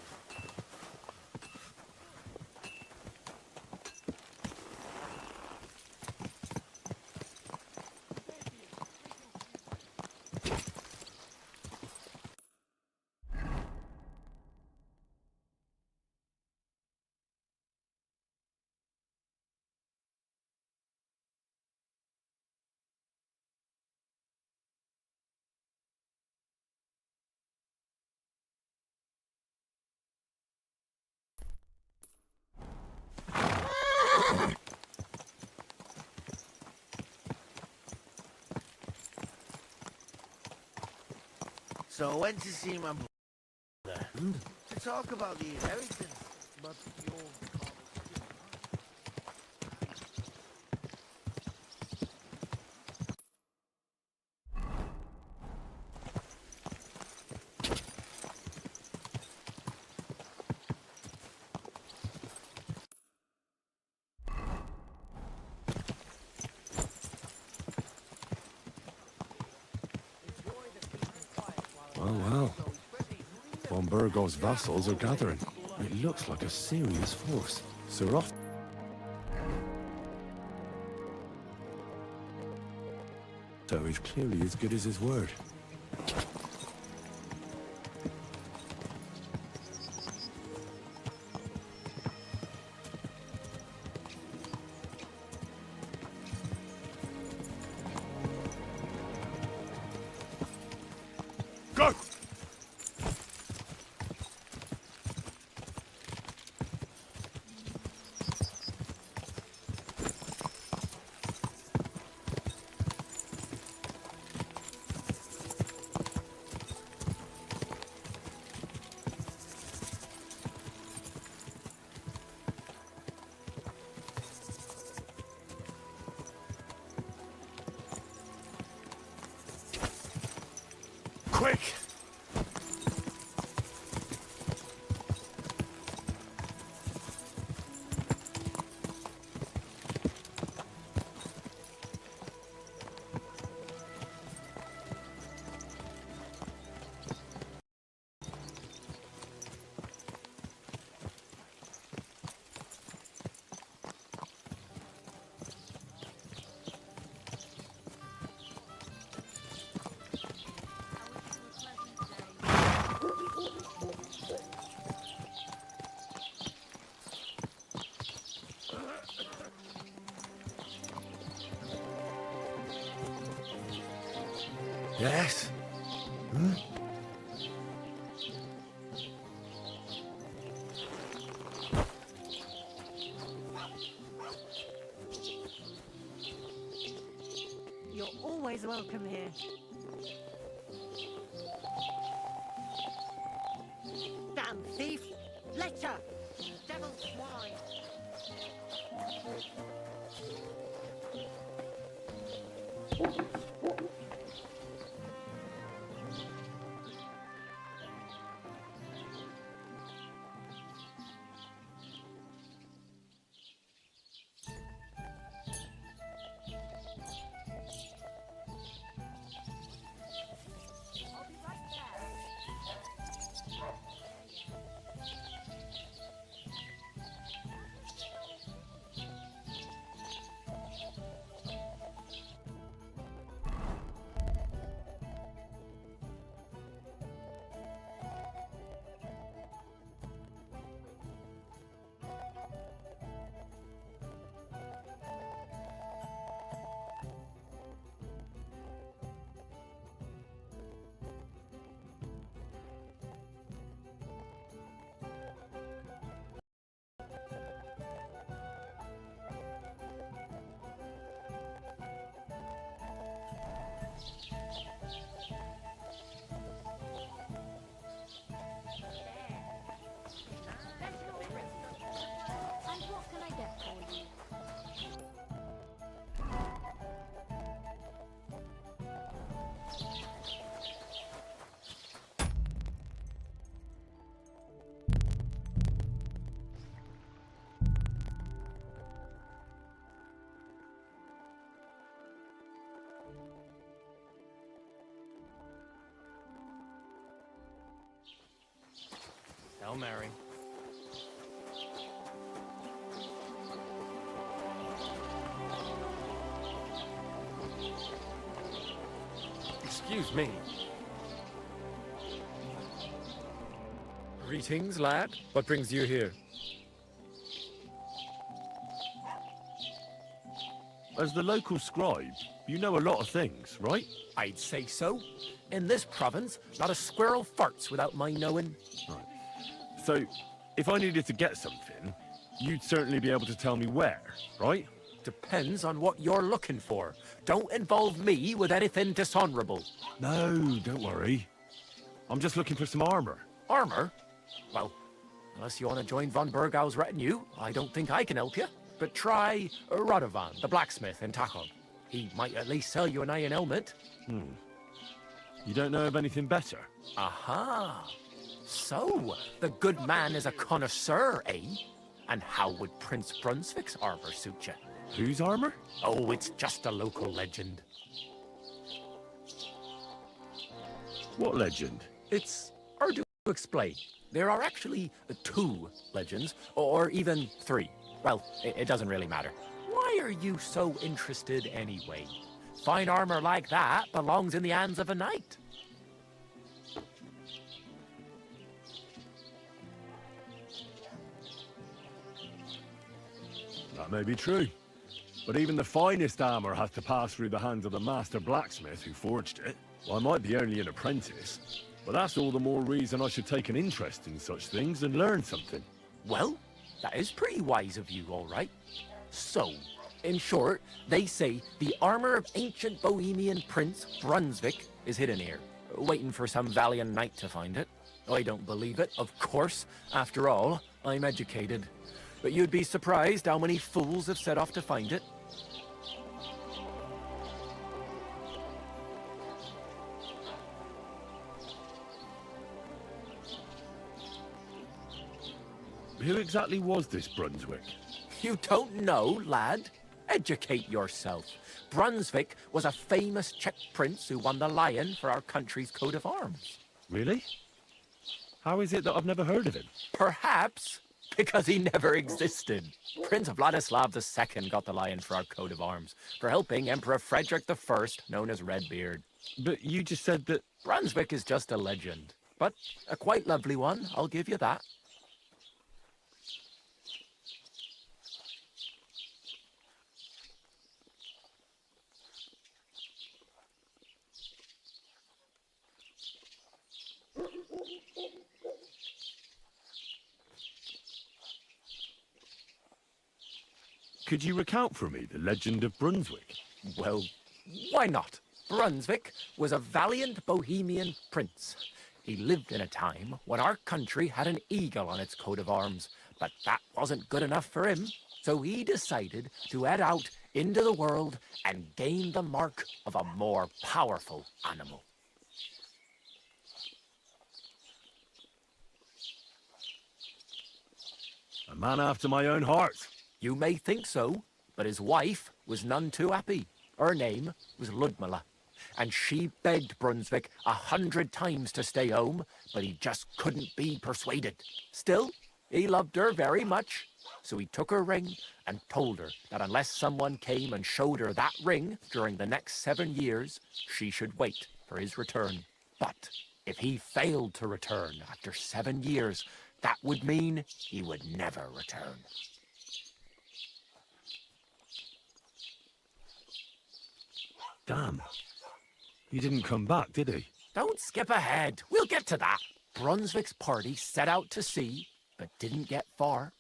So I went to see my brother to talk about the inheritance, but your Oh, wow. Von Burgov's vassals are gathering. It looks like a serious force. Sir Otto. So he's clearly as good as his word. quick! Yes? Hmm? You're always welcome here. Damn thief! Lecher! Devil swine! And what can I get for you? Hail Mary. Excuse me. Greetings, lad. What brings you here? As the local scribe, you know a lot of things, right? I'd say so. In this province, not a squirrel farts without my knowing. Right. So, if I needed to get something, you'd certainly be able to tell me where, right? Depends on what you're looking for. Don't involve me with anything dishonorable. No, don't worry. I'm just looking for some armor. Armor? Well, unless you want to join von Burgau's retinue, I don't think I can help you. But try Radovan, the blacksmith in Tachon. He might at least sell you an iron helmet. You don't know of anything better? Aha! So, the good man is a connoisseur, eh? And how would Prince Brunswick's armor suit you? Whose armor? Oh, it's just a local legend. What legend? It's hard to explain. There are actually 2 legends, or even 3. Well, it doesn't really matter. Why are you so interested anyway? Fine armor like that belongs in the hands of a knight. That may be true. But even the finest armor has to pass through the hands of the master blacksmith who forged it. Well, I might be only an apprentice, but that's all the more reason I should take an interest in such things and learn something. Well, that is pretty wise of you, all right. So, in short, they say the armor of ancient Bohemian Prince Brunswick is hidden here, waiting for some valiant knight to find it. I don't believe it, of course. After all, I'm educated. But you'd be surprised how many fools have set off to find it. Who exactly was this Brunswick? You don't know, lad? Educate yourself. Brunswick was a famous Czech prince who won the lion for our country's coat of arms. Really? How is it that I've never heard of him? Perhaps because he never existed. Prince Vladislav II got the lion for our coat of arms for helping Emperor Frederick I, known as Redbeard. But you just said that... Brunswick is just a legend, but a quite lovely one, I'll give you that. Could you recount for me the legend of Brunswick? Well, why not? Brunswick was a valiant Bohemian prince. He lived in a time when our country had an eagle on its coat of arms, but that wasn't good enough for him, so he decided to head out into the world and gain the mark of a more powerful animal. A man after my own heart. You may think so, but his wife was none too happy. Her name was Ludmilla, and she begged Brunswick 100 times to stay home, but he just couldn't be persuaded. Still, he loved her very much, so he took her ring and told her that unless someone came and showed her that ring during the next 7 years, she should wait for his return. But if he failed to return after 7 years, that would mean he would never return. Damn. He didn't come back, did he? Don't skip ahead. We'll get to that. Brunswick's party set out to sea, but didn't get far.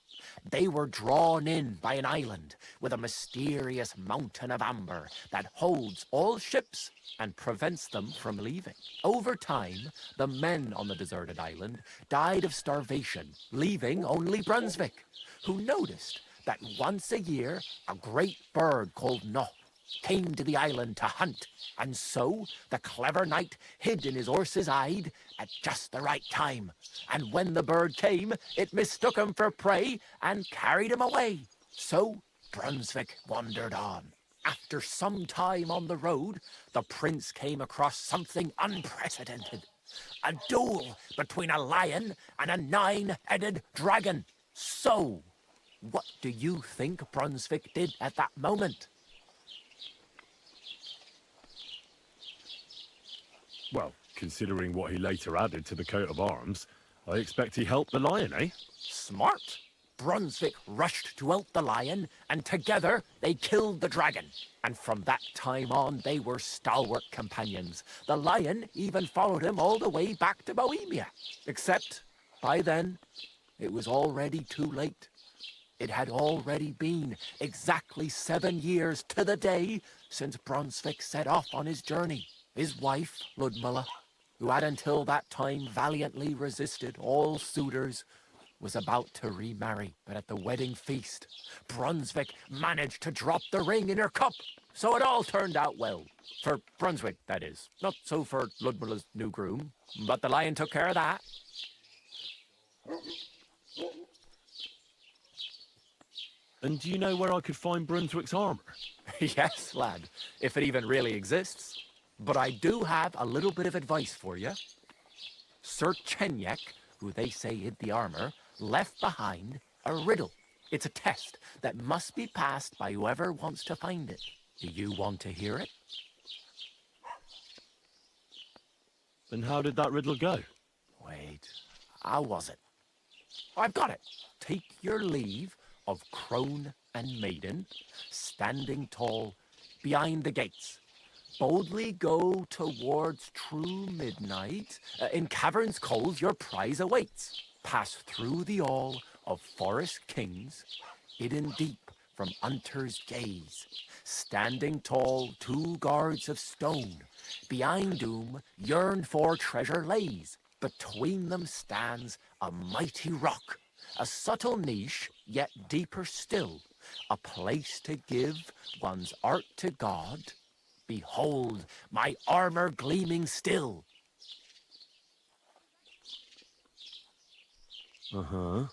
They were drawn in by an island with a mysterious mountain of amber that holds all ships and prevents them from leaving. Over time, the men on the deserted island died of starvation, leaving only Brunswick, who noticed that once a year a great bird called Noh came to the island to hunt, and so the clever knight hid in his horse's hide at just the right time. And when the bird came, it mistook him for prey and carried him away. So Brunswick wandered on. After some time on the road, the prince came across something unprecedented. A duel between a lion and a 9-headed dragon. So, what do you think Brunswick did at that moment? Well, considering what he later added to the coat of arms, I expect he helped the lion, eh? Smart. Brunswick rushed to help the lion, and together they killed the dragon. And from that time on, they were stalwart companions. The lion even followed him all the way back to Bohemia. Except, by then, it was already too late. It had already been exactly 7 years to the day since Brunswick set off on his journey. His wife, Ludmilla, who had until that time valiantly resisted all suitors, was about to remarry. But at the wedding feast, Brunswick managed to drop the ring in her cup. So it all turned out well. For Brunswick, that is. Not so for Ludmilla's new groom, but the lion took care of that. And do you know where I could find Brunswick's armor? Yes, lad, if it even really exists. But I do have a little bit of advice for you. Sir Chenyek, who they say hid the armor, left behind a riddle. It's a test that must be passed by whoever wants to find it. Do you want to hear it? And how did that riddle go? Wait, how was it? I've got it. Take your leave of crone and maiden, standing tall behind the gates. Boldly go towards true midnight. In caverns cold your prize awaits. Pass through the all of forest kings, hidden deep from hunter's gaze. Standing tall, 2 guards of stone. Behind whom yearn for treasure lays. Between them stands a mighty rock. A subtle niche, yet deeper still. A place to give one's art to God. Behold, my armor gleaming still. Uh-huh.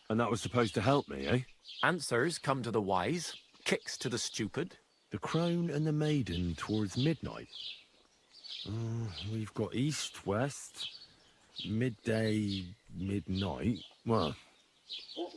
And that was supposed to help me, eh? Answers come to the wise, kicks to the stupid. The crone and the maiden towards midnight. We've got east, west, midday, midnight. Well,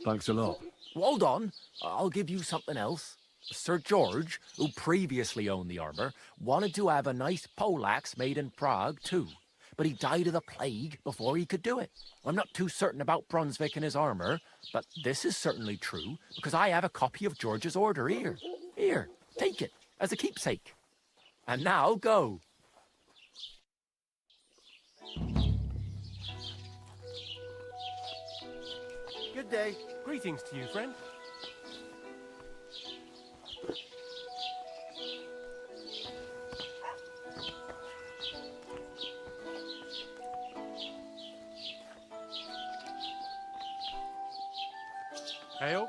thanks a lot. Hold on, I'll give you something else. Sir George, who previously owned the armor, wanted to have a nice poleaxe made in Prague too, but he died of the plague before he could do it. I'm not too certain about Brunswick and his armor, but this is certainly true because I have a copy of George's order here. Here, take it as a keepsake. And now go. Good day. Greetings to you, friend. Hail.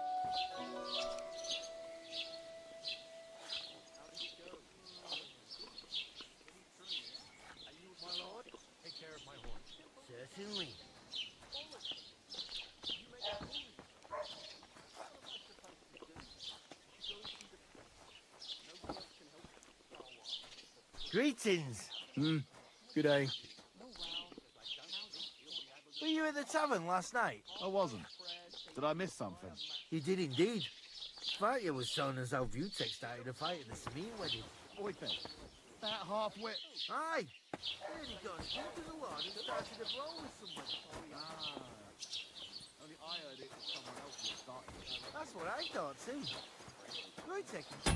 Certainly. Greetings. Good day. Were you at the tavern last night? I wasn't. Did I miss something? You did indeed. Fartia was showing us how Vutek started a fight at the Sabine wedding. Oi, Ben. That half-wit. Aye. Then he got into the water and started a brawl with someone. Ah. Only I heard it was someone else who started it. That's what I thought too. Vutek.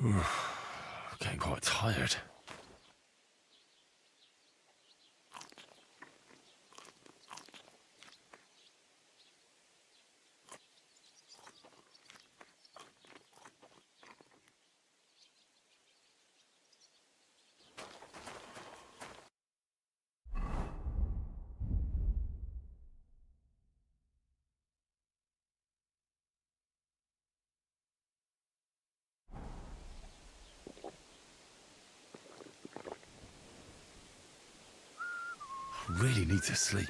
Getting quite tired. Really need to sleep.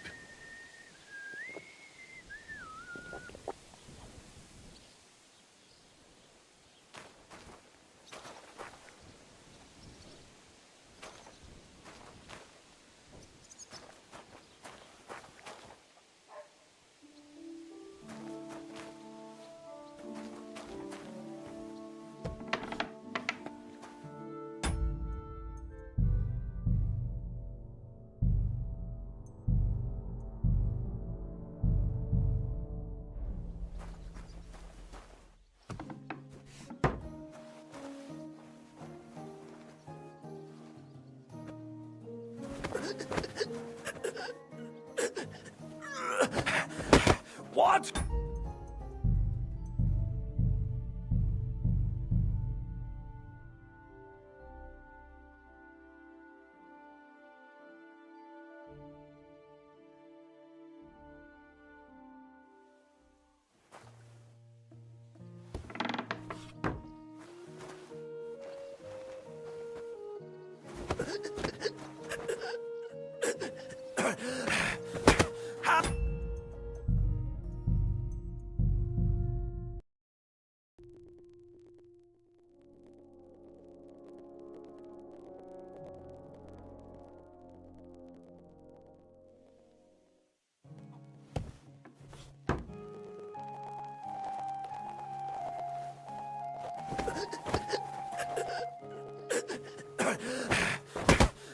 What?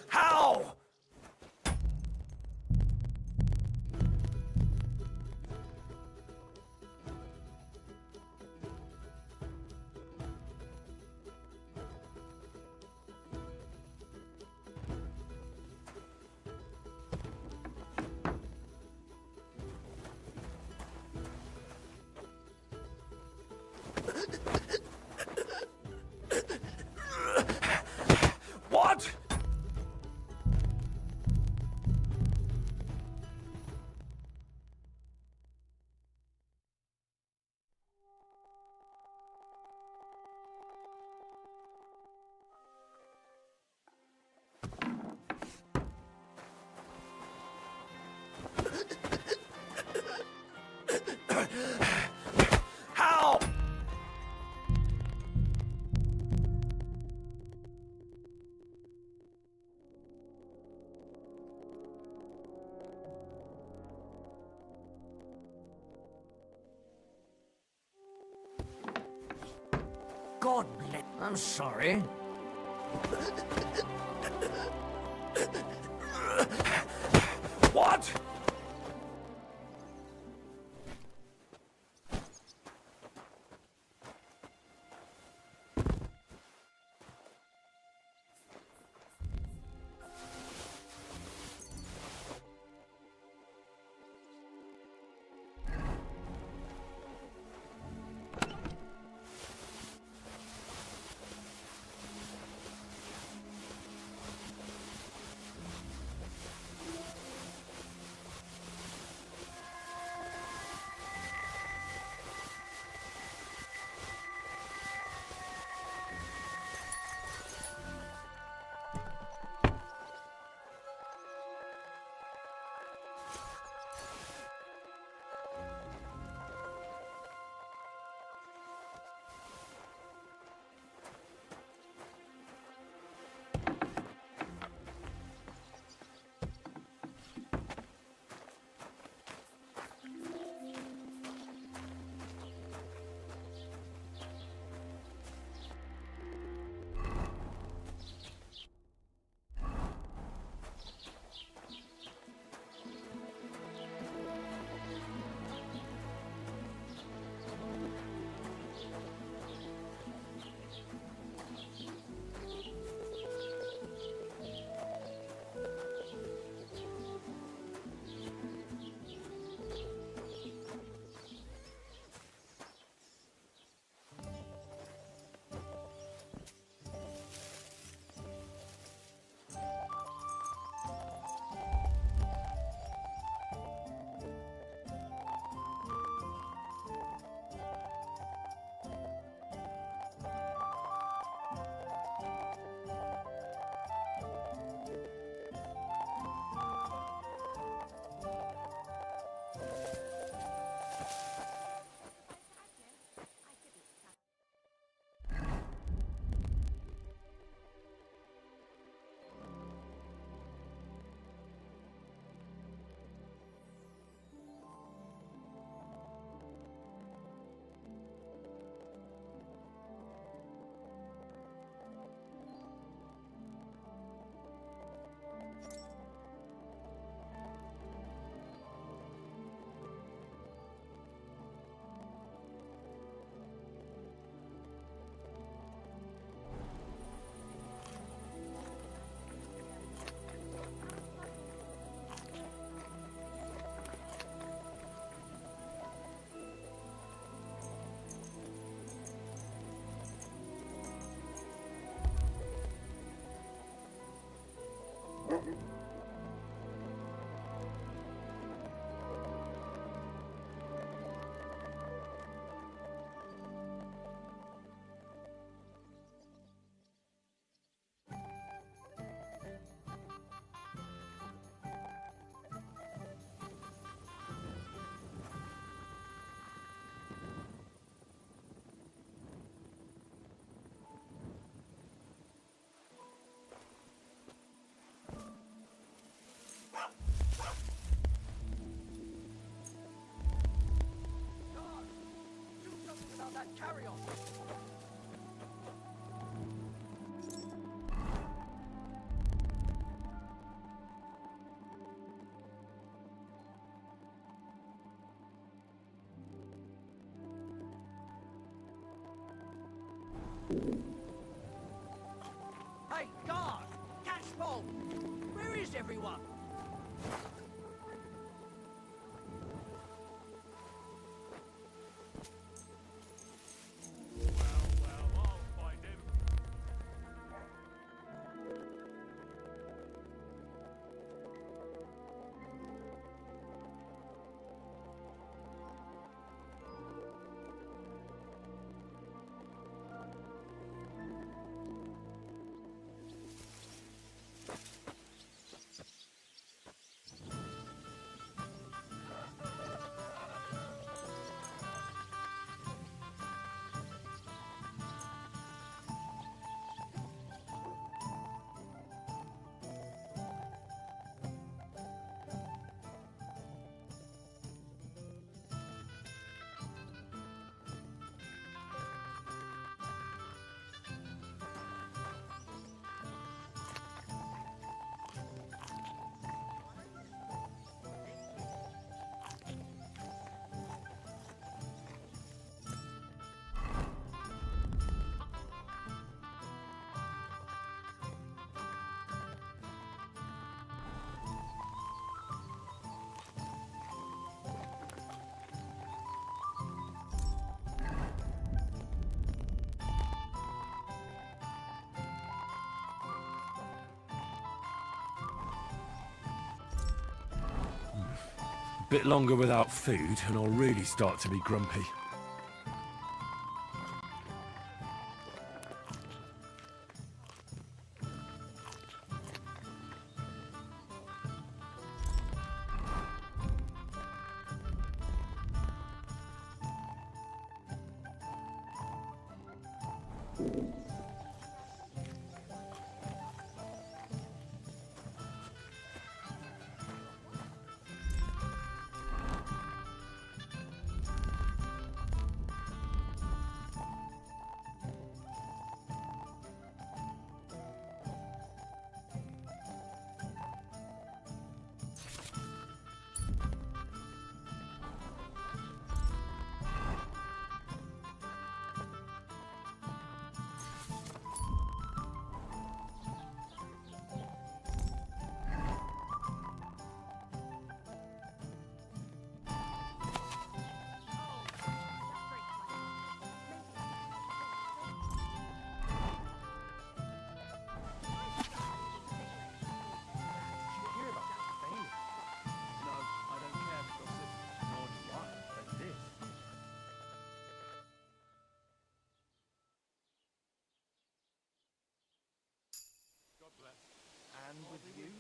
How? What? How? God bless. I'm sorry. What? on, carry on. Hey, guard! Catchpole! Where is everyone? Bit longer without food, and I'll really start to be grumpy. And with you?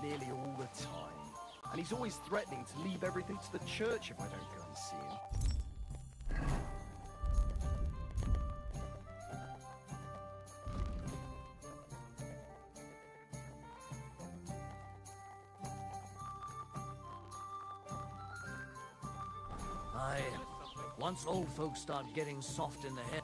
Nearly all the time. And he's always threatening to leave everything to the church if I don't go and see him. Once old folks start getting soft in the head.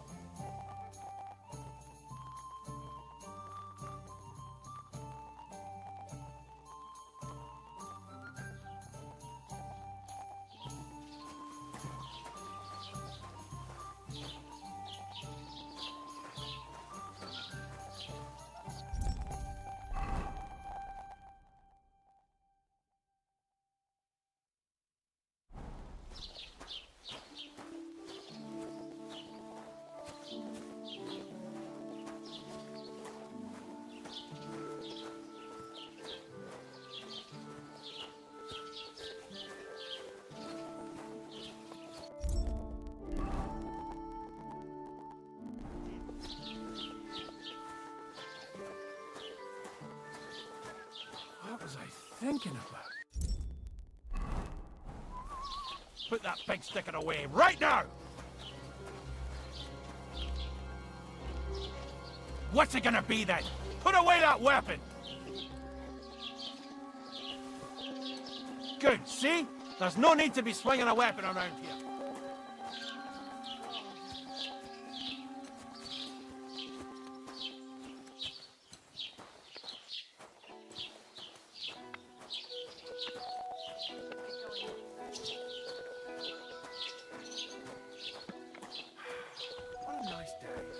What was I thinking about? Put that big sticker away right now! What's it gonna be then? Put away that weapon! Good, see? There's no need to be swinging a weapon around here. What a nice day.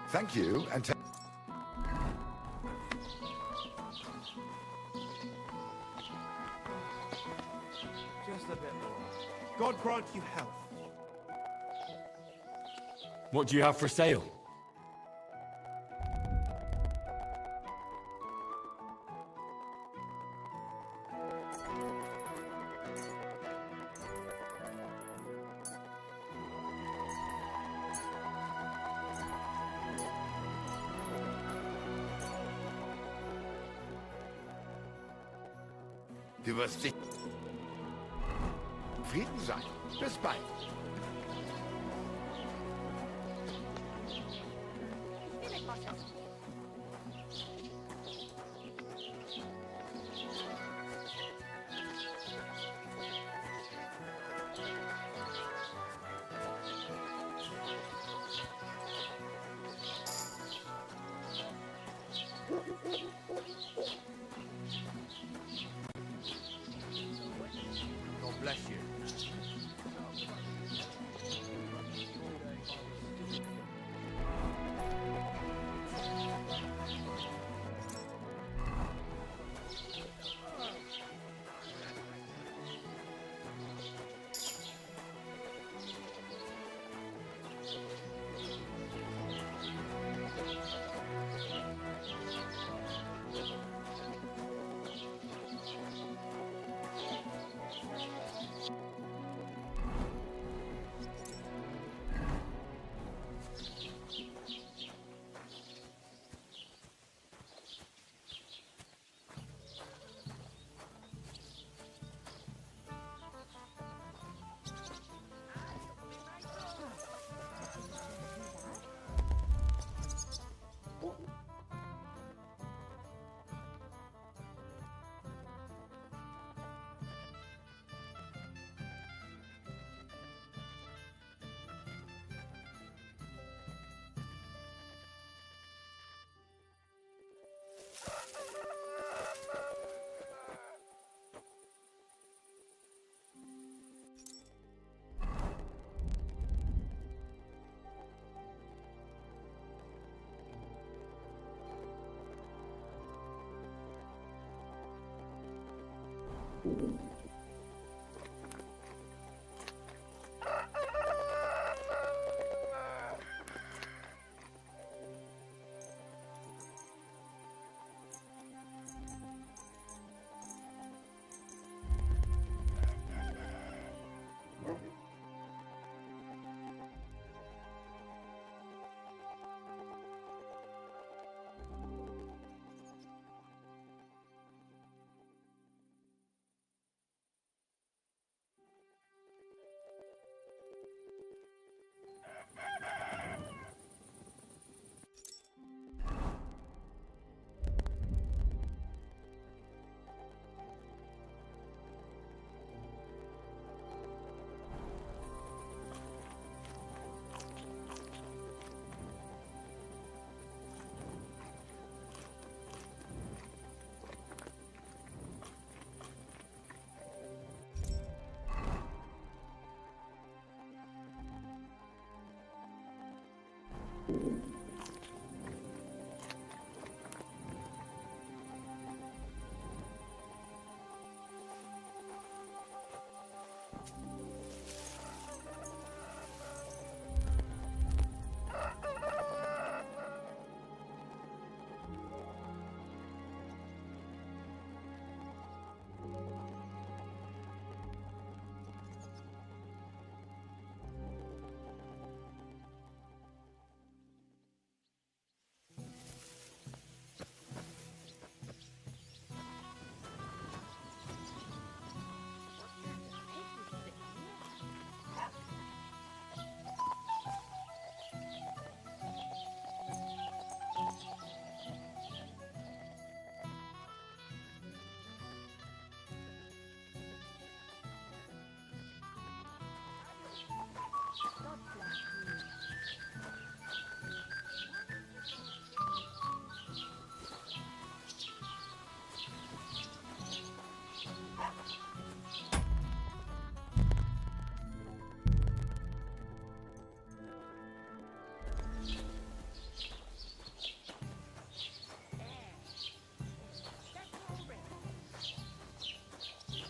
Thank you, and Just a bit more. God grant you health. What do you have for sale? du wirst dich Frieden sein. Bis bald. God bless you.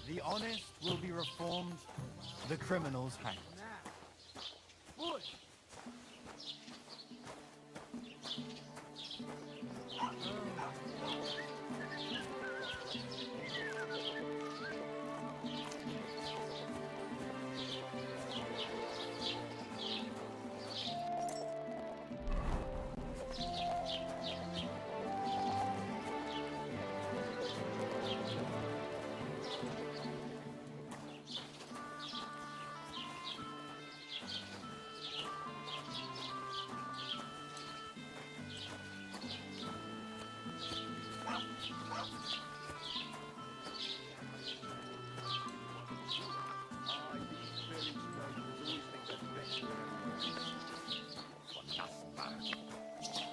The honest will be reformed, the criminals hanged.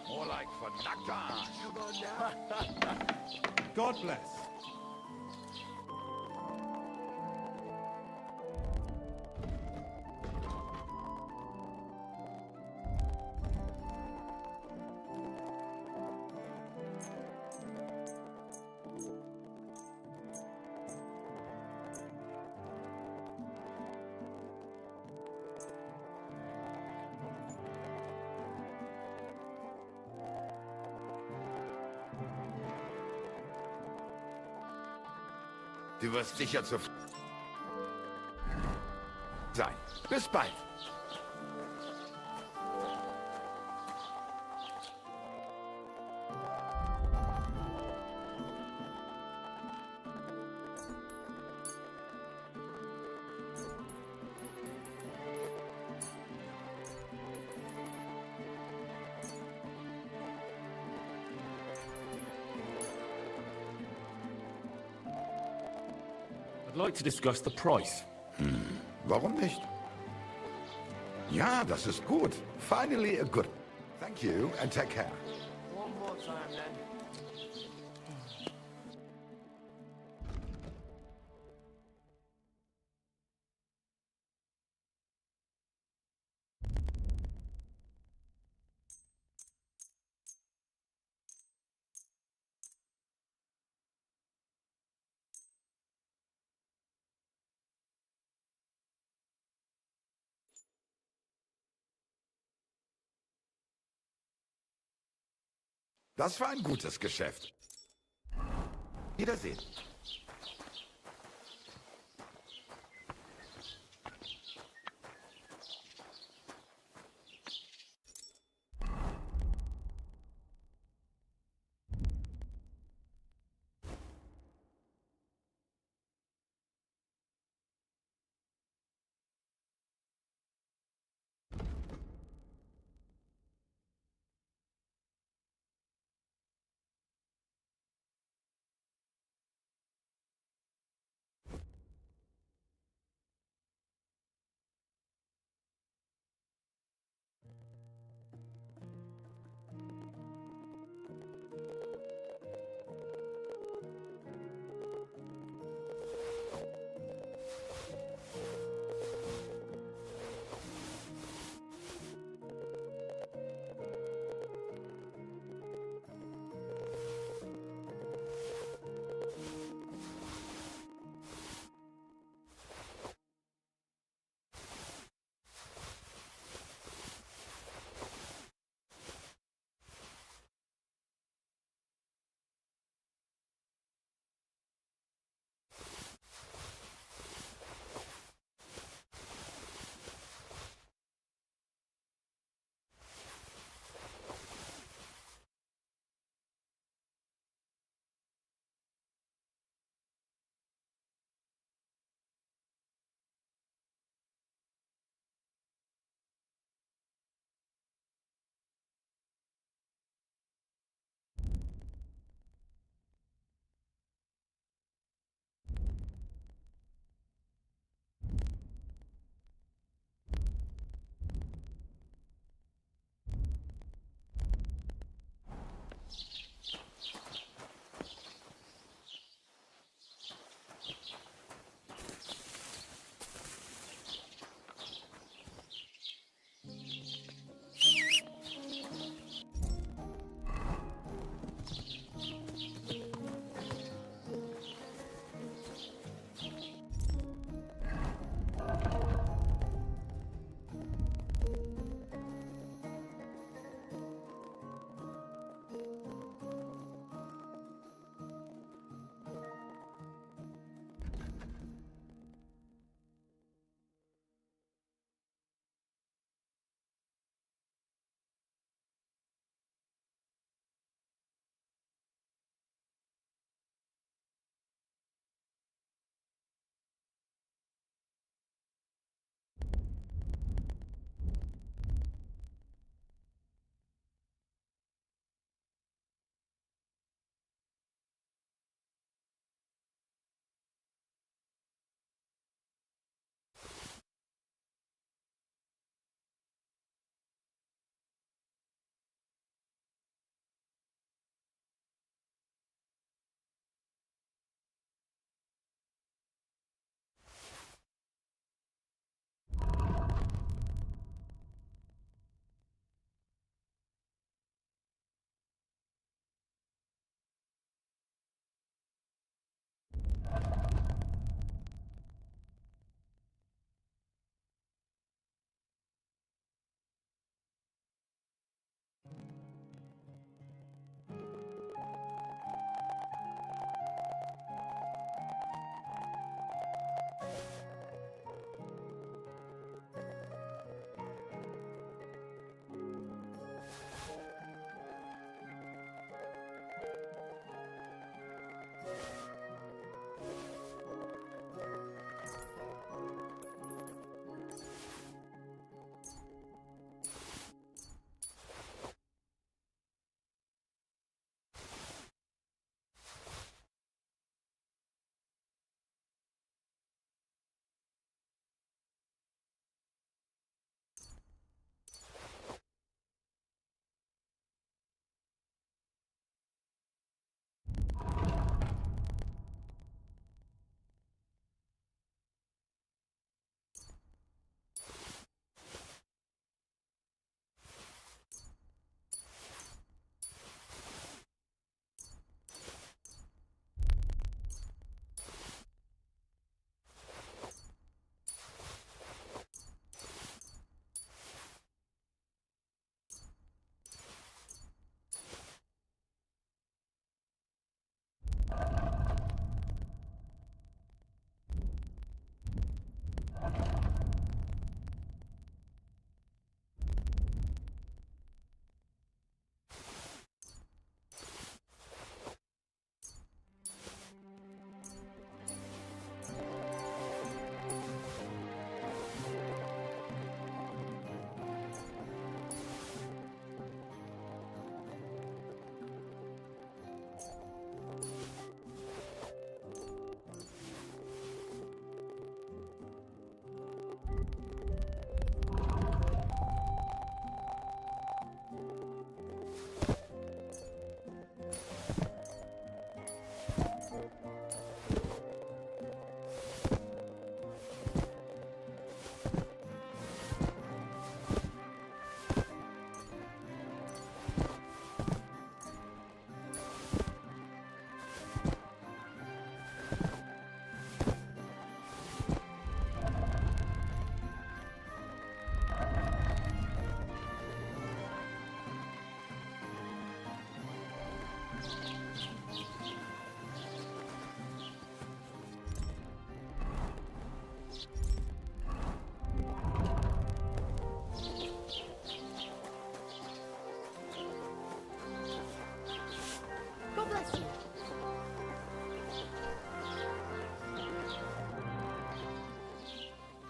More like for Nagda. God bless. Du wirst sicher zu sein. Bis bald. I'd like to discuss the price. Warum nicht? Ja, das ist gut. Finally a good. Thank you and take care. One more time then. Das war ein gutes Geschäft. Wiedersehen.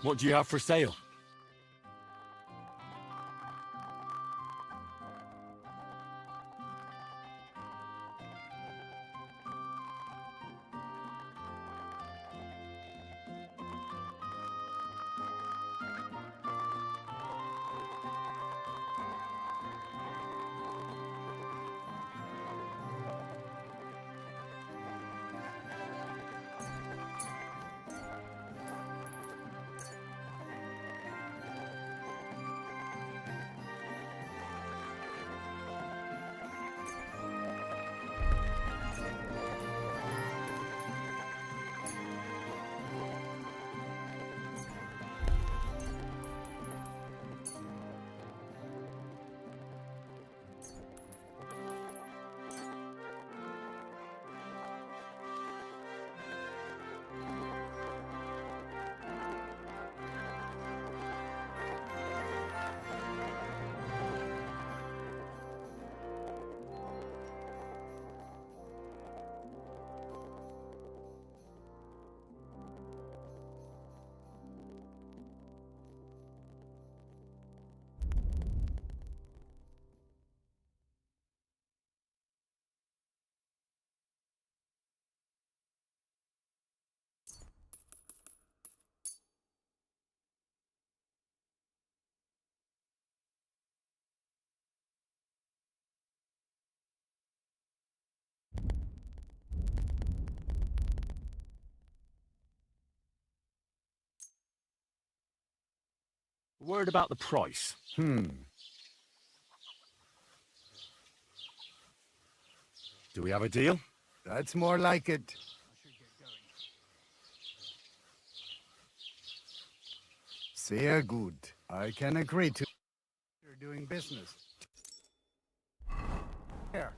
What do you have for sale? Word about the price. Hmm. Do we have a deal? That's more like it. Sehr gut. I can agree to you're doing business. Here.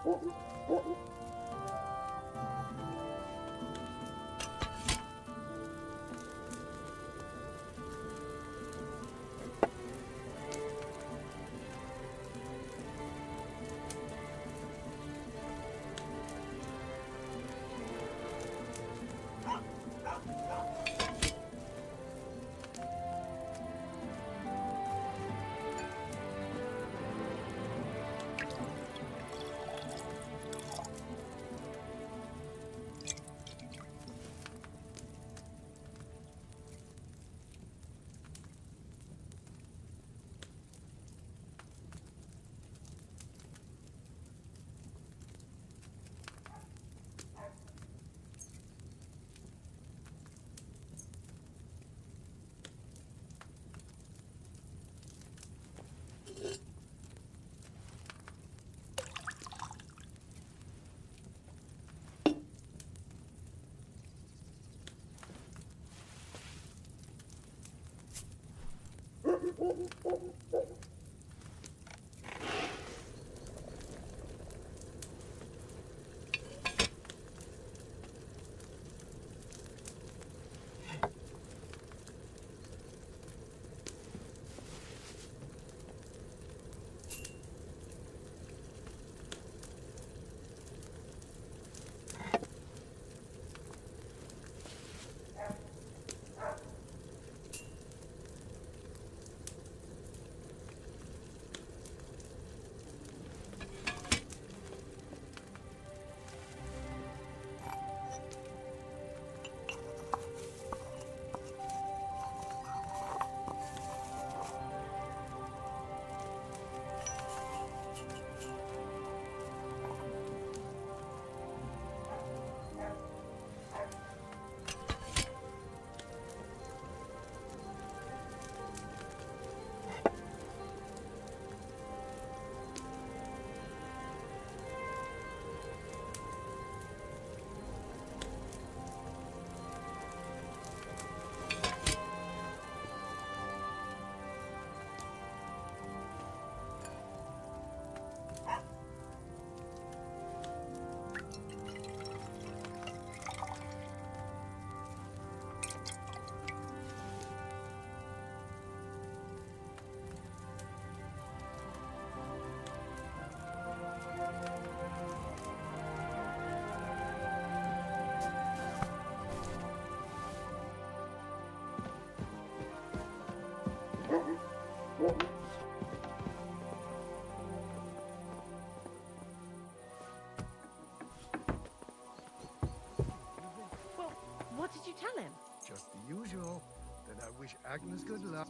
Well, what did you tell him? Just the usual. That I wish Agnes good luck.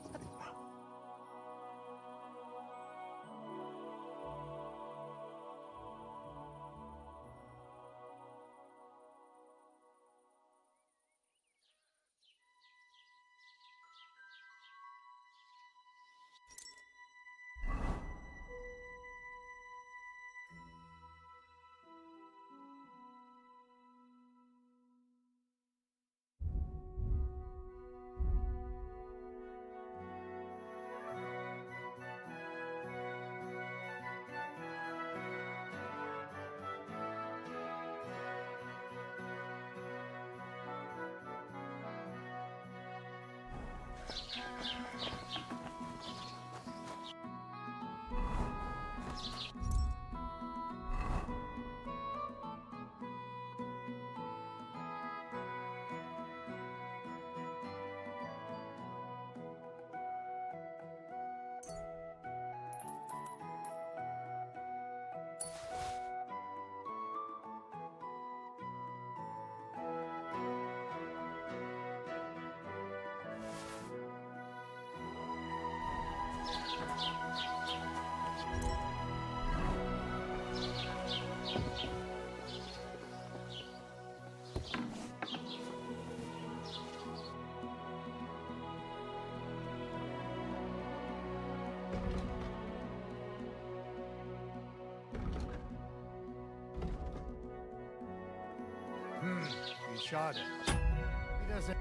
He shot it. He doesn't.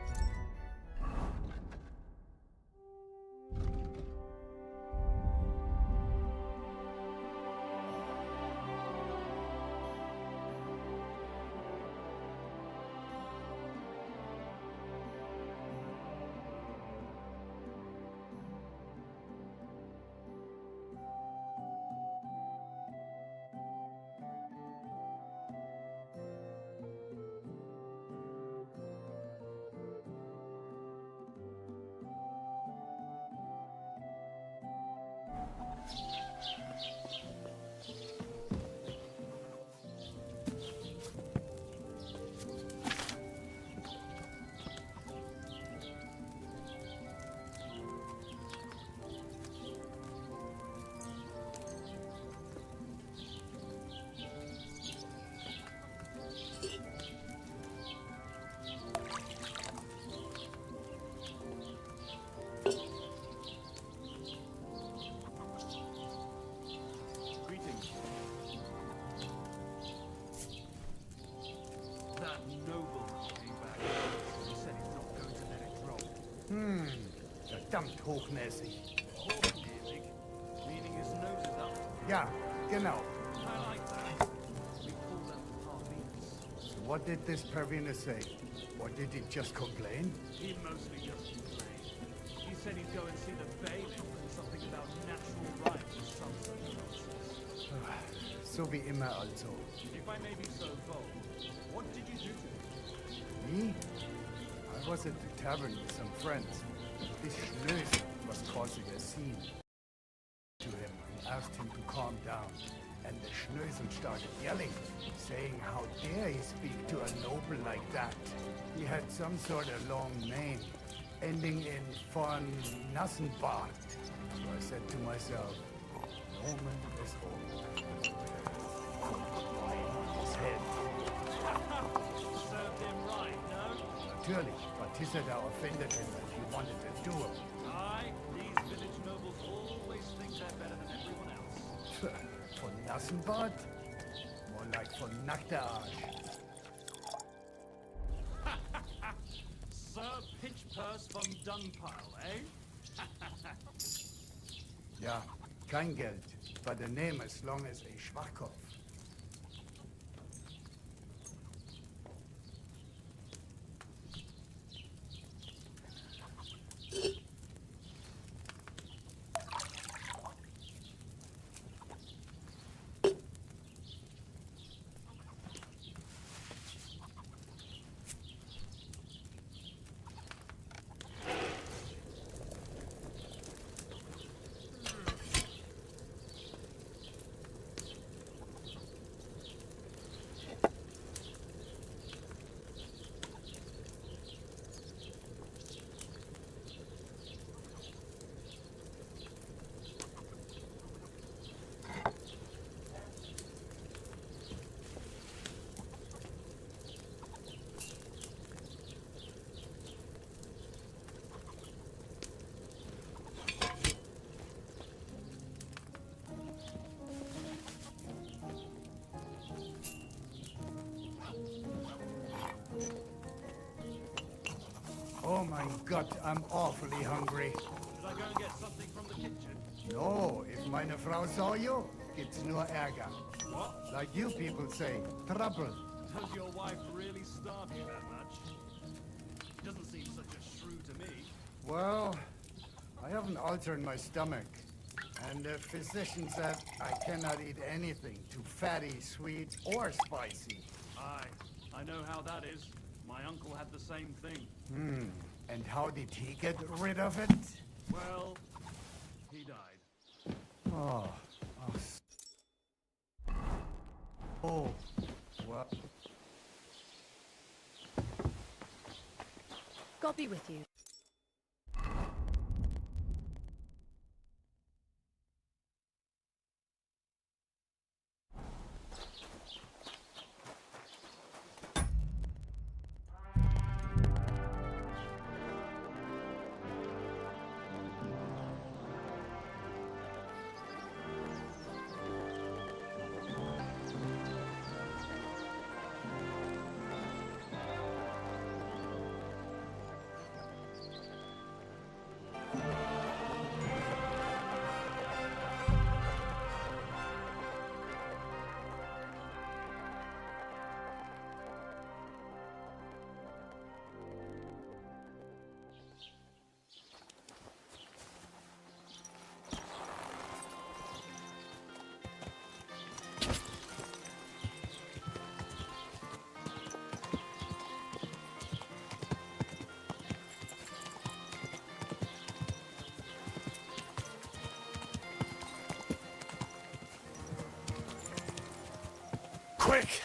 verdammt hochnäsig. Hochnäsig? Meaning his nose is up? Ja, genau. I like that. We call them Parvians. So what did this Pervina say? Or did he just complain? He mostly just complained. He said he'd go and see the bailiff and something about natural rights or some such nonsense. So wie immer also. If I may be so bold, what did you do to him? Me? I was at the tavern with some friends. This Schnösel was causing a scene. To him and asked him to calm down. And the Schnösel started yelling, saying how dare he speak to a noble like that. He had some sort of long name, ending in von Nassenbart. So I said to myself, Roman is old. His head. Served him right, no? Natürlich, but he said I offended him and he wanted to do it. Aye, these village nobles always think they're better than everyone else. Von Nassenbart? More like von nackter Arsch. Sir Pinch Purse vom Dungpile, eh? Ja, kein Geld, but a name as long as a Schwachkopf. Oh my God, I'm awfully hungry. Should I go and get something from the kitchen? No, if meine Frau saw you, gibt's nur Ärger. What? Like you people say, trouble. Does your wife really starve you that much? She doesn't seem such a shrew to me. Well, I have an ulcer in my stomach. And the physician said I cannot eat anything too fatty, sweet, or spicy. Aye, I know how that is. My uncle had the same thing. And how did he get rid of it? Well, he died. Oh. Oh. What? God be with you. Quick!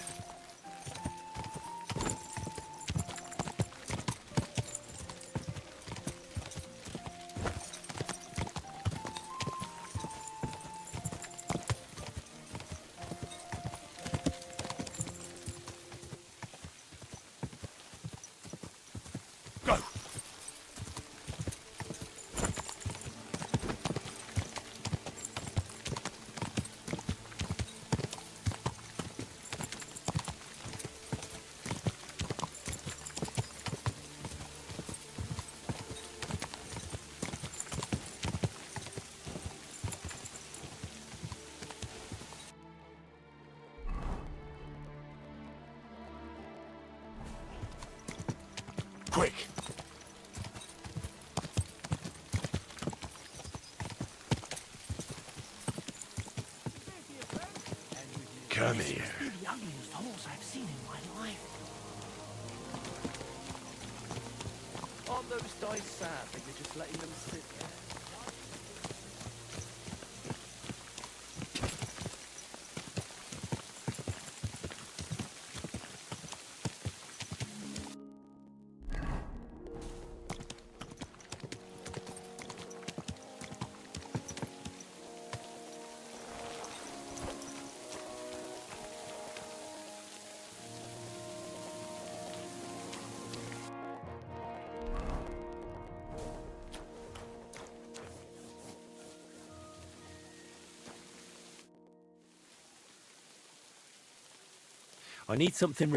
Go! quick! Come here. The ugliest horse I've seen in my life. Aren't those dice sad that you're just letting them sit there? I need something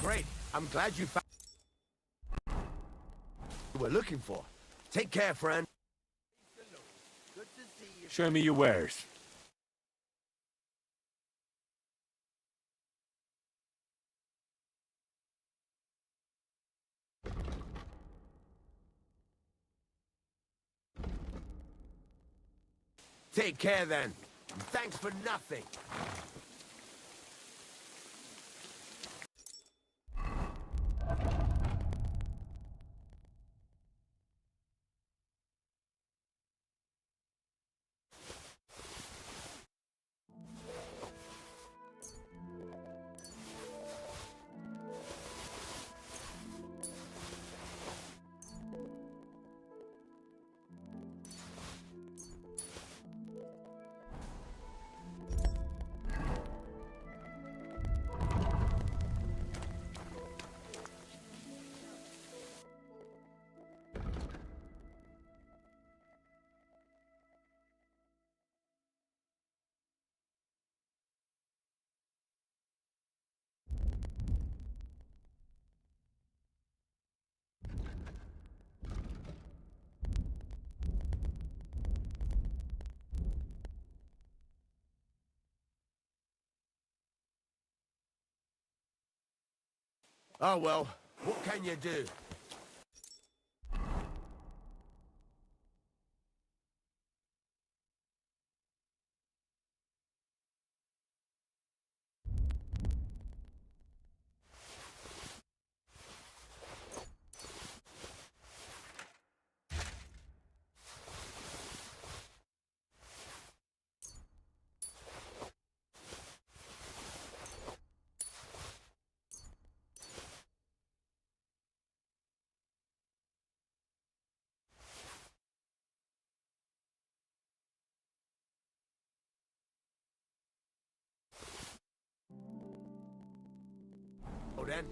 Great. I'm glad you found what we're looking for. Take care, friend. Show me your wares. Take care then. Thanks for nothing. Oh well, what can you do? Oh, then.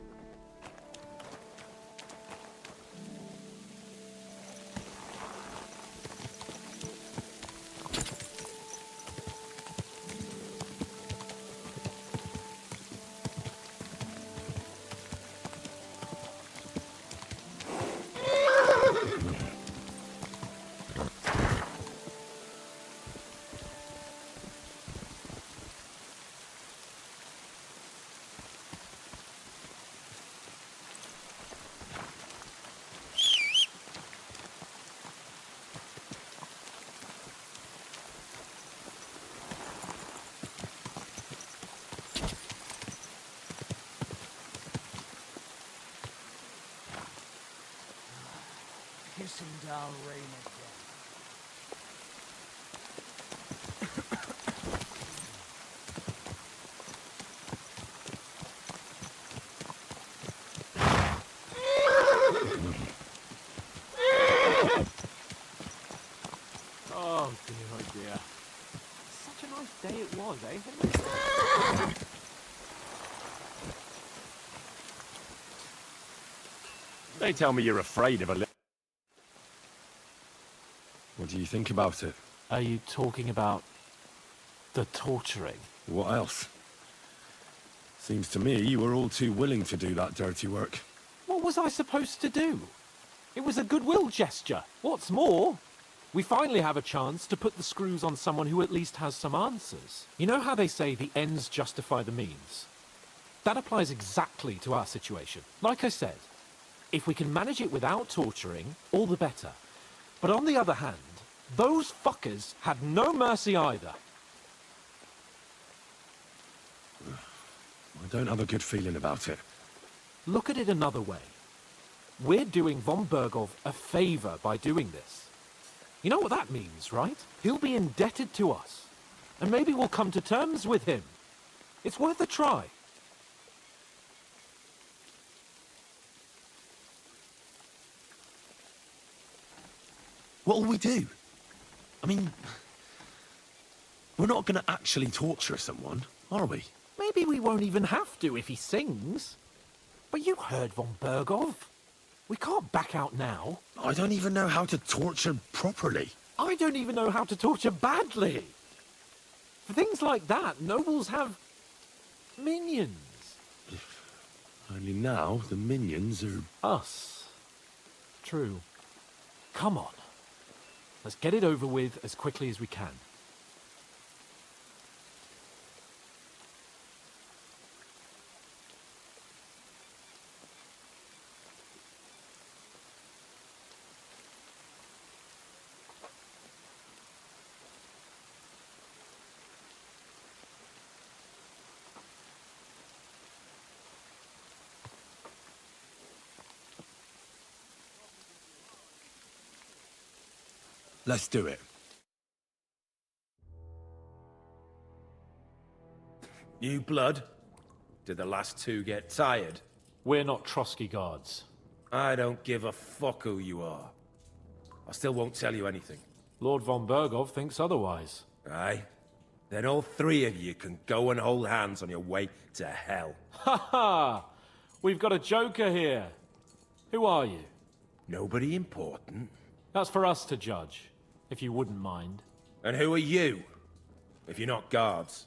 Kissing down rain again. Oh dear. Such a nice day it was, eh? They tell me you're afraid of a little. What do you think about it? Are you talking about the torturing? What else? Seems to me you were all too willing to do that dirty work. What was I supposed to do? It was a goodwill gesture. What's more, we finally have a chance to put the screws on someone who at least has some answers. You know how they say the ends justify the means? That applies exactly to our situation. Like I said, if we can manage it without torturing, all the better. But on the other hand, those fuckers had no mercy either. I don't have a good feeling about it. Look at it another way. We're doing von Bergov a favor by doing this. You know what that means, right? He'll be indebted to us. And maybe we'll come to terms with him. It's worth a try. What'll we do? I mean, we're not going to actually torture someone, are we? Maybe we won't even have to if he sings. But you heard von Bergov. We can't back out now. I don't even know how to torture properly. I don't even know how to torture badly. For things like that, nobles have minions. Only now the minions are... Us. True. Come on. Let's get it over with as quickly as we can. Let's do it. New blood? Did the last two get tired? We're not Trotsky guards. I don't give a fuck who you are. I still won't tell you anything. Lord von Bergov thinks otherwise. Aye? Then all three of you can go and hold hands on your way to hell. Ha ha! We've got a joker here. Who are you? Nobody important. That's for us to judge, if you wouldn't mind. And who are you, if you're not guards?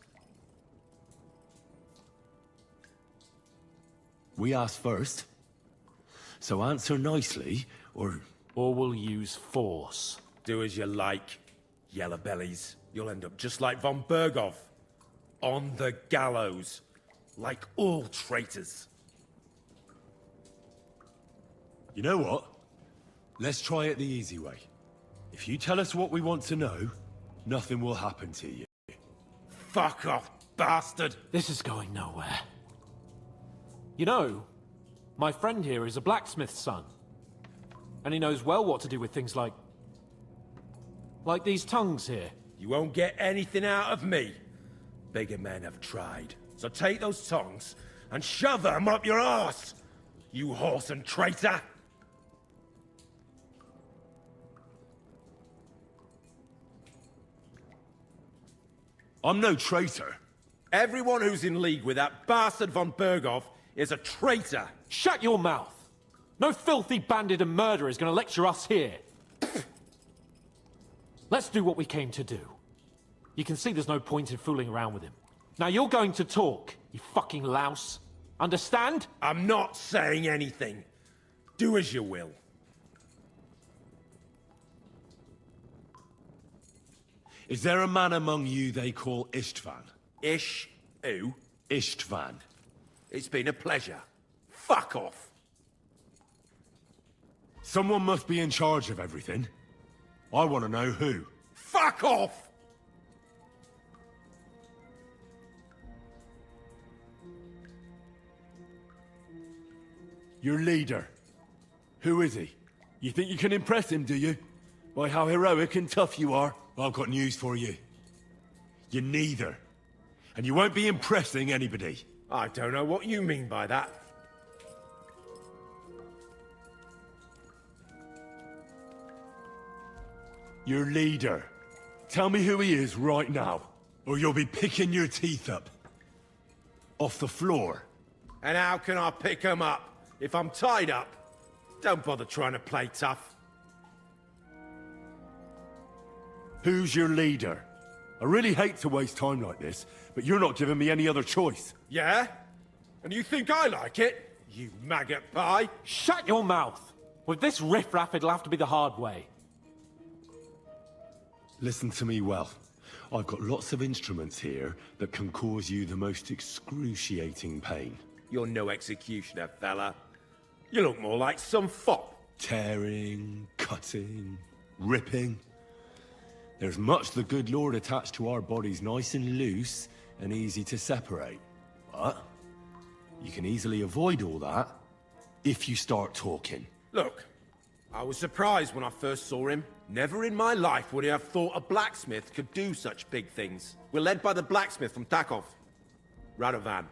We asked first. So answer nicely, or... Or we'll use force. Do as you like, yellow bellies. You'll end up just like von Bergov. On the gallows. Like all traitors. You know what? Let's try it the easy way. If you tell us what we want to know, nothing will happen to you. Fuck off, bastard! This is going nowhere. You know, my friend here is a blacksmith's son. And he knows well what to do with things like these tongues here. You won't get anything out of me. Bigger men have tried. So take those tongues and shove them up your arse, you horse and traitor! I'm no traitor. Everyone who's in league with that bastard von Bergov is a traitor. Shut your mouth! No filthy bandit and murderer is going to lecture us here. Let's do what we came to do. You can see there's no point in fooling around with him. Now you're going to talk, you fucking louse. Understand? I'm not saying anything. Do as you will. Is there a man among you they call Istvan? Ish? Who? Istvan. It's been a pleasure. Fuck off. Someone must be in charge of everything. I want to know who. Fuck off! Your leader. Who is he? You think you can impress him, do you? By how heroic and tough you are? Well, I've got news for you. You're neither. And you won't be impressing anybody. I don't know what you mean by that. Your leader. Tell me who he is right now, or you'll be picking your teeth up. Off the floor. And how can I pick him up if I'm tied up? Don't bother trying to play tough. Who's your leader? I really hate to waste time like this, but you're not giving me any other choice. Yeah? And you think I like it? You maggot pie! Shut your mouth! With this riffraff, it'll have to be the hard way. Listen to me well. I've got lots of instruments here that can cause you the most excruciating pain. You're no executioner, fella. You look more like some fop. Tearing, cutting, ripping. There's much the good Lord attached to our bodies, nice and loose and easy to separate. But you can easily avoid all that if you start talking. Look, I was surprised when I first saw him. Never in my life would I have thought a blacksmith could do such big things. We're led by the blacksmith from Takov. Radovan.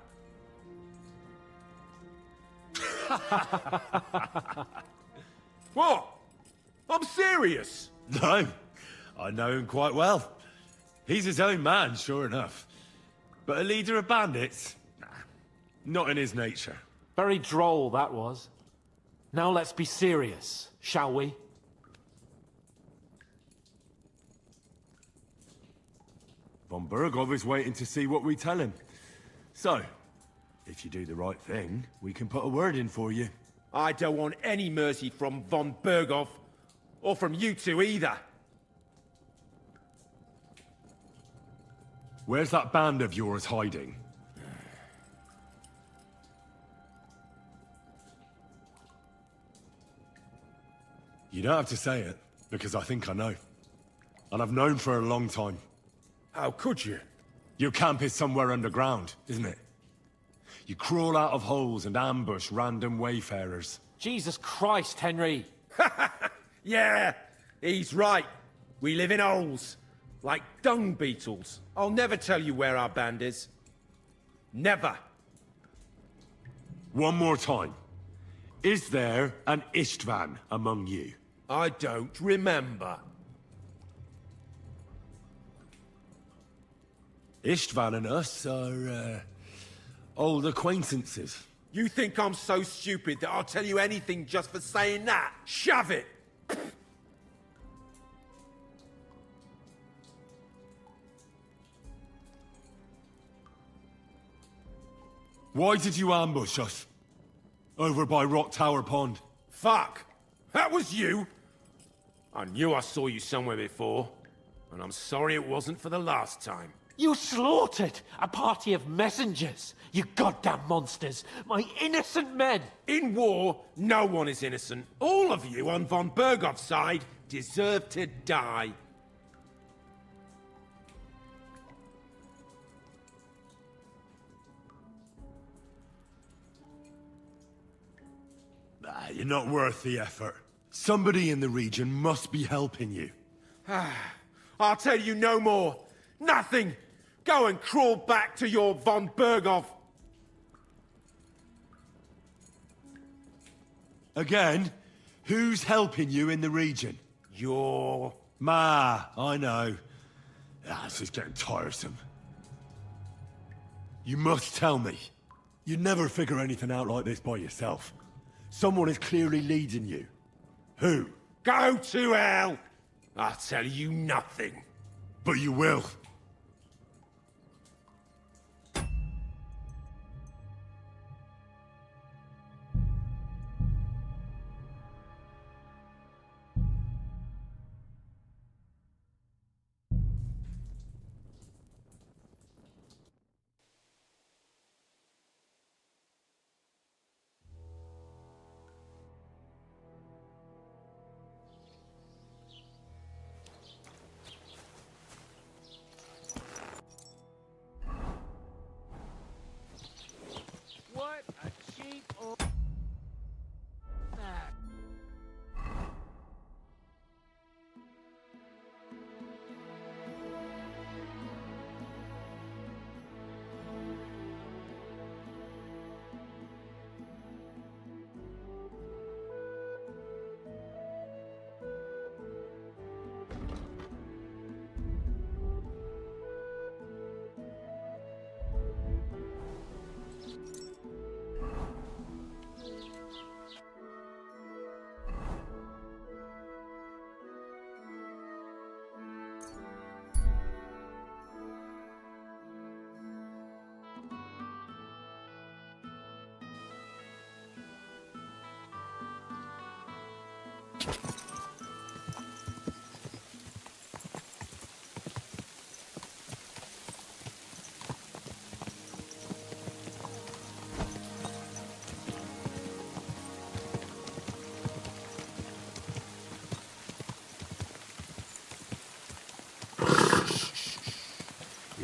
What? I'm serious. No, I know him quite well. He's his own man, sure enough. But a leader of bandits? Nah, not in his nature. Very droll, that was. Now let's be serious, shall we? Von Bergov is waiting to see what we tell him. So, if you do the right thing, we can put a word in for you. I don't want any mercy from Von Bergov, or from you two either. Where's that band of yours hiding? You don't have to say it, because I think I know. And I've known for a long time. How could you? Your camp is somewhere underground, isn't it? You crawl out of holes and ambush random wayfarers. Jesus Christ, Henry! Yeah, he's right. We live in holes. Like dung beetles. I'll never tell you where our band is. Never. One more time. Is there an Istvan among you? I don't remember. Istvan and us are, old acquaintances. You think I'm so stupid that I'll tell you anything just for saying that? Shove it! Why did you ambush us? Over by Rock Tower Pond. Fuck! That was you! I knew I saw you somewhere before, and I'm sorry it wasn't for the last time. You slaughtered a party of messengers, you goddamn monsters! My innocent men! In war, no one is innocent. All of you on Von Bergov's side deserve to die. Nah, you're not worth the effort. Somebody in the region must be helping you. I'll tell you no more. Nothing! Go and crawl back to your Von Bergov. Again? Who's helping you in the region? Your... I know. This is getting tiresome. You must tell me. You never figure anything out like this by yourself. Someone is clearly leading you. Who? Go to hell! I'll tell you nothing. But you will.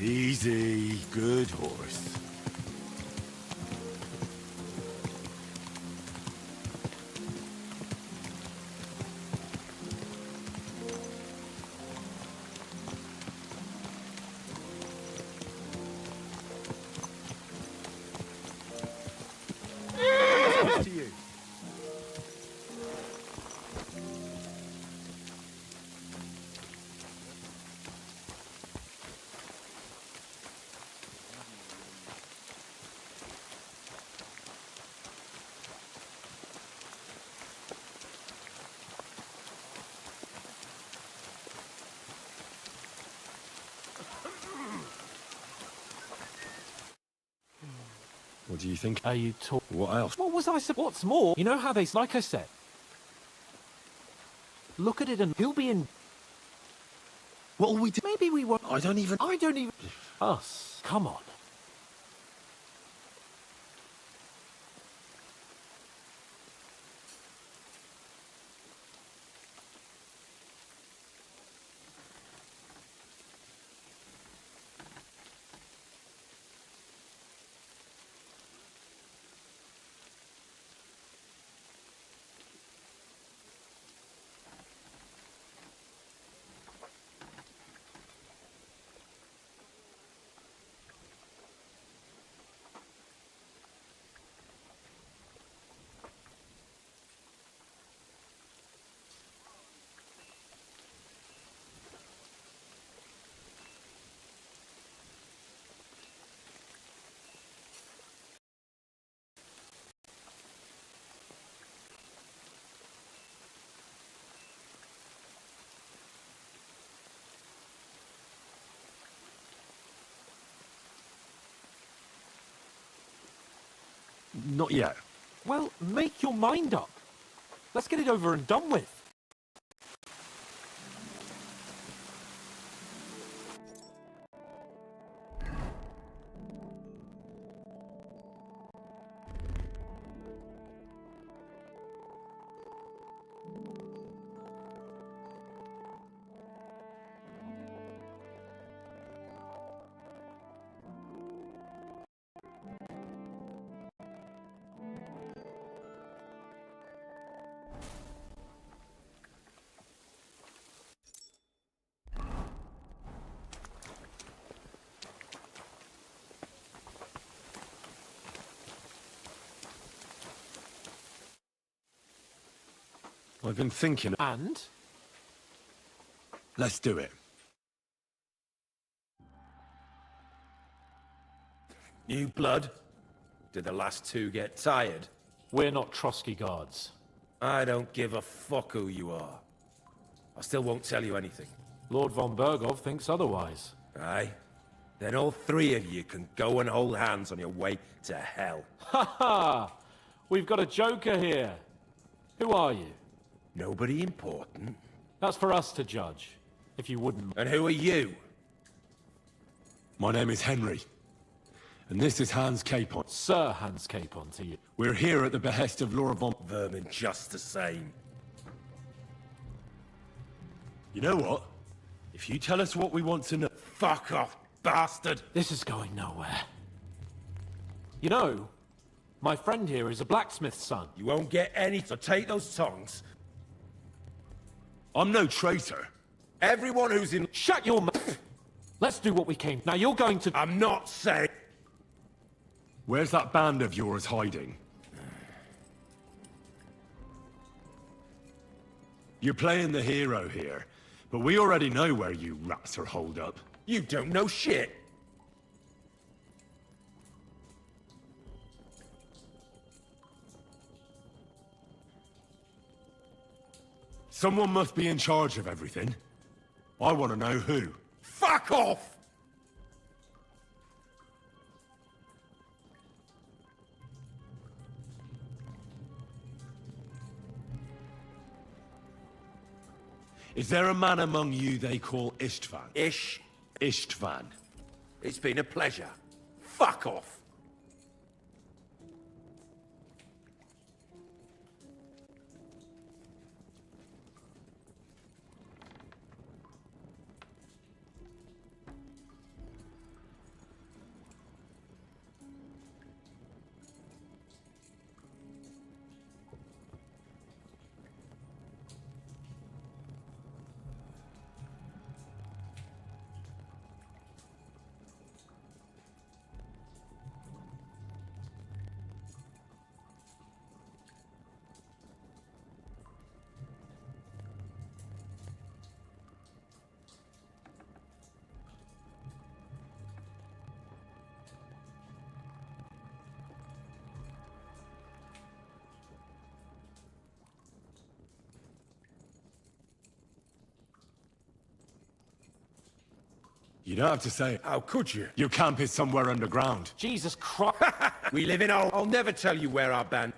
Easy, good horse. To you. What do you think? Are you talk? What else? What was I? What's more? You know how they? Like I said. Look at it, and he'll be in. What'll we do? Maybe we won't. I don't even. Us. Come on. Not yet. Well, make your mind up. Let's get it over and done with. I've been thinking. And? Let's do it. New blood? Did the last two get tired? We're not Trotsky guards. I don't give a fuck who you are. I still won't tell you anything. Lord von Bergov thinks otherwise. Aye? Then all three of you can go and hold hands on your way to hell. Ha ha! We've got a joker here. Who are you? Nobody important. That's for us to judge, if you wouldn't. And who are you? My name is Henry. And this is Hans Capon. Sir Hans Capon to you. We're here at the behest of Laura von... Vermin just the same. You know what? If you tell us what we want to know... Fuck off, bastard! This is going nowhere. You know, my friend here is a blacksmith's son. You won't get any, so take those tongs. I'm no traitor. Everyone who's in... Shut your mouth! Let's do what we came. Now you're going to... I'm not saying... Where's that band of yours hiding? You're playing the hero here, but we already know where you rats are holed up. You don't know shit. Someone must be in charge of everything. I want to know who. Fuck off! Is there a man among you they call Istvan? Ish? Istvan. It's been a pleasure. Fuck off. You don't have to say it. How could you? Your camp is somewhere underground. Jesus Christ. We live in I'll never tell you where our band...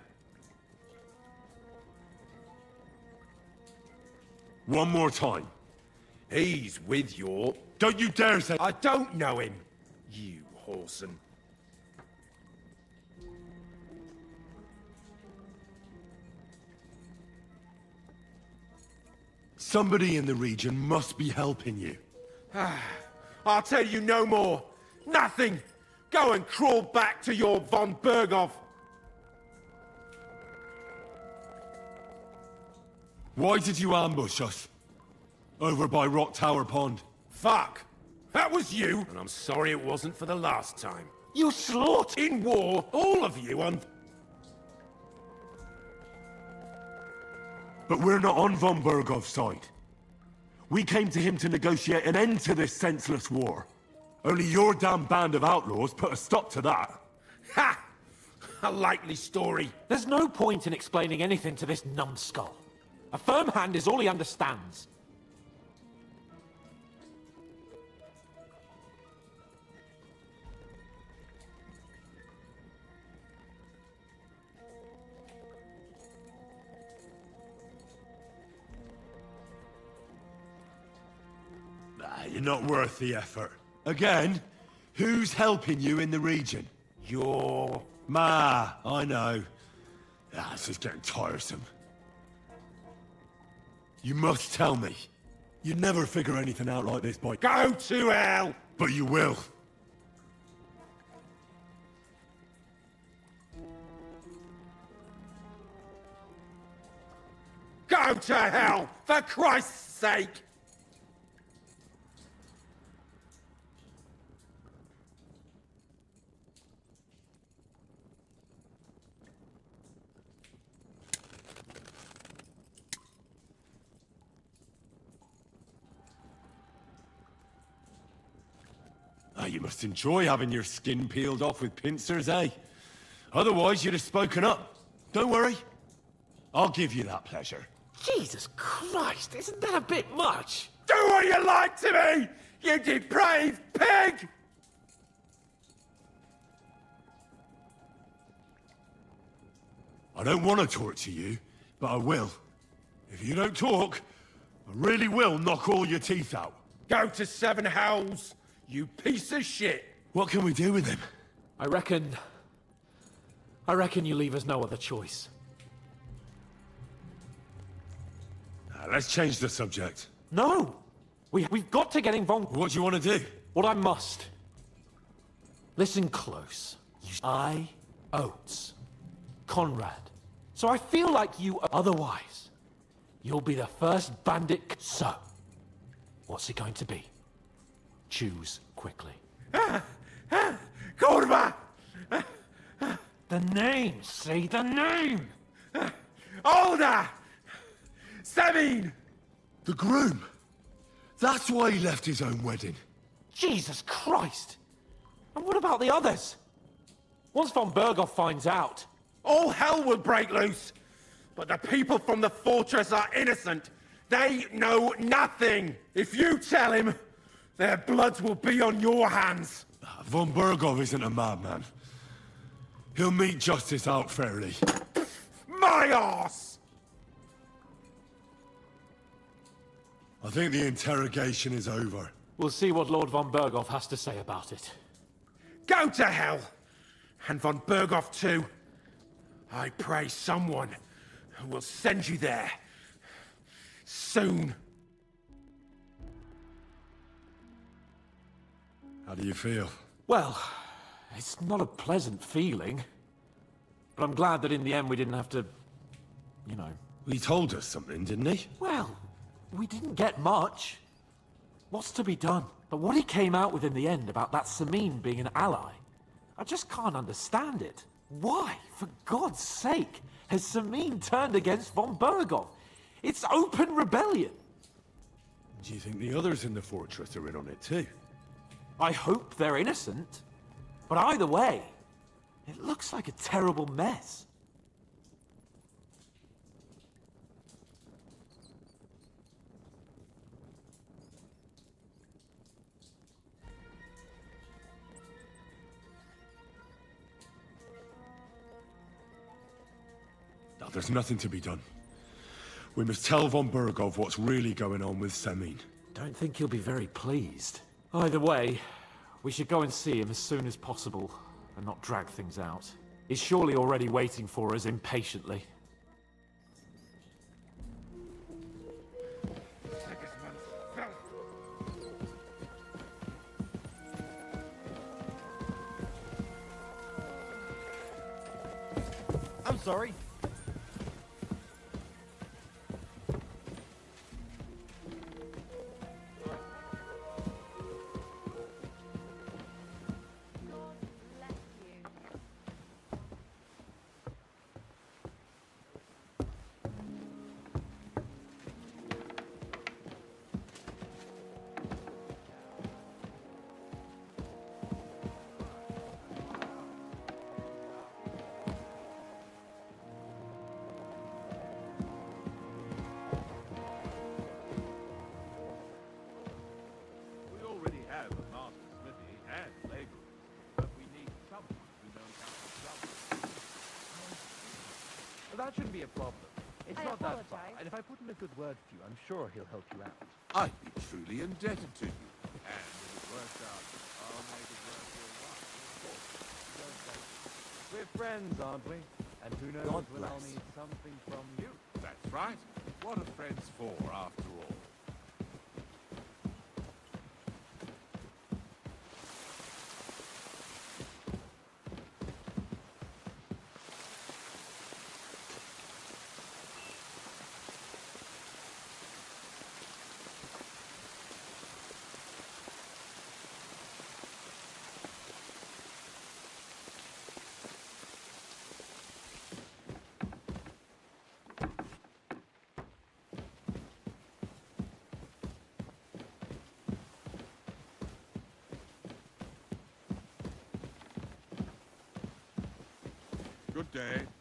One more time. He's with your... Don't you dare say... I don't know him, you whoreson. Somebody in the region must be helping you. I'll tell you no more. Nothing. Go and crawl back to your von Berghoff. Why did you ambush us? Over by Rock Tower Pond. Fuck. That was you, and I'm sorry it wasn't for the last time. You slaughtered... In war, all of you on... But we're not on von Berghoff's side. We came to him to negotiate an end to this senseless war. Only your damn band of outlaws put a stop to that. Ha! A likely story. There's no point in explaining anything to this numbskull. A firm hand is all he understands. You're not worth the effort. Again, who's helping you in the region? You're... I know. This is getting tiresome. You must tell me. You'd never figure anything out like this, boy. Go to hell! But you will. Go to hell, for Christ's sake! You must enjoy having your skin peeled off with pincers, eh? Otherwise, you'd have spoken up. Don't worry. I'll give you that pleasure. Jesus Christ, isn't that a bit much? Do what you like to me, you depraved pig! I don't want to torture you, but I will. If you don't talk, I really will knock all your teeth out. Go to Seven Hells, you piece of shit! What can we do with him? I reckon you leave us no other choice. Let's change the subject. No! We've got to get involved. What do you want to do? What I must. Listen close. I, Oates, Conrad. So I feel like you... Otherwise, you'll be the first bandit... So, what's it going to be? Choose quickly. Kurva! The name! Say the name! Older! Sabine! The groom! That's why he left his own wedding. Jesus Christ! And what about the others? Once von Berghoff finds out... All hell will break loose! But the people from the fortress are innocent! They know nothing! If you tell him, their bloods will be on your hands! Von Berghoff isn't a madman. He'll mete justice out fairly. My arse! I think the interrogation is over. We'll see what Lord von Berghoff has to say about it. Go to hell! And von Berghoff too. I pray someone will send you there. Soon. How do you feel? Well, it's not a pleasant feeling. But I'm glad that in the end we didn't have to, you know... He told us something, didn't he? Well, we didn't get much. What's to be done? But what he came out with in the end about that Samine being an ally, I just can't understand it. Why, for God's sake, has Samine turned against von Berghoff? It's open rebellion. Do you think the others in the fortress are in on it too? I hope they're innocent. But either way, it looks like a terrible mess. No, there's nothing to be done. We must tell von Berghoff what's really going on with Samine. Don't think he'll be very pleased. Either way, we should go and see him as soon as possible and not drag things out. He's surely already waiting for us impatiently. I'm sorry. That shouldn't be a problem. It's I not that far, apologize. and if I put in a good word for you, I'm sure he'll help you out. I'd be truly indebted to you. And if it works out, I'll make it worth your while. We're friends, aren't we? And who knows God when I'll bless. need something from you. That's right. What are friends for, after all? Good day.